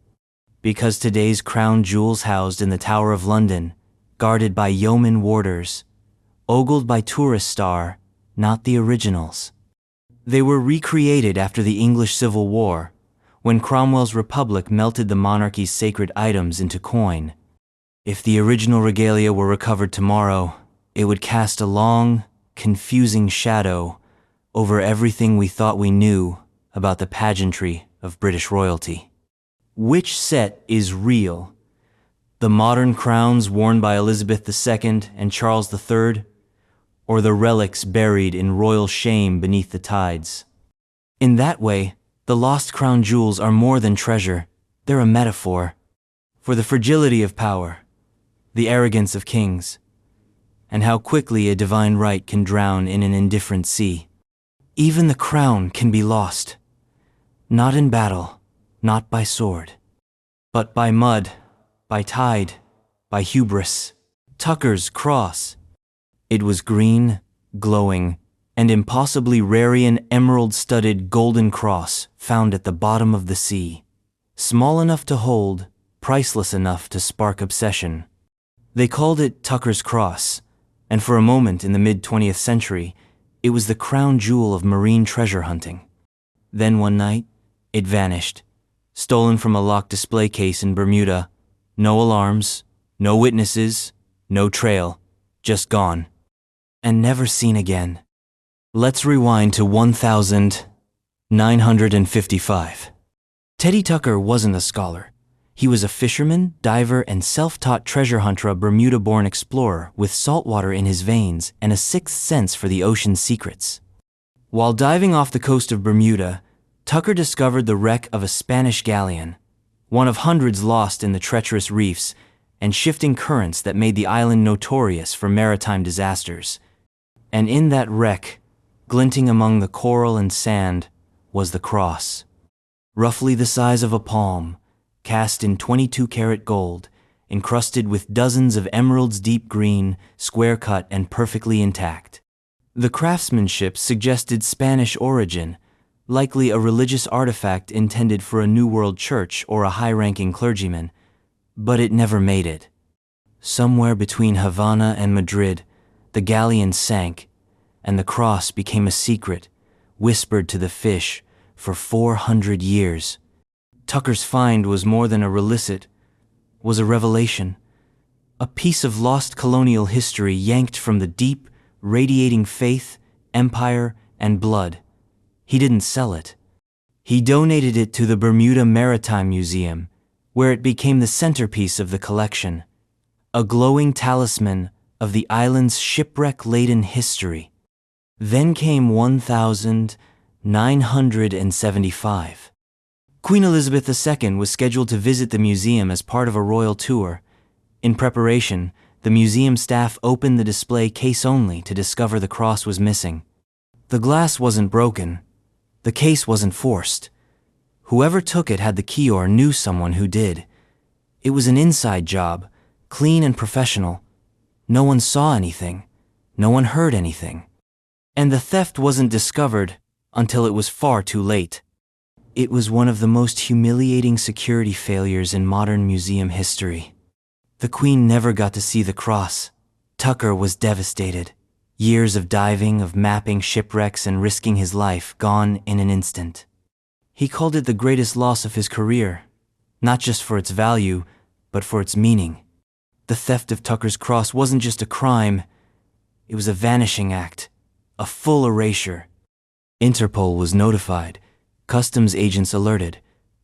Because today's crown jewels housed in the Tower of London, guarded by yeoman warders, ogled by tourists are not the originals. They were recreated after the English Civil War, when Cromwell's Republic melted the monarchy's sacred items into coin. If the original regalia were recovered tomorrow, it would cast a long, confusing shadow over everything we thought we knew about the pageantry of British royalty. Which set is real? The modern crowns worn by Elizabeth II and Charles III, or the relics buried in royal shame beneath the tides? In that way, the lost crown jewels are more than treasure, they're a metaphor for the fragility of power, the arrogance of kings, and how quickly a divine right can drown in an indifferent sea. Even the crown can be lost, not in battle, not by sword, but by mud, by tide, by hubris. Tucker's cross. It was green, glowing, and impossibly rare-ian emerald-studded golden cross found at the bottom of the sea. Small enough to hold, priceless enough to spark obsession. They called it Tucker's Cross, and for a moment in the mid-20th century, it was the crown jewel of marine treasure hunting. Then one night, it vanished, stolen from a locked display case in Bermuda. No alarms, no witnesses, no trail, just gone. And never seen again. Let's rewind to 1955. Teddy Tucker wasn't a scholar. He was a fisherman, diver, and self-taught treasure hunter, a Bermuda-born explorer with saltwater in his veins and a sixth sense for the ocean's secrets. While diving off the coast of Bermuda, Tucker discovered the wreck of a Spanish galleon, one of hundreds lost in the treacherous reefs and shifting currents that made the island notorious for maritime disasters. And in that wreck, glinting among the coral and sand, was the cross. Roughly the size of a palm, cast in 22-karat gold, encrusted with dozens of emeralds, deep green, square-cut and perfectly intact. The craftsmanship suggested Spanish origin, likely a religious artifact intended for a New World church or a high-ranking clergyman, but it never made it. Somewhere between Havana and Madrid, the galleon sank, and the cross became a secret, whispered to the fish for 400 years. Tucker's find was more than a relicit, was a revelation, a piece of lost colonial history yanked from the deep, radiating faith, empire, and blood. He didn't sell it. He donated it to the Bermuda Maritime Museum, where it became the centerpiece of the collection, a glowing talisman, of the island's shipwreck-laden history. Then came 1975. Queen Elizabeth II was scheduled to visit the museum as part of a royal tour. In preparation, the museum staff opened the display case only to discover the cross was missing. The glass wasn't broken. The case wasn't forced. Whoever took it had the key or knew someone who did. It was an inside job, clean and professional. No one saw anything. No one heard anything. And the theft wasn't discovered until it was far too late. It was one of the most humiliating security failures in modern museum history. The Queen never got to see the cross. Tucker was devastated. Years of diving, of mapping shipwrecks and risking his life gone in an instant. He called it the greatest loss of his career, not just for its value, but for its meaning. The theft of Tucker's cross wasn't just a crime, it was a vanishing act, a full erasure. Interpol was notified, customs agents alerted,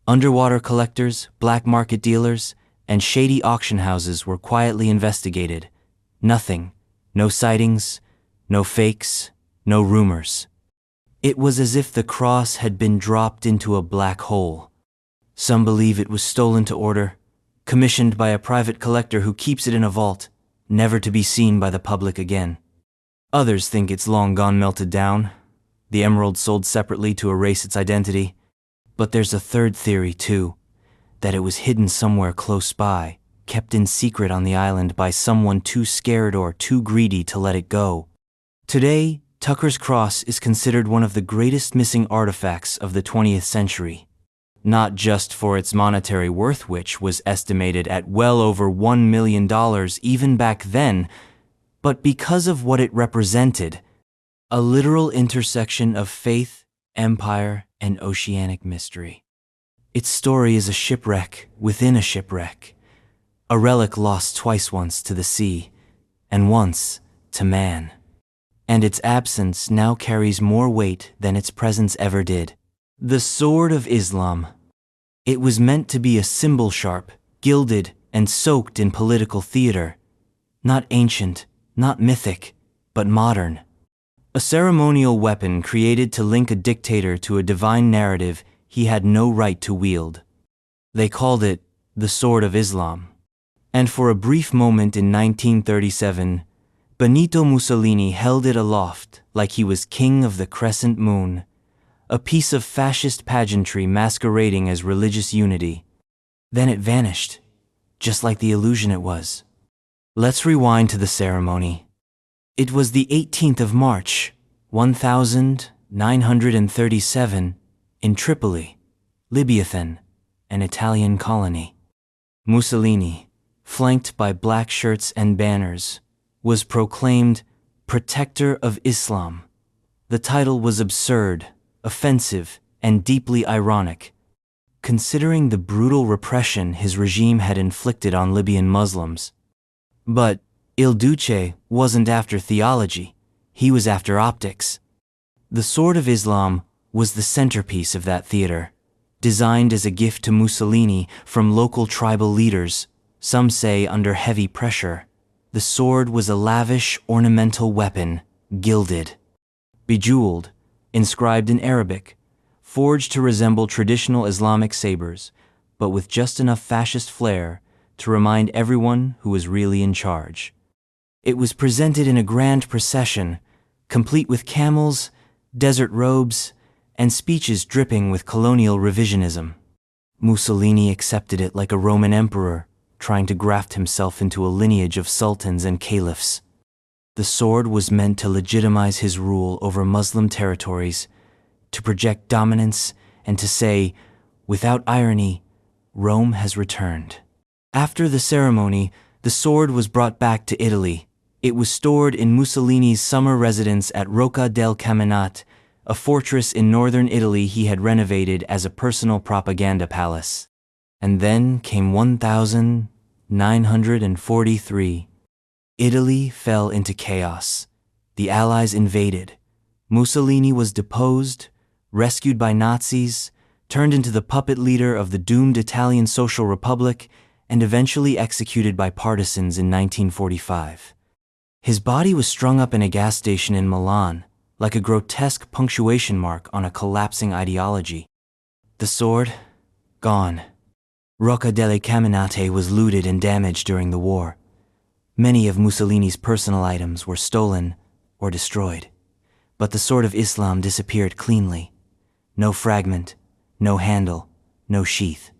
underwater collectors, black market dealers, and shady auction houses were quietly investigated. Nothing, no sightings, no fakes, no rumors. It was as if the cross had been dropped into a black hole. Some believe it was stolen to order, commissioned by a private collector who keeps it in a vault, never to be seen by the public again. Others think it's long gone melted down, the emerald sold separately to erase its identity. But there's a third theory too, that it was hidden somewhere close by, kept in secret on the island by someone too scared or too greedy to let it go. Today, Tucker's cross is considered one of the greatest missing artifacts of the 20th century. Not just for its monetary worth, which was estimated at well over $1 million even back then, but because of what it represented, a literal intersection of faith, empire, and oceanic mystery. Its story is a shipwreck within a shipwreck, a relic lost twice, once to the sea, and once to man. And its absence now carries more weight than its presence ever did. The Sword of Islam. It was meant to be a symbol, sharp, gilded, and soaked in political theater. Not ancient, not mythic, but modern. A ceremonial weapon created to link a dictator to a divine narrative he had no right to wield. They called it the Sword of Islam. And for a brief moment in 1937, Benito Mussolini held it aloft like he was king of the crescent moon, a piece of fascist pageantry masquerading as religious unity. Then it vanished, just like the illusion it was. Let's rewind to the ceremony. It was the 18th of March, 1937, in Tripoli, Libya then, an Italian colony. Mussolini, flanked by black shirts and banners, was proclaimed Protector of Islam. The title was absurd, offensive, and deeply ironic, considering the brutal repression his regime had inflicted on Libyan Muslims. But Il Duce wasn't after theology, he was after optics. The Sword of Islam was the centerpiece of that theater, designed as a gift to Mussolini from local tribal leaders, some say under heavy pressure. The sword was a lavish, ornamental weapon, gilded, bejeweled, inscribed in Arabic, forged to resemble traditional Islamic sabers, but with just enough fascist flair to remind everyone who was really in charge. It was presented in a grand procession, complete with camels, desert robes, and speeches dripping with colonial revisionism. Mussolini accepted it like a Roman emperor, trying to graft himself into a lineage of sultans and caliphs. The sword was meant to legitimize his rule over Muslim territories, to project dominance, and to say, without irony, Rome has returned. After the ceremony, the sword was brought back to Italy. It was stored in Mussolini's summer residence at Rocca del Caminat, a fortress in northern Italy he had renovated as a personal propaganda palace. And then came 1943. Italy fell into chaos. The Allies invaded. Mussolini was deposed, rescued by Nazis, turned into the puppet leader of the doomed Italian Social Republic, and eventually executed by partisans in 1945. His body was strung up in a gas station in Milan, like a grotesque punctuation mark on a collapsing ideology. The sword? Gone. Rocca delle Camminate was looted and damaged during the war. Many of Mussolini's personal items were stolen or destroyed. But the sword of Islam disappeared cleanly. No fragment, no handle, no sheath.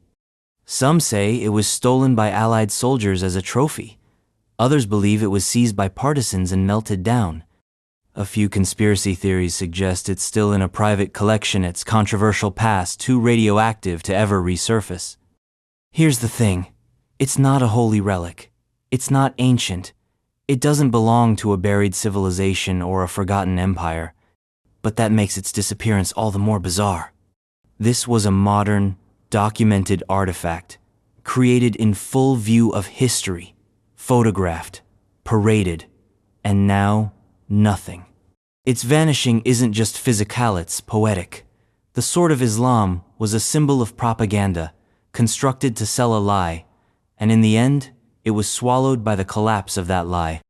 Some say it was stolen by Allied soldiers as a trophy. Others believe it was seized by partisans and melted down. A few conspiracy theories suggest it's still in a private collection, its controversial past too radioactive to ever resurface. Here's the thing. It's not a holy relic. It's not ancient. It doesn't belong to a buried civilization or a forgotten empire. But that makes its disappearance all the more bizarre. This was a modern, documented artifact, created in full view of history, photographed, paraded, and now, nothing. Its vanishing isn't just physical, it's poetic. The sword of Islam was a symbol of propaganda, constructed to sell a lie, and in the end, it was swallowed by the collapse of that lie.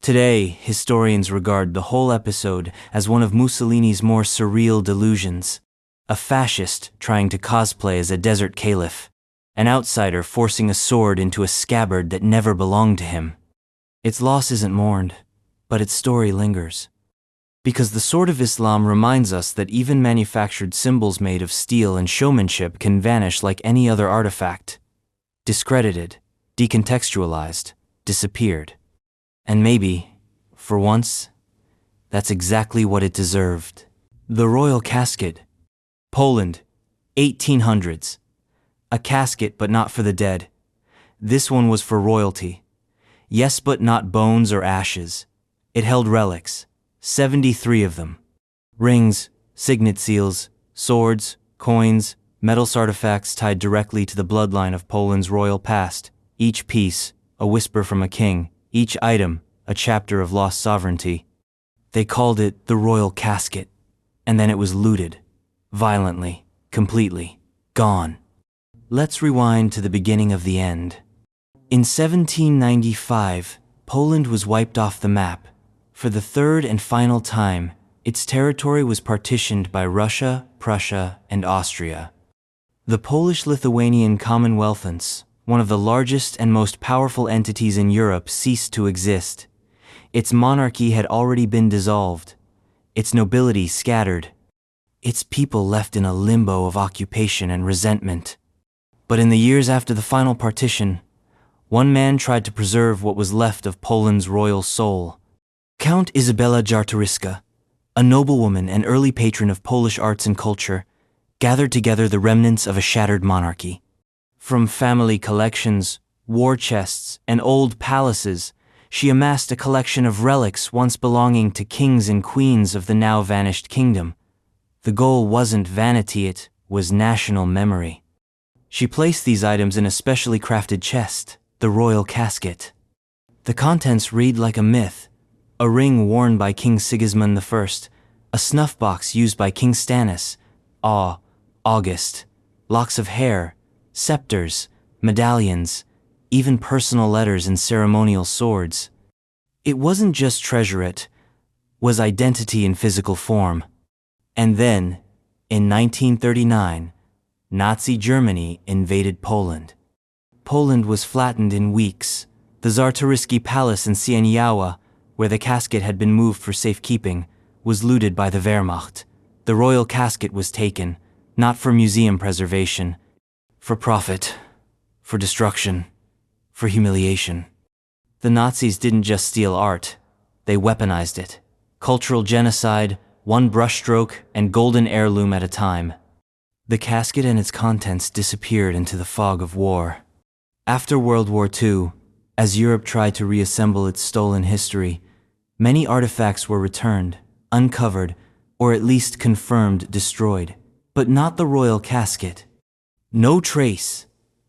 Today, historians regard the whole episode as one of Mussolini's more surreal delusions. A fascist trying to cosplay as a desert caliph, an outsider forcing a sword into a scabbard that never belonged to him. Its loss isn't mourned, but its story lingers. Because the sword of Islam reminds us that even manufactured symbols made of steel and showmanship can vanish like any other artifact. Discredited, decontextualized, disappeared. And maybe, for once, that's exactly what it deserved. The royal casket. Poland, 1800s. A casket, but not for the dead. This one was for royalty. Yes, but not bones or ashes. It held relics, 73 of them. Rings, signet seals, swords, coins, metal artifacts tied directly to the bloodline of Poland's royal past. Each piece, a whisper from a king. Each item, a chapter of lost sovereignty. They called it the royal casket, and then it was looted. Violently, completely, gone. Let's rewind to the beginning of the end. In 1795, Poland was wiped off the map. For the third and final time, its territory was partitioned by Russia, Prussia, and Austria. The Polish-Lithuanian Commonwealthance, one of the largest and most powerful entities in Europe, ceased to exist. Its monarchy had already been dissolved, its nobility scattered, its people left in a limbo of occupation and resentment. But in the years after the final partition, one man tried to preserve what was left of Poland's royal soul. Count Izabela Czartoryska, a noblewoman and early patron of Polish arts and culture, gathered together the remnants of a shattered monarchy. From family collections, war chests, and old palaces, she amassed a collection of relics once belonging to kings and queens of the now vanished kingdom. The goal wasn't vanity, it was national memory. She placed these items in a specially crafted chest, the royal casket. The contents read like a myth: a ring worn by King Sigismund I, a snuff box used by King Stannis, August, locks of hair, scepters, medallions, even personal letters and ceremonial swords. It wasn't just treasure, it was identity in physical form. And then, in 1939, Nazi Germany invaded Poland. Poland was flattened in weeks. The Czartoryski Palace in Sieniawa, where the casket had been moved for safekeeping, was looted by the Wehrmacht. The royal casket was taken, not for museum preservation, for profit, for destruction, for humiliation. The Nazis didn't just steal art, they weaponized it. Cultural genocide, one brushstroke and golden heirloom at a time. The casket and its contents disappeared into the fog of war. After World War II, as Europe tried to reassemble its stolen history, many artifacts were returned, uncovered, or at least confirmed destroyed. But not the royal casket. No trace,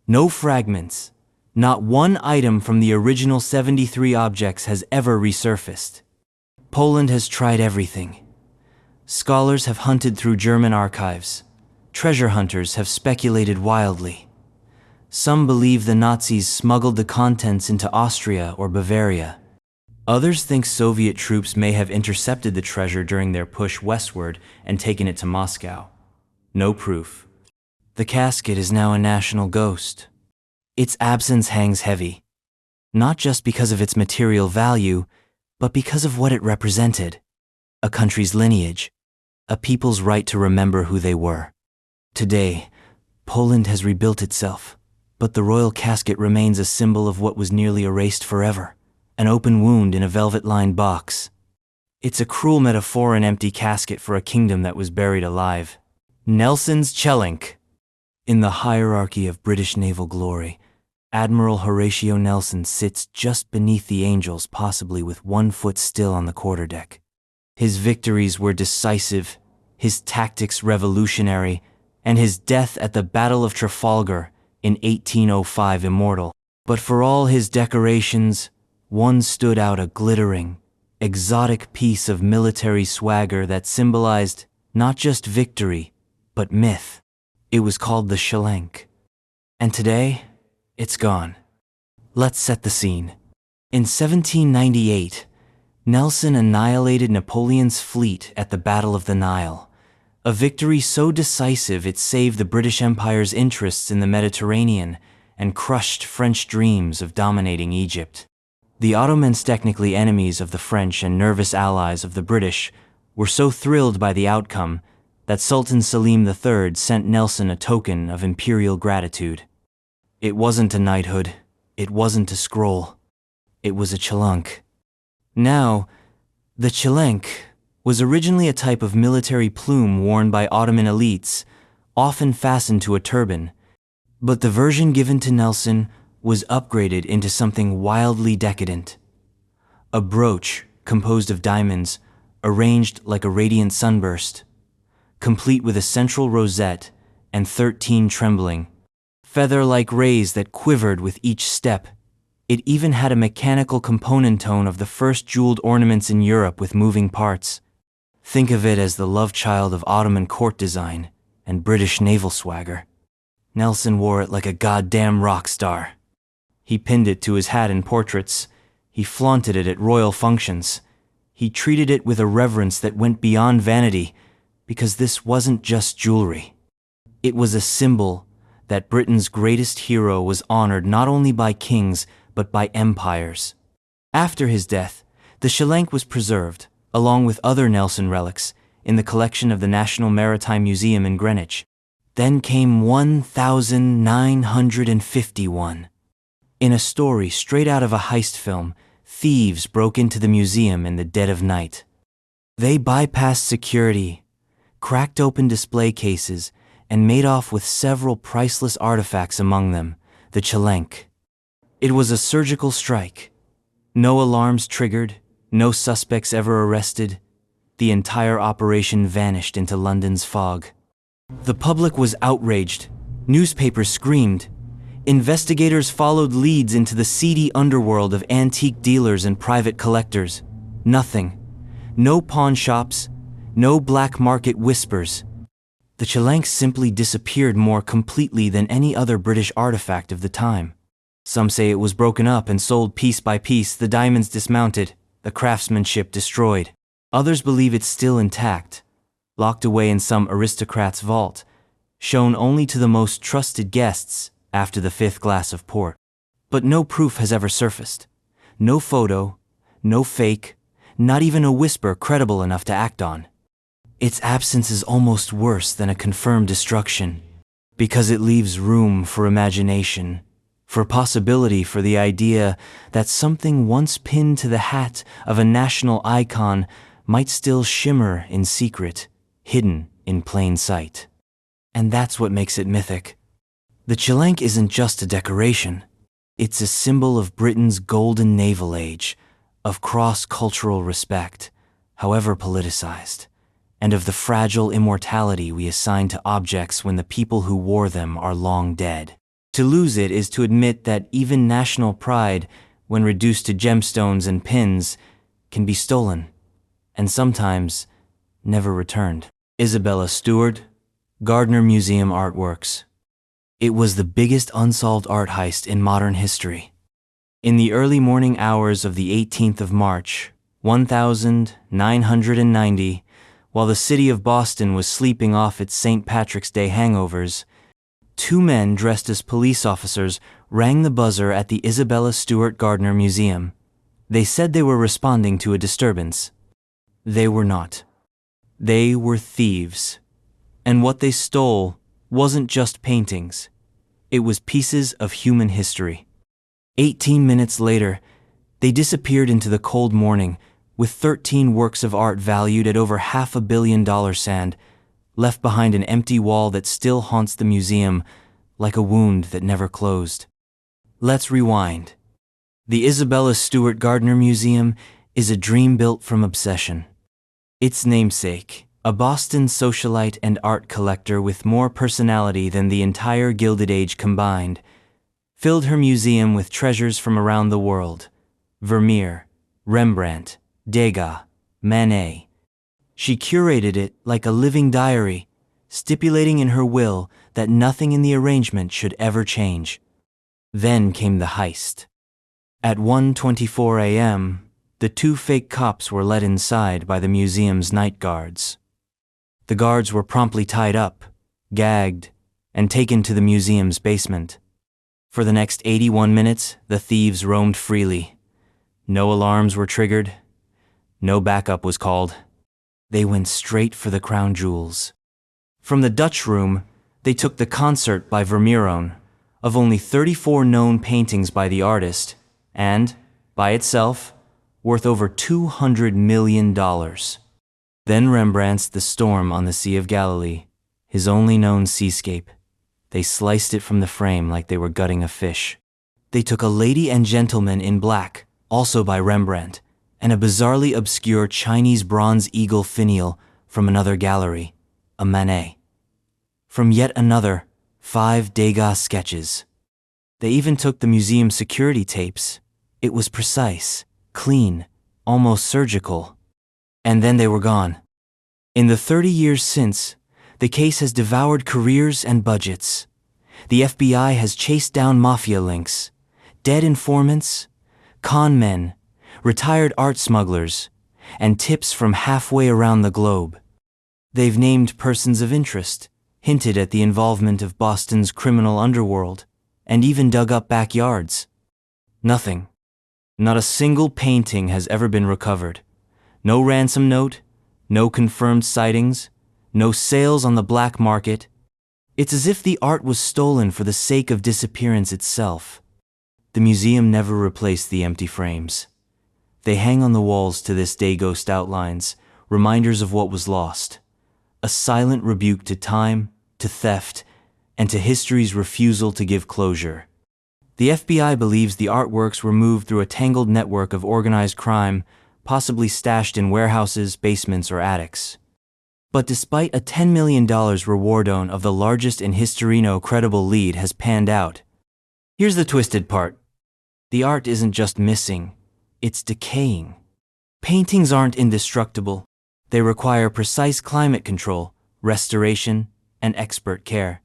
no fragments, not one item from the original 73 objects has ever resurfaced. Poland has tried everything. Scholars have hunted through German archives. Treasure hunters have speculated wildly. Some believe the Nazis smuggled the contents into Austria or Bavaria. Others think Soviet troops may have intercepted the treasure during their push westward and taken it to Moscow. No proof. The casket is now a national ghost. Its absence hangs heavy, not just because of its material value, but because of what it represented: a country's lineage, a people's right to remember who they were. Today, Poland has rebuilt itself, but the royal casket remains a symbol of what was nearly erased forever: an open wound in a velvet-lined box. It's a cruel metaphor, an empty casket for a kingdom that was buried alive. Nelson's Chelink. In the hierarchy of British naval glory, Admiral Horatio Nelson sits just beneath the angels, possibly with 1 foot still on the quarterdeck. His victories were decisive, his tactics revolutionary, and his death at the Battle of Trafalgar in 1805 immortal. But for all his decorations, one stood out: a glittering, exotic piece of military swagger that symbolized not just victory, but myth. It was called the Chelink. And today, it's gone. Let's set the scene. In 1798, Nelson annihilated Napoleon's fleet at the Battle of the Nile, a victory so decisive it saved the British Empire's interests in the Mediterranean and crushed French dreams of dominating Egypt. The Ottomans, technically enemies of the French and nervous allies of the British, were so thrilled by the outcome that Sultan Selim III sent Nelson a token of imperial gratitude. It wasn't a knighthood, it wasn't a scroll, it was a chelunk. Now, the chelink was originally a type of military plume worn by Ottoman elites, often fastened to a turban, but the version given to Nelson was upgraded into something wildly decadent: a brooch composed of diamonds arranged like a radiant sunburst, complete with a central rosette and 13 trembling, feather-like rays that quivered with each step. It even had a mechanical component tone of the first jeweled ornaments in Europe with moving parts. Think of it as the love child of Ottoman court design and British naval swagger. Nelson wore it like a goddamn rock star. He pinned it to his hat in portraits. He flaunted it at royal functions. He treated it with a reverence that went beyond vanity, because this wasn't just jewelry. It was a symbol that Britain's greatest hero was honored not only by kings, but by empires. After his death, the Chelink was preserved, along with other Nelson relics, in the collection of the National Maritime Museum in Greenwich. Then came 1951. In a story straight out of a heist film, thieves broke into the museum in the dead of night. They bypassed security, cracked open display cases, and made off with several priceless artifacts, among them the Chelink. It was a surgical strike. No alarms triggered, no suspects ever arrested. The entire operation vanished into London's fog. The public was outraged. Newspapers screamed. Investigators followed leads into the seedy underworld of antique dealers and private collectors. Nothing. No pawn shops. No black market whispers. The Chelink simply disappeared more completely than any other British artifact of the time. Some say it was broken up and sold piece by piece, the diamonds dismounted, the craftsmanship destroyed. Others believe it's still intact, locked away in some aristocrat's vault, shown only to the most trusted guests after the 5th glass of port. But no proof has ever surfaced. No photo, no fake, not even a whisper credible enough to act on. Its absence is almost worse than a confirmed destruction, because it leaves room for imagination, for possibility, for the idea that something once pinned to the hat of a national icon might still shimmer in secret, hidden in plain sight. And that's what makes it mythic. The Chelink isn't just a decoration. It's a symbol of Britain's golden naval age, of cross-cultural respect, however politicized, and of the fragile immortality we assign to objects when the people who wore them are long dead. To lose it is to admit that even national pride, when reduced to gemstones and pins, can be stolen, and sometimes never returned. Isabella Stewart, Gardner Museum Artworks. It was the biggest unsolved art heist in modern history. In the early morning hours of the 18th of March, 1990, while the city of Boston was sleeping off its St. Patrick's Day hangovers, two men dressed as police officers rang the buzzer at the Isabella Stewart Gardner Museum. They said they were responding to a disturbance. They were not. They were thieves. And what they stole wasn't just paintings. It was pieces of human history. 18 minutes later, they disappeared into the cold morning with 13 works of art valued at over $500 million sand, left behind an empty wall that still haunts the museum like a wound that never closed. Let's rewind. The Isabella Stewart Gardner Museum is a dream built from obsession. Its namesake, a Boston socialite and art collector with more personality than the entire Gilded Age combined, filled her museum with treasures from around the world: Vermeer, Rembrandt, Degas, Manet. She curated it like a living diary, stipulating in her will that nothing in the arrangement should ever change. Then came the heist. At 1:24 a.m., the two fake cops were led inside by the museum's night guards. The guards were promptly tied up, gagged, and taken to the museum's basement. For the next 81 minutes, the thieves roamed freely. No alarms were triggered. No backup was called. They went straight for the crown jewels. From the Dutch room, they took the concert by Vermeer, of only 34 known paintings by the artist, and, by itself, worth over $200 million. Then Rembrandt's The Storm on the Sea of Galilee, his only known seascape. They sliced it from the frame like they were gutting a fish. They took A Lady and Gentleman in Black, also by Rembrandt, and a bizarrely obscure Chinese bronze eagle finial from another gallery, a Manet. From yet another, 5 Degas sketches. They even took the museum security tapes. It was precise, clean, almost surgical. And then they were gone. In the 30 years since, the case has devoured careers and budgets. The FBI has chased down mafia links, dead informants, con men, retired art smugglers, and tips from halfway around the globe. They've named persons of interest, hinted at the involvement of Boston's criminal underworld, and even dug up backyards. Nothing. Not a single painting has ever been recovered. No ransom note, no confirmed sightings, no sales on the black market. It's as if the art was stolen for the sake of disappearance itself. The museum never replaced the empty frames. They hang on the walls to this day, ghost outlines, reminders of what was lost. A silent rebuke to time, to theft, and to history's refusal to give closure. The FBI believes the artworks were moved through a tangled network of organized crime, possibly stashed in warehouses, basements, or attics. But despite a $10 million reward of the largest in history, no credible lead has panned out. Here's the twisted part. The art isn't just missing, it's decaying. Paintings aren't indestructible. They require precise climate control, restoration, and expert care.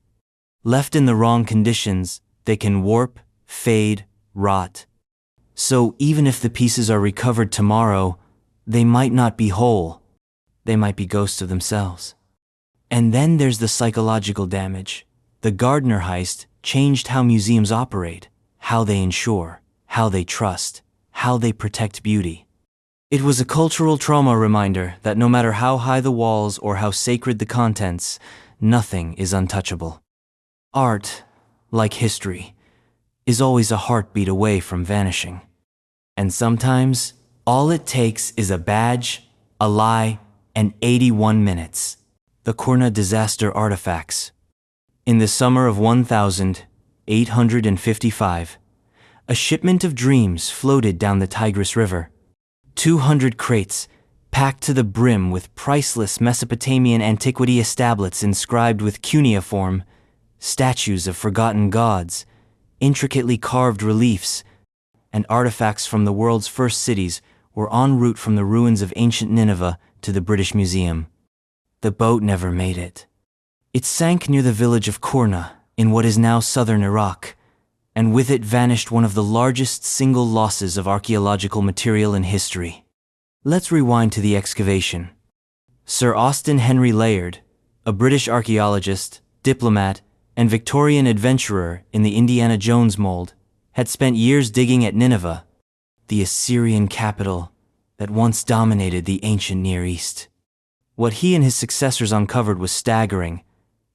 Left in the wrong conditions, they can warp, fade, rot. So even if the pieces are recovered tomorrow, they might not be whole. They might be ghosts of themselves. And then there's the psychological damage. The Gardner heist changed how museums operate, how they insure, how they trust, how they protect beauty. It was a cultural trauma reminder that no matter how high the walls or how sacred the contents, nothing is untouchable. Art, like history, is always a heartbeat away from vanishing. And sometimes, all it takes is a badge, a lie, and 81 minutes. The Korna disaster artifacts. In the summer of 1855, a shipment of dreams floated down the Tigris River. 200 crates, packed to the brim with priceless Mesopotamian antiquity establets inscribed with cuneiform, statues of forgotten gods, intricately carved reliefs, and artifacts from the world's first cities were en route from the ruins of ancient Nineveh to the British Museum. The boat never made it. It sank near the village of Korna, in what is now southern Iraq, and with it vanished one of the largest single losses of archaeological material in history. Let's rewind to the excavation. Sir Austen Henry Layard, a British archaeologist, diplomat, and Victorian adventurer in the Indiana Jones mold, had spent years digging at Nineveh, the Assyrian capital that once dominated the ancient Near East. What he and his successors uncovered was staggering.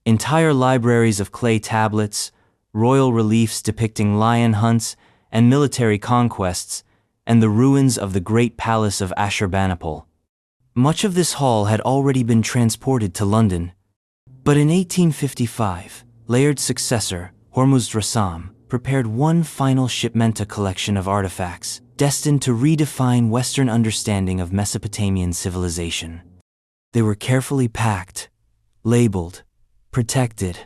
Entire libraries of clay tablets, royal reliefs depicting lion hunts and military conquests, and the ruins of the great palace of Ashurbanipal. Much of this haul had already been transported to London. But in 1855, Layard's successor, Hormuzd Rassam, prepared one final shipment, a collection of artifacts destined to redefine Western understanding of Mesopotamian civilization. They were carefully packed, labeled, protected,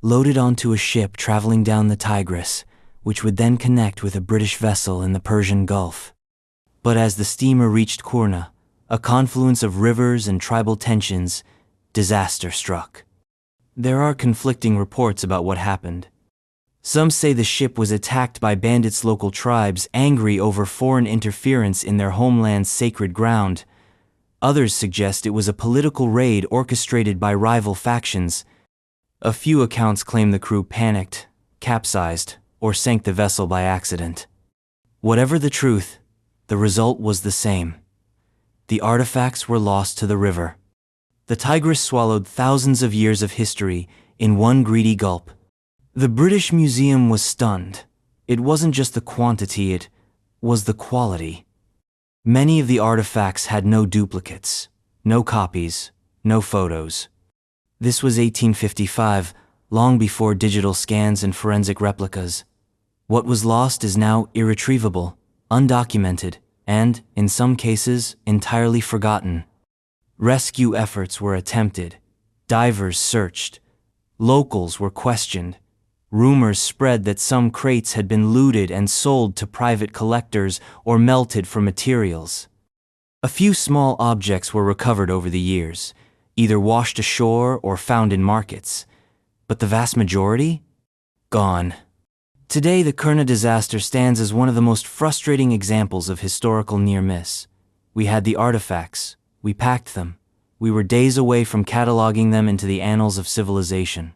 loaded onto a ship traveling down the Tigris, which would then connect with a British vessel in the Persian Gulf. But as the steamer reached Korna, a confluence of rivers and tribal tensions, disaster struck. There are conflicting reports about what happened. Some say the ship was attacked by bandits, local tribes angry over foreign interference in their homeland's sacred ground. Others suggest it was a political raid orchestrated by rival factions. A few accounts claim the crew panicked, capsized, or sank the vessel by accident. Whatever the truth, the result was the same. The artifacts were lost to the river. The Tigris swallowed thousands of years of history in one greedy gulp. The British Museum was stunned. It wasn't just the quantity, it was the quality. Many of the artifacts had no duplicates, no copies, no photos. This was 1855, long before digital scans and forensic replicas. What was lost is now irretrievable, undocumented, and, in some cases, entirely forgotten. Rescue efforts were attempted, divers searched, locals were questioned. Rumors spread that some crates had been looted and sold to private collectors or melted for materials. A few small objects were recovered over the years, either washed ashore or found in markets. But the vast majority? Gone. Today, the Korna disaster stands as one of the most frustrating examples of historical near-miss. We had the artifacts, we packed them, we were days away from cataloging them into the annals of civilization.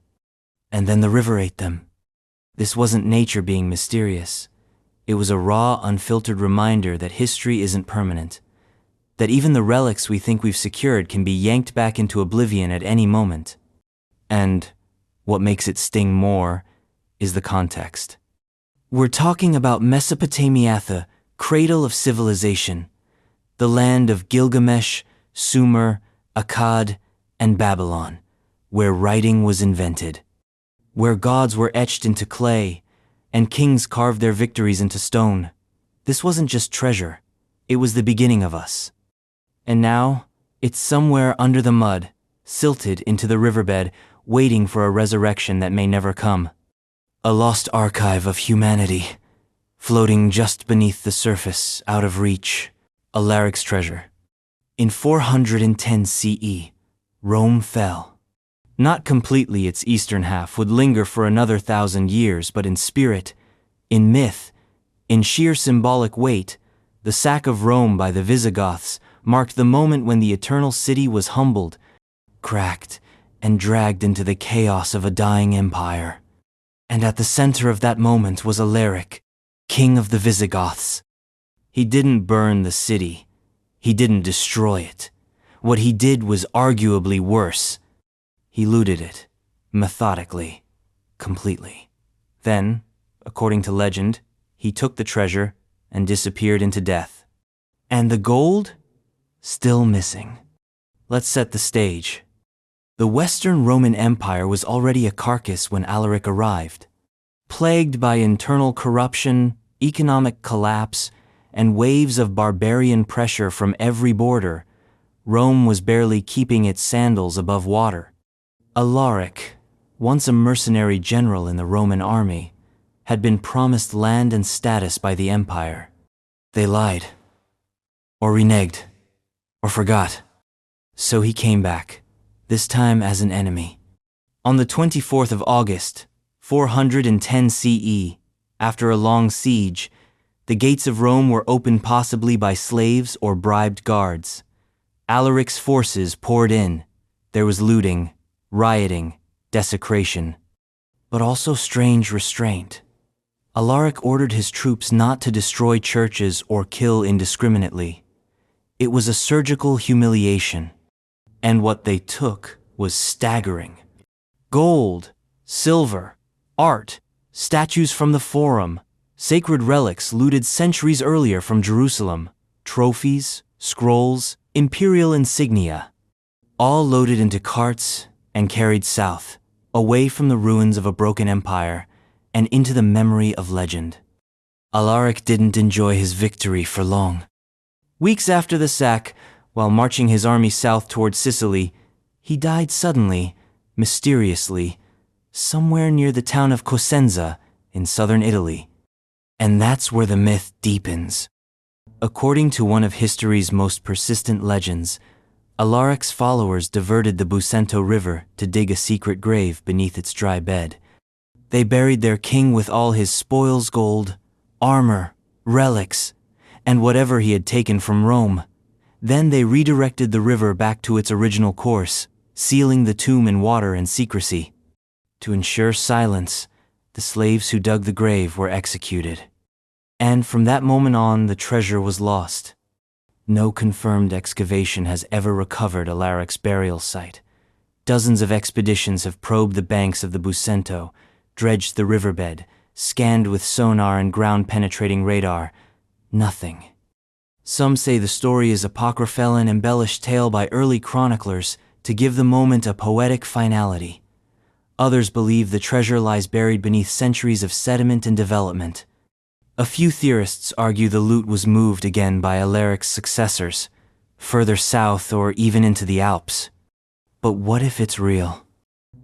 And then the river ate them. This wasn't nature being mysterious. It was a raw, unfiltered reminder that history isn't permanent, that even the relics we think we've secured can be yanked back into oblivion at any moment. And what makes it sting more is the context. We're talking about Mesopotamia, the cradle of civilization, the land of Gilgamesh, Sumer, Akkad, and Babylon, where writing was invented, where gods were etched into clay, and kings carved their victories into stone. This wasn't just treasure, it was the beginning of us. And now, it's somewhere under the mud, silted into the riverbed, waiting for a resurrection that may never come. A lost archive of humanity, floating just beneath the surface, out of reach. Alaric's treasure. In 410 CE, Rome fell. Not completely, its eastern half would linger for another 1,000 years, but in spirit, in myth, in sheer symbolic weight, the sack of Rome by the Visigoths marked the moment when the eternal city was humbled, cracked, and dragged into the chaos of a dying empire. And at the center of that moment was Alaric, king of the Visigoths. He didn't burn the city. He didn't destroy it. What he did was arguably worse. He looted it, methodically, completely. Then, according to legend, he took the treasure and disappeared into death. And the gold? Still missing. Let's set the stage. The Western Roman Empire was already a carcass when Alaric arrived. Plagued by internal corruption, economic collapse, and waves of barbarian pressure from every border, Rome was barely keeping its sandals above water. Alaric, once a mercenary general in the Roman army, had been promised land and status by the empire. They lied, or reneged, or forgot. So he came back, this time as an enemy. On the 24th of August, 410 CE, After a long siege, the gates of Rome were opened possibly by slaves or bribed guards. Alaric's forces poured in. There was looting, rioting, desecration, but also strange restraint. Alaric ordered his troops not to destroy churches or kill indiscriminately. It was a surgical humiliation, and what they took was staggering. Gold, silver, art, statues from the Forum, sacred relics looted centuries earlier from Jerusalem, trophies, scrolls, imperial insignia, all loaded into carts and carried south, away from the ruins of a broken empire and into the memory of legend. Alaric didn't enjoy his victory for long. Weeks after the sack, while marching his army south toward Sicily, he died suddenly, mysteriously, somewhere near the town of Cosenza in southern Italy. And that's where the myth deepens. According to one of history's most persistent legends, Alaric's followers diverted the Busento River to dig a secret grave beneath its dry bed. They buried their king with all his spoils, gold, armor, relics, and whatever he had taken from Rome. Then they redirected the river back to its original course, sealing the tomb in water and secrecy. To ensure silence, the slaves who dug the grave were executed. And from that moment on, the treasure was lost. No confirmed excavation has ever recovered Alaric's burial site. Dozens of expeditions have probed the banks of the Busento, dredged the riverbed, scanned with sonar and ground-penetrating radar. Nothing. Some say the story is apocryphal and embellished tale by early chroniclers to give the moment a poetic finality. Others believe the treasure lies buried beneath centuries of sediment and development. A few theorists argue the loot was moved again by Alaric's successors, further south or even into the Alps. But what if it's real?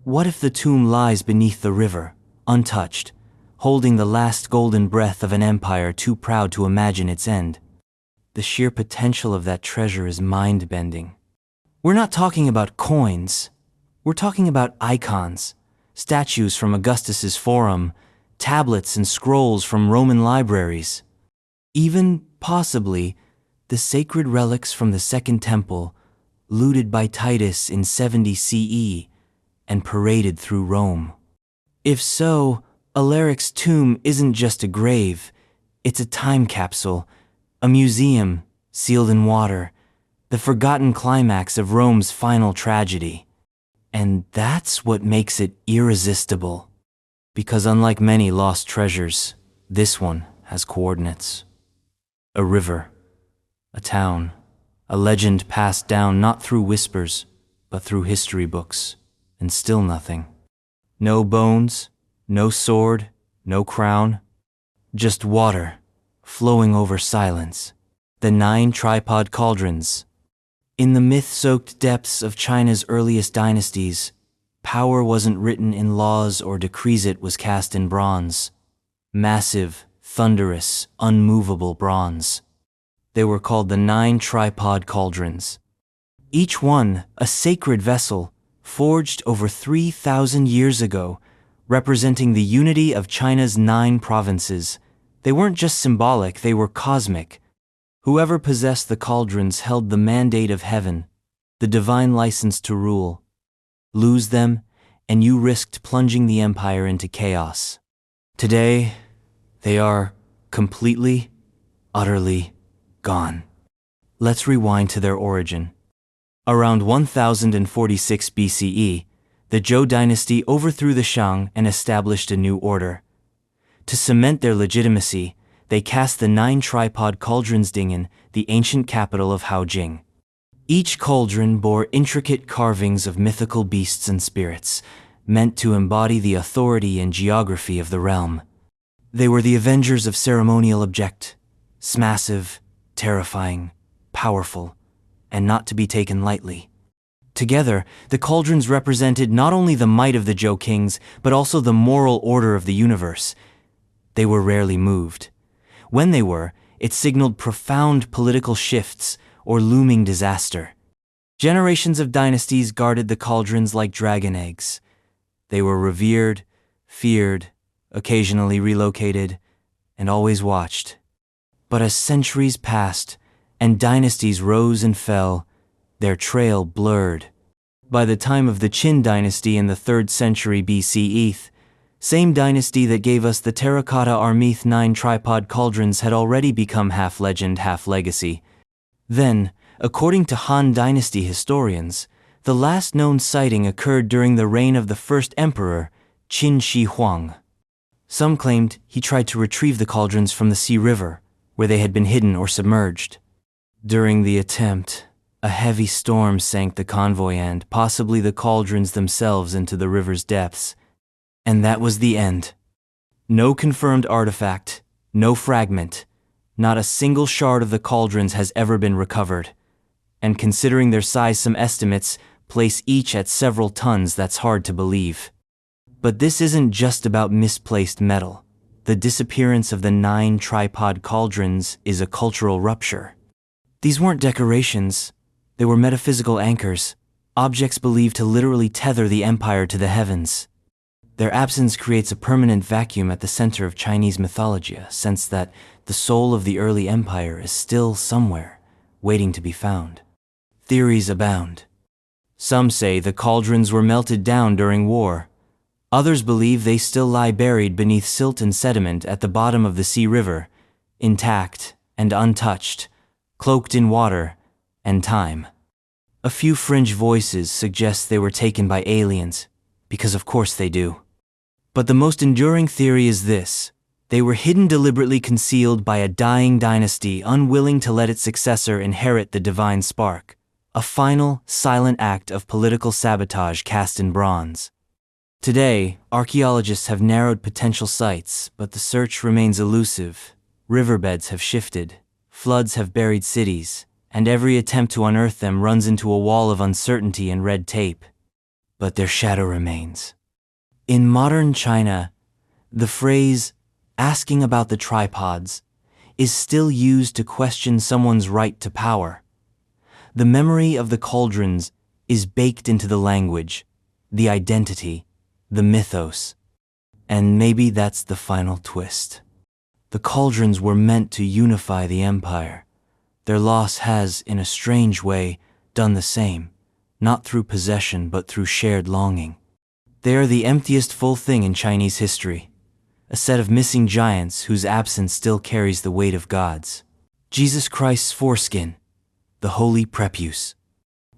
What if the tomb lies beneath the river, untouched, holding the last golden breath of an empire too proud to imagine its end? The sheer potential of that treasure is mind-bending. We're not talking about coins. We're talking about icons, statues from Augustus's Forum, tablets and scrolls from Roman libraries. Even, possibly, the sacred relics from the Second Temple, looted by Titus in 70 CE and paraded through Rome. If so, Alaric's tomb isn't just a grave, it's a time capsule, a museum sealed in water, the forgotten climax of Rome's final tragedy. And that's what makes it irresistible. Because unlike many lost treasures, this one has coordinates. A river, a town, a legend passed down not through whispers, but through history books, and still nothing. No bones, no sword, no crown, just water, flowing over silence. The 9 tripod cauldrons. In the myth-soaked depths of China's earliest dynasties, power wasn't written in laws or decrees, it was cast in bronze. Massive, thunderous, unmovable bronze. They were called the 9 tripod cauldrons. Each one a sacred vessel, forged over 3,000 years ago, representing the unity of China's 9 provinces. They weren't just symbolic, they were cosmic. Whoever possessed the cauldrons held the mandate of heaven, the divine license to rule. Lose them, and you risked plunging the empire into chaos. Today, they are completely, utterly gone. Let's rewind to their origin. Around 1046 BCE, the Zhou dynasty overthrew the Shang and established a new order. To cement their legitimacy, they cast the 9 tripod cauldrons Ding'an, the ancient capital of Haojing. Each cauldron bore intricate carvings of mythical beasts and spirits, meant to embody the authority and geography of the realm. They were the avengers of ceremonial object, massive, terrifying, powerful, and not to be taken lightly. Together, the cauldrons represented not only the might of the Zhou kings, but also the moral order of the universe. They were rarely moved. When they were, it signaled profound political shifts or looming disaster. Generations of dynasties guarded the cauldrons like dragon eggs. They were revered, feared, occasionally relocated, and always watched. But as centuries passed, and dynasties rose and fell, their trail blurred. By the time of the Qin dynasty in the 3rd century BCE, same dynasty that gave us the terracotta Armith 9 tripod cauldrons had already become half legend, half legacy. Then, according to Han Dynasty historians, the last known sighting occurred during the reign of the first emperor, Qin Shi Huang. Some claimed he tried to retrieve the cauldrons from the Sea River, where they had been hidden or submerged. During the attempt, a heavy storm sank the convoy and possibly the cauldrons themselves into the river's depths. And that was the end. No confirmed artifact, no fragment, not a single shard of the cauldrons has ever been recovered. And considering their size, some estimates place each at several tons. That's hard to believe. But this isn't just about misplaced metal. The disappearance of the 9 tripod cauldrons is a cultural rupture. These weren't decorations, they were metaphysical anchors, objects believed to literally tether the empire to the heavens. Their absence creates a permanent vacuum at the center of Chinese mythology, a sense that the soul of the early empire is still somewhere, waiting to be found. Theories abound. Some say the cauldrons were melted down during war. Others believe they still lie buried beneath silt and sediment at the bottom of the Sea River, intact and untouched, cloaked in water and time. A few fringe voices suggest they were taken by aliens, because of course they do. But the most enduring theory is this: they were hidden, deliberately concealed by a dying dynasty unwilling to let its successor inherit the divine spark, a final, silent act of political sabotage cast in bronze. Today, archaeologists have narrowed potential sites, but the search remains elusive. Riverbeds have shifted, floods have buried cities, and every attempt to unearth them runs into a wall of uncertainty and red tape. But their shadow remains. In modern China, the phrase, asking about the tripods, is still used to question someone's right to power. The memory of the cauldrons is baked into the language, the identity, the mythos. And maybe that's the final twist. The cauldrons were meant to unify the empire. Their loss has, in a strange way, done the same, not through possession but through shared longing. They are the emptiest full thing in Chinese history, a set of missing giants whose absence still carries the weight of gods. Jesus Christ's foreskin, the holy Prepuse.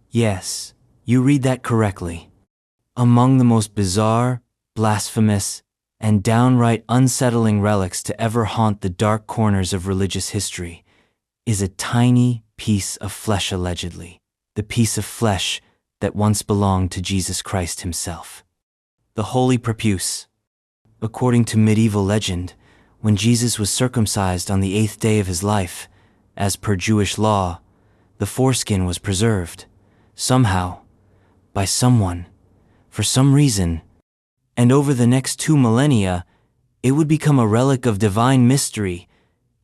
Yes, you read that correctly. Among the most bizarre, blasphemous, and downright unsettling relics to ever haunt the dark corners of religious history is a tiny piece of flesh, allegedly, the piece of flesh that once belonged to Jesus Christ himself. The holy Prepuse. According to medieval legend, when Jesus was circumcised on the 8th day of his life, as per Jewish law, the foreskin was preserved, somehow, by someone, for some reason, and over the next 2 millennia, it would become a relic of divine mystery,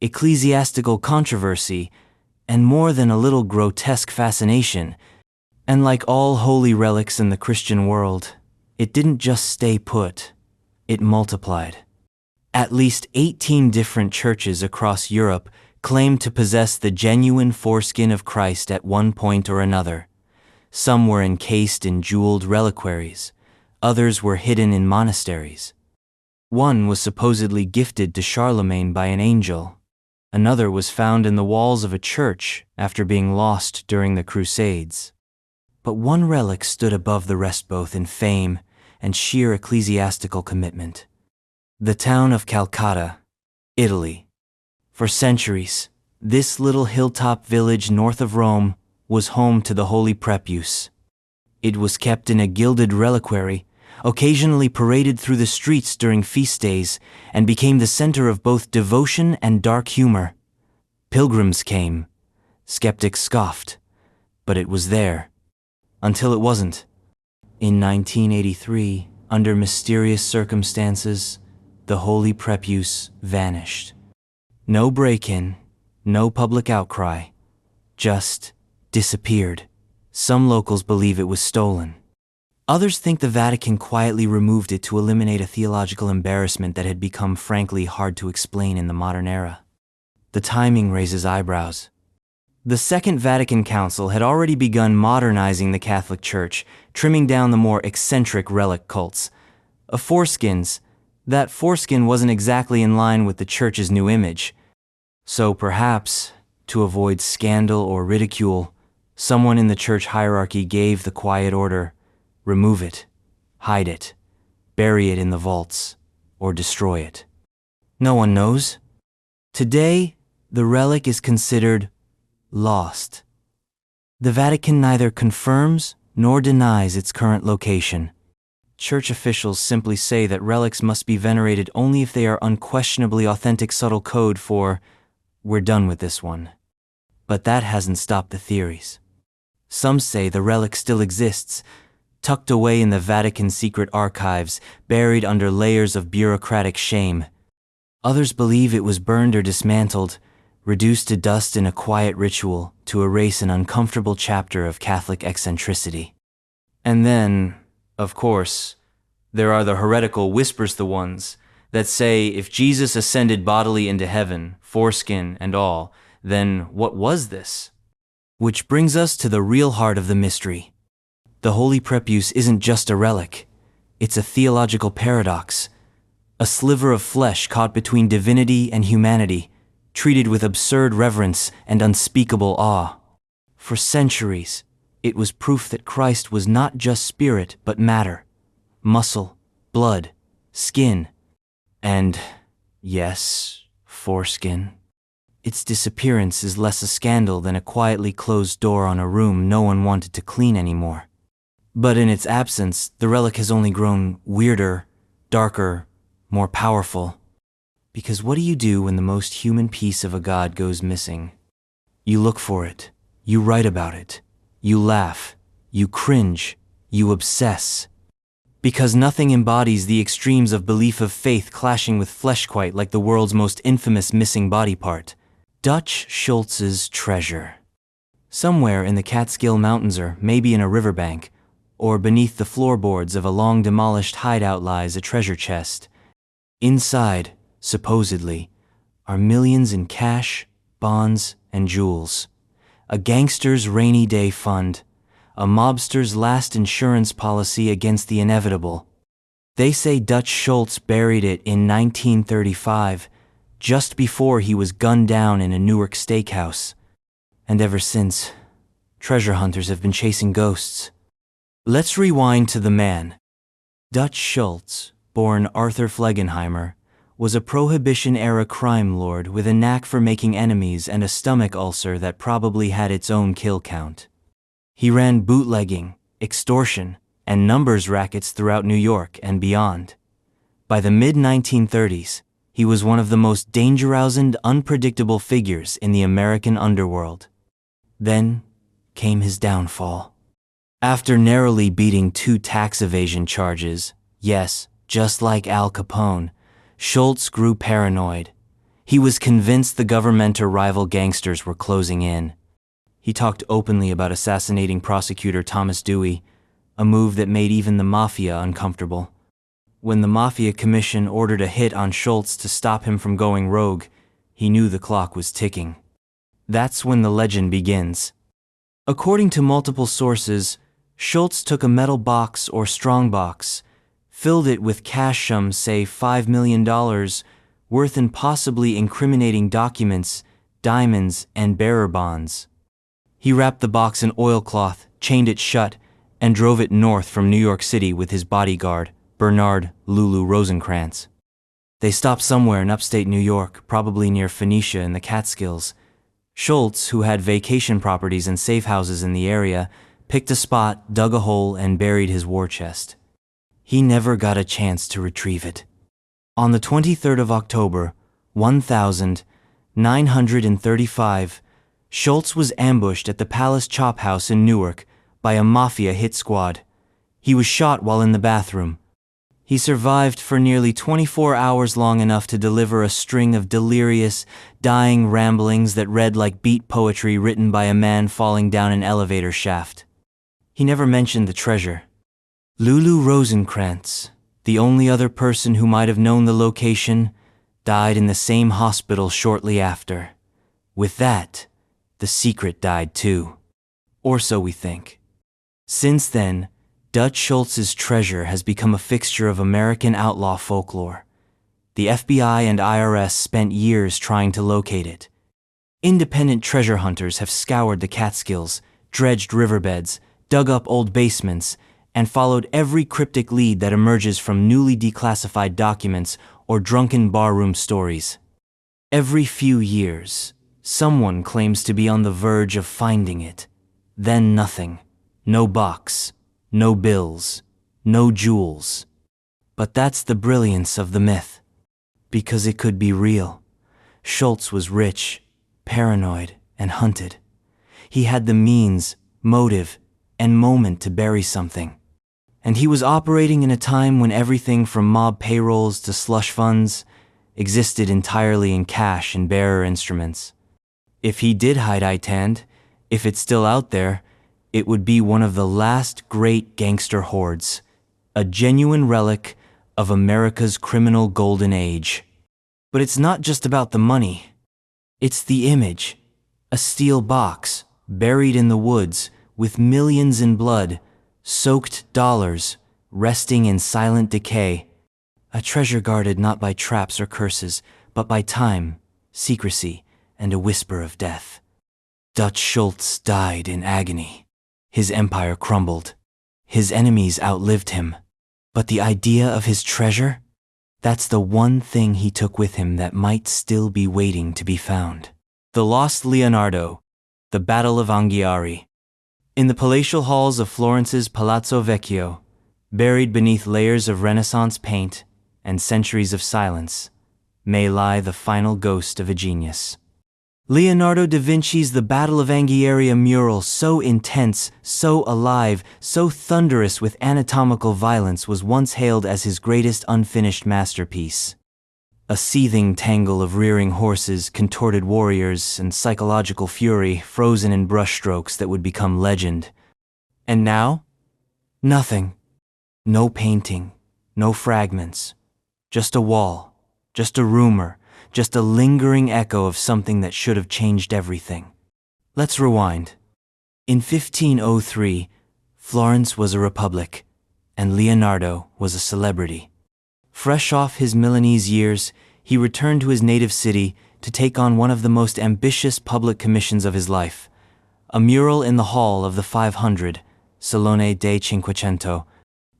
ecclesiastical controversy, and more than a little grotesque fascination. And like all holy relics in the Christian world, it didn't just stay put, it multiplied. At least 18 different churches across Europe claimed to possess the genuine foreskin of Christ at one point or another. Some were encased in jeweled reliquaries, others were hidden in monasteries. One was supposedly gifted to Charlemagne by an angel. Another was found in the walls of a church after being lost during the Crusades. But one relic stood above the rest, both in fame and sheer ecclesiastical commitment. The town of Calcutta, Italy. For centuries, this little hilltop village north of Rome was home to the holy Prepuse. It was kept in a gilded reliquary, occasionally paraded through the streets during feast days, and became the center of both devotion and dark humor. Pilgrims came, skeptics scoffed, but it was there. Until it wasn't. In 1983, under mysterious circumstances, the holy Prepuse vanished. No break-in, no public outcry, just disappeared. Some locals believe it was stolen. Others think the Vatican quietly removed it to eliminate a theological embarrassment that had become frankly hard to explain in the modern era. The timing raises eyebrows. The Second Vatican Council had already begun modernizing the Catholic Church, trimming down the more eccentric relic cults. That foreskin wasn't exactly in line with the Church's new image. So perhaps, to avoid scandal or ridicule, someone in the Church hierarchy gave the quiet order: remove it, hide it, bury it in the vaults, or destroy it. No one knows. Today, the relic is considered lost. The Vatican neither confirms nor denies its current location. Church officials simply say that relics must be venerated only if they are unquestionably authentic, subtle code for, "We're done with this one." But that hasn't stopped the theories. Some say the relic still exists, tucked away in the Vatican's secret archives, buried under layers of bureaucratic shame. Others believe it was burned or dismantled, reduced to dust in a quiet ritual to erase an uncomfortable chapter of Catholic eccentricity. And then, of course, there are the heretical whispers, the ones that say if Jesus ascended bodily into heaven, foreskin and all, then what was this? Which brings us to the real heart of the mystery. The Holy Prepuse isn't just a relic. It's a theological paradox. A sliver of flesh caught between divinity and humanity, treated with absurd reverence and unspeakable awe. For centuries, it was proof that Christ was not just spirit but matter, muscle, blood, skin, and, yes, foreskin. Its disappearance is less a scandal than a quietly closed door on a room no one wanted to clean anymore. But in its absence, the relic has only grown weirder, darker, more powerful. Because what do you do when the most human piece of a god goes missing? You look for it, you write about it, you laugh, you cringe, you obsess. Because nothing embodies the extremes of belief of faith clashing with flesh quite like the world's most infamous missing body part, Dutch Schultz's treasure. Somewhere in the Catskill Mountains, or maybe in a riverbank, or beneath the floorboards of a long-demolished hideout lies a treasure chest. Inside, supposedly, are millions in cash, bonds, and jewels. A gangster's rainy day fund. A mobster's last insurance policy against the inevitable. They say Dutch Schultz buried it in 1935, just before he was gunned down in a Newark steakhouse. And ever since, treasure hunters have been chasing ghosts. Let's rewind to the man. Dutch Schultz, born Arthur Flegenheimer, was a Prohibition-era crime lord with a knack for making enemies and a stomach ulcer that probably had its own kill count. He ran bootlegging, extortion, and numbers rackets throughout New York and beyond. By the mid-1930s, he was one of the most dangerous and unpredictable figures in the American underworld. Then came his downfall. After narrowly beating 2 tax evasion charges, yes, just like Al Capone, Schultz grew paranoid. He was convinced the governmental rival gangsters were closing in. He talked openly about assassinating prosecutor Thomas Dewey, a move that made even the Mafia uncomfortable. When the Mafia Commission ordered a hit on Schultz to stop him from going rogue, he knew the clock was ticking. That's when the legend begins. According to multiple sources, Schultz took a metal box or strongbox, filled it with cash, say $5 million, worth in possibly incriminating documents, diamonds, and bearer bonds. He wrapped the box in oilcloth, chained it shut, and drove it north from New York City with his bodyguard, Bernard Lulu Rosenkrantz. They stopped somewhere in upstate New York, probably near Phoenicia in the Catskills. Schultz, who had vacation properties and safe houses in the area, picked a spot, dug a hole, and buried his war chest. He never got a chance to retrieve it. On the 23rd of October, 1935, Schultz was ambushed at the Palace Chop House in Newark by a mafia hit squad. He was shot while in the bathroom. He survived for nearly 24 hours, long enough to deliver a string of delirious, dying ramblings that read like beat poetry written by a man falling down an elevator shaft. He never mentioned the treasure. Lulu Rosenkrantz, the only other person who might have known the location, died in the same hospital shortly after. With that, the secret died too. Or so we think. Since then, Dutch Schultz's treasure has become a fixture of American outlaw folklore. The FBI and IRS spent years trying to locate it. Independent treasure hunters have scoured the Catskills, dredged riverbeds, dug up old basements, and followed every cryptic lead that emerges from newly declassified documents or drunken barroom stories. Every few years, someone claims to be on the verge of finding it. Then nothing. No box. No bills. No jewels. But that's the brilliance of the myth. Because it could be real. Schultz was rich, paranoid, and hunted. He had the means, motive, and moment to bury something. And he was operating in a time when everything from mob payrolls to slush funds existed entirely in cash and bearer instruments. If he did hide Itand, if it's still out there, it would be one of the last great gangster hordes, a genuine relic of America's criminal golden age. But it's not just about the money. It's the image, a steel box buried in the woods with millions in blood, soaked dollars, resting in silent decay, a treasure guarded not by traps or curses, but by time, secrecy, and a whisper of death. Dutch Schultz died in agony. His empire crumbled. His enemies outlived him. But the idea of his treasure? That's the one thing he took with him that might still be waiting to be found. The Lost Leonardo, the Battle of Anghiari. In the palatial halls of Florence's Palazzo Vecchio, buried beneath layers of Renaissance paint and centuries of silence, may lie the final ghost of a genius. Leonardo da Vinci's The Battle of Anghiari mural, so intense, so alive, so thunderous with anatomical violence, was once hailed as his greatest unfinished masterpiece. A seething tangle of rearing horses, contorted warriors, and psychological fury frozen in brushstrokes that would become legend. And now? Nothing. No painting, no fragments. Just a wall, just a rumor, just a lingering echo of something that should have changed everything. Let's rewind. In 1503, Florence was a republic, and Leonardo was a celebrity. Fresh off his Milanese years, he returned to his native city to take on one of the most ambitious public commissions of his life, a mural in the Hall of the 500, Salone dei Cinquecento,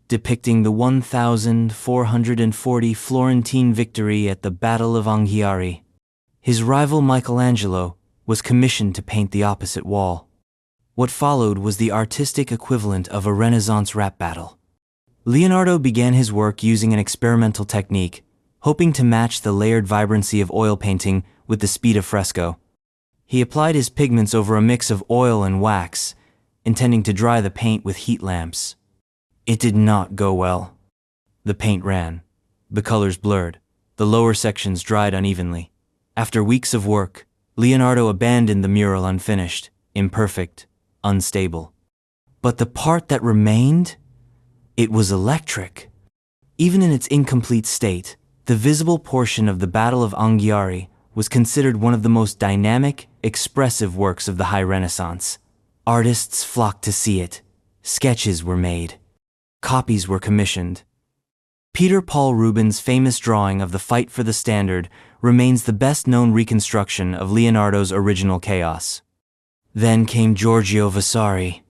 depicting the 1440 Florentine victory at the Battle of Anghiari. His rival Michelangelo was commissioned to paint the opposite wall. What followed was the artistic equivalent of a Renaissance rap battle. Leonardo began his work using an experimental technique, hoping to match the layered vibrancy of oil painting with the speed of fresco. He applied his pigments over a mix of oil and wax, intending to dry the paint with heat lamps. It did not go well. The paint ran. The colors blurred. The lower sections dried unevenly. After weeks of work, Leonardo abandoned the mural unfinished, imperfect, unstable. But the part that remained? It was electric. Even in its incomplete state, the visible portion of the Battle of Anghiari was considered one of the most dynamic, expressive works of the High Renaissance. Artists flocked to see it. Sketches were made. Copies were commissioned. Peter Paul Rubens' famous drawing of the fight for the standard remains the best-known reconstruction of Leonardo's original chaos. Then came Giorgio Vasari.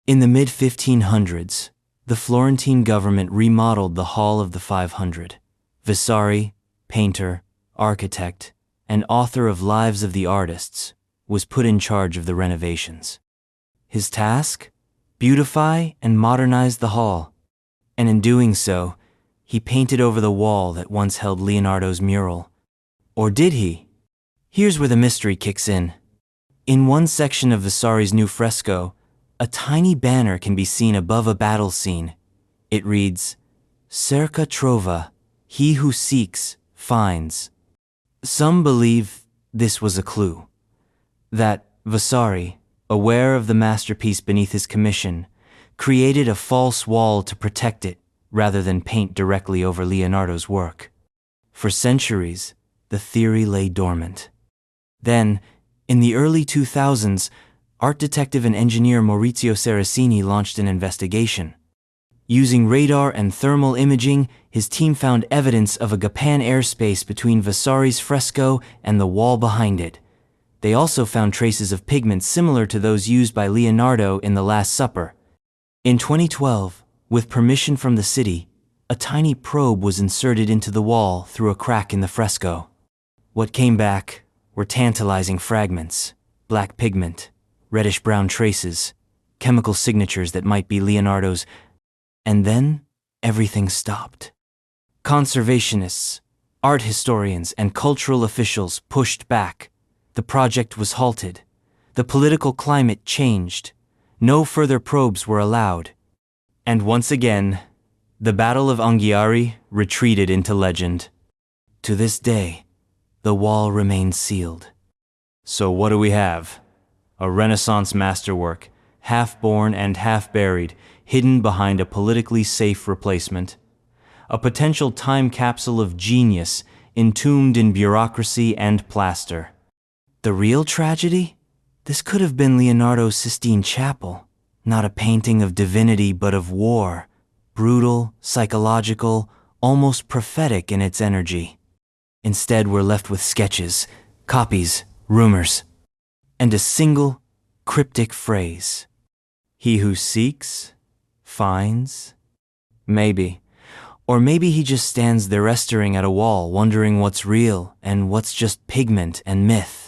In the mid-1500s, the Florentine government remodeled the Hall of the 500. Vasari, painter, architect, and author of Lives of the Artists, was put in charge of the renovations. His task? Beautify and modernize the hall. And in doing so, he painted over the wall that once held Leonardo's mural. Or did he? Here's where the mystery kicks in. In one section of Vasari's new fresco, a tiny banner can be seen above a battle scene. It reads, "Cerca trova, he who seeks, finds." Some believe this was a clue. That Vasari, aware of the masterpiece beneath his commission, created a false wall to protect it rather than paint directly over Leonardo's work. For centuries, the theory lay dormant. Then, in the early 2000s, art detective and engineer Maurizio Saraceni launched an investigation. Using radar and thermal imaging, his team found evidence of a Gapan airspace between Vasari's fresco and the wall behind it. They also found traces of pigment similar to those used by Leonardo in The Last Supper. In 2012, with permission from the city, a tiny probe was inserted into the wall through a crack in the fresco. What came back were tantalizing fragments, black pigment, reddish-brown traces, chemical signatures that might be Leonardo's. And then, everything stopped. Conservationists, art historians, and cultural officials pushed back. The project was halted. The political climate changed. No further probes were allowed. And once again, the Battle of Anghiari retreated into legend. To this day, the wall remains sealed. So what do we have? A Renaissance masterwork, half-born and half-buried, hidden behind a politically safe replacement. A potential time capsule of genius, entombed in bureaucracy and plaster. The real tragedy? This could have been Leonardo's Sistine Chapel, not a painting of divinity but of war, brutal, psychological, almost prophetic in its energy. Instead, we're left with sketches, copies, rumors, and a single, cryptic phrase. He who seeks, finds? Maybe. Or maybe he just stands there staring at a wall, wondering what's real and what's just pigment and myth.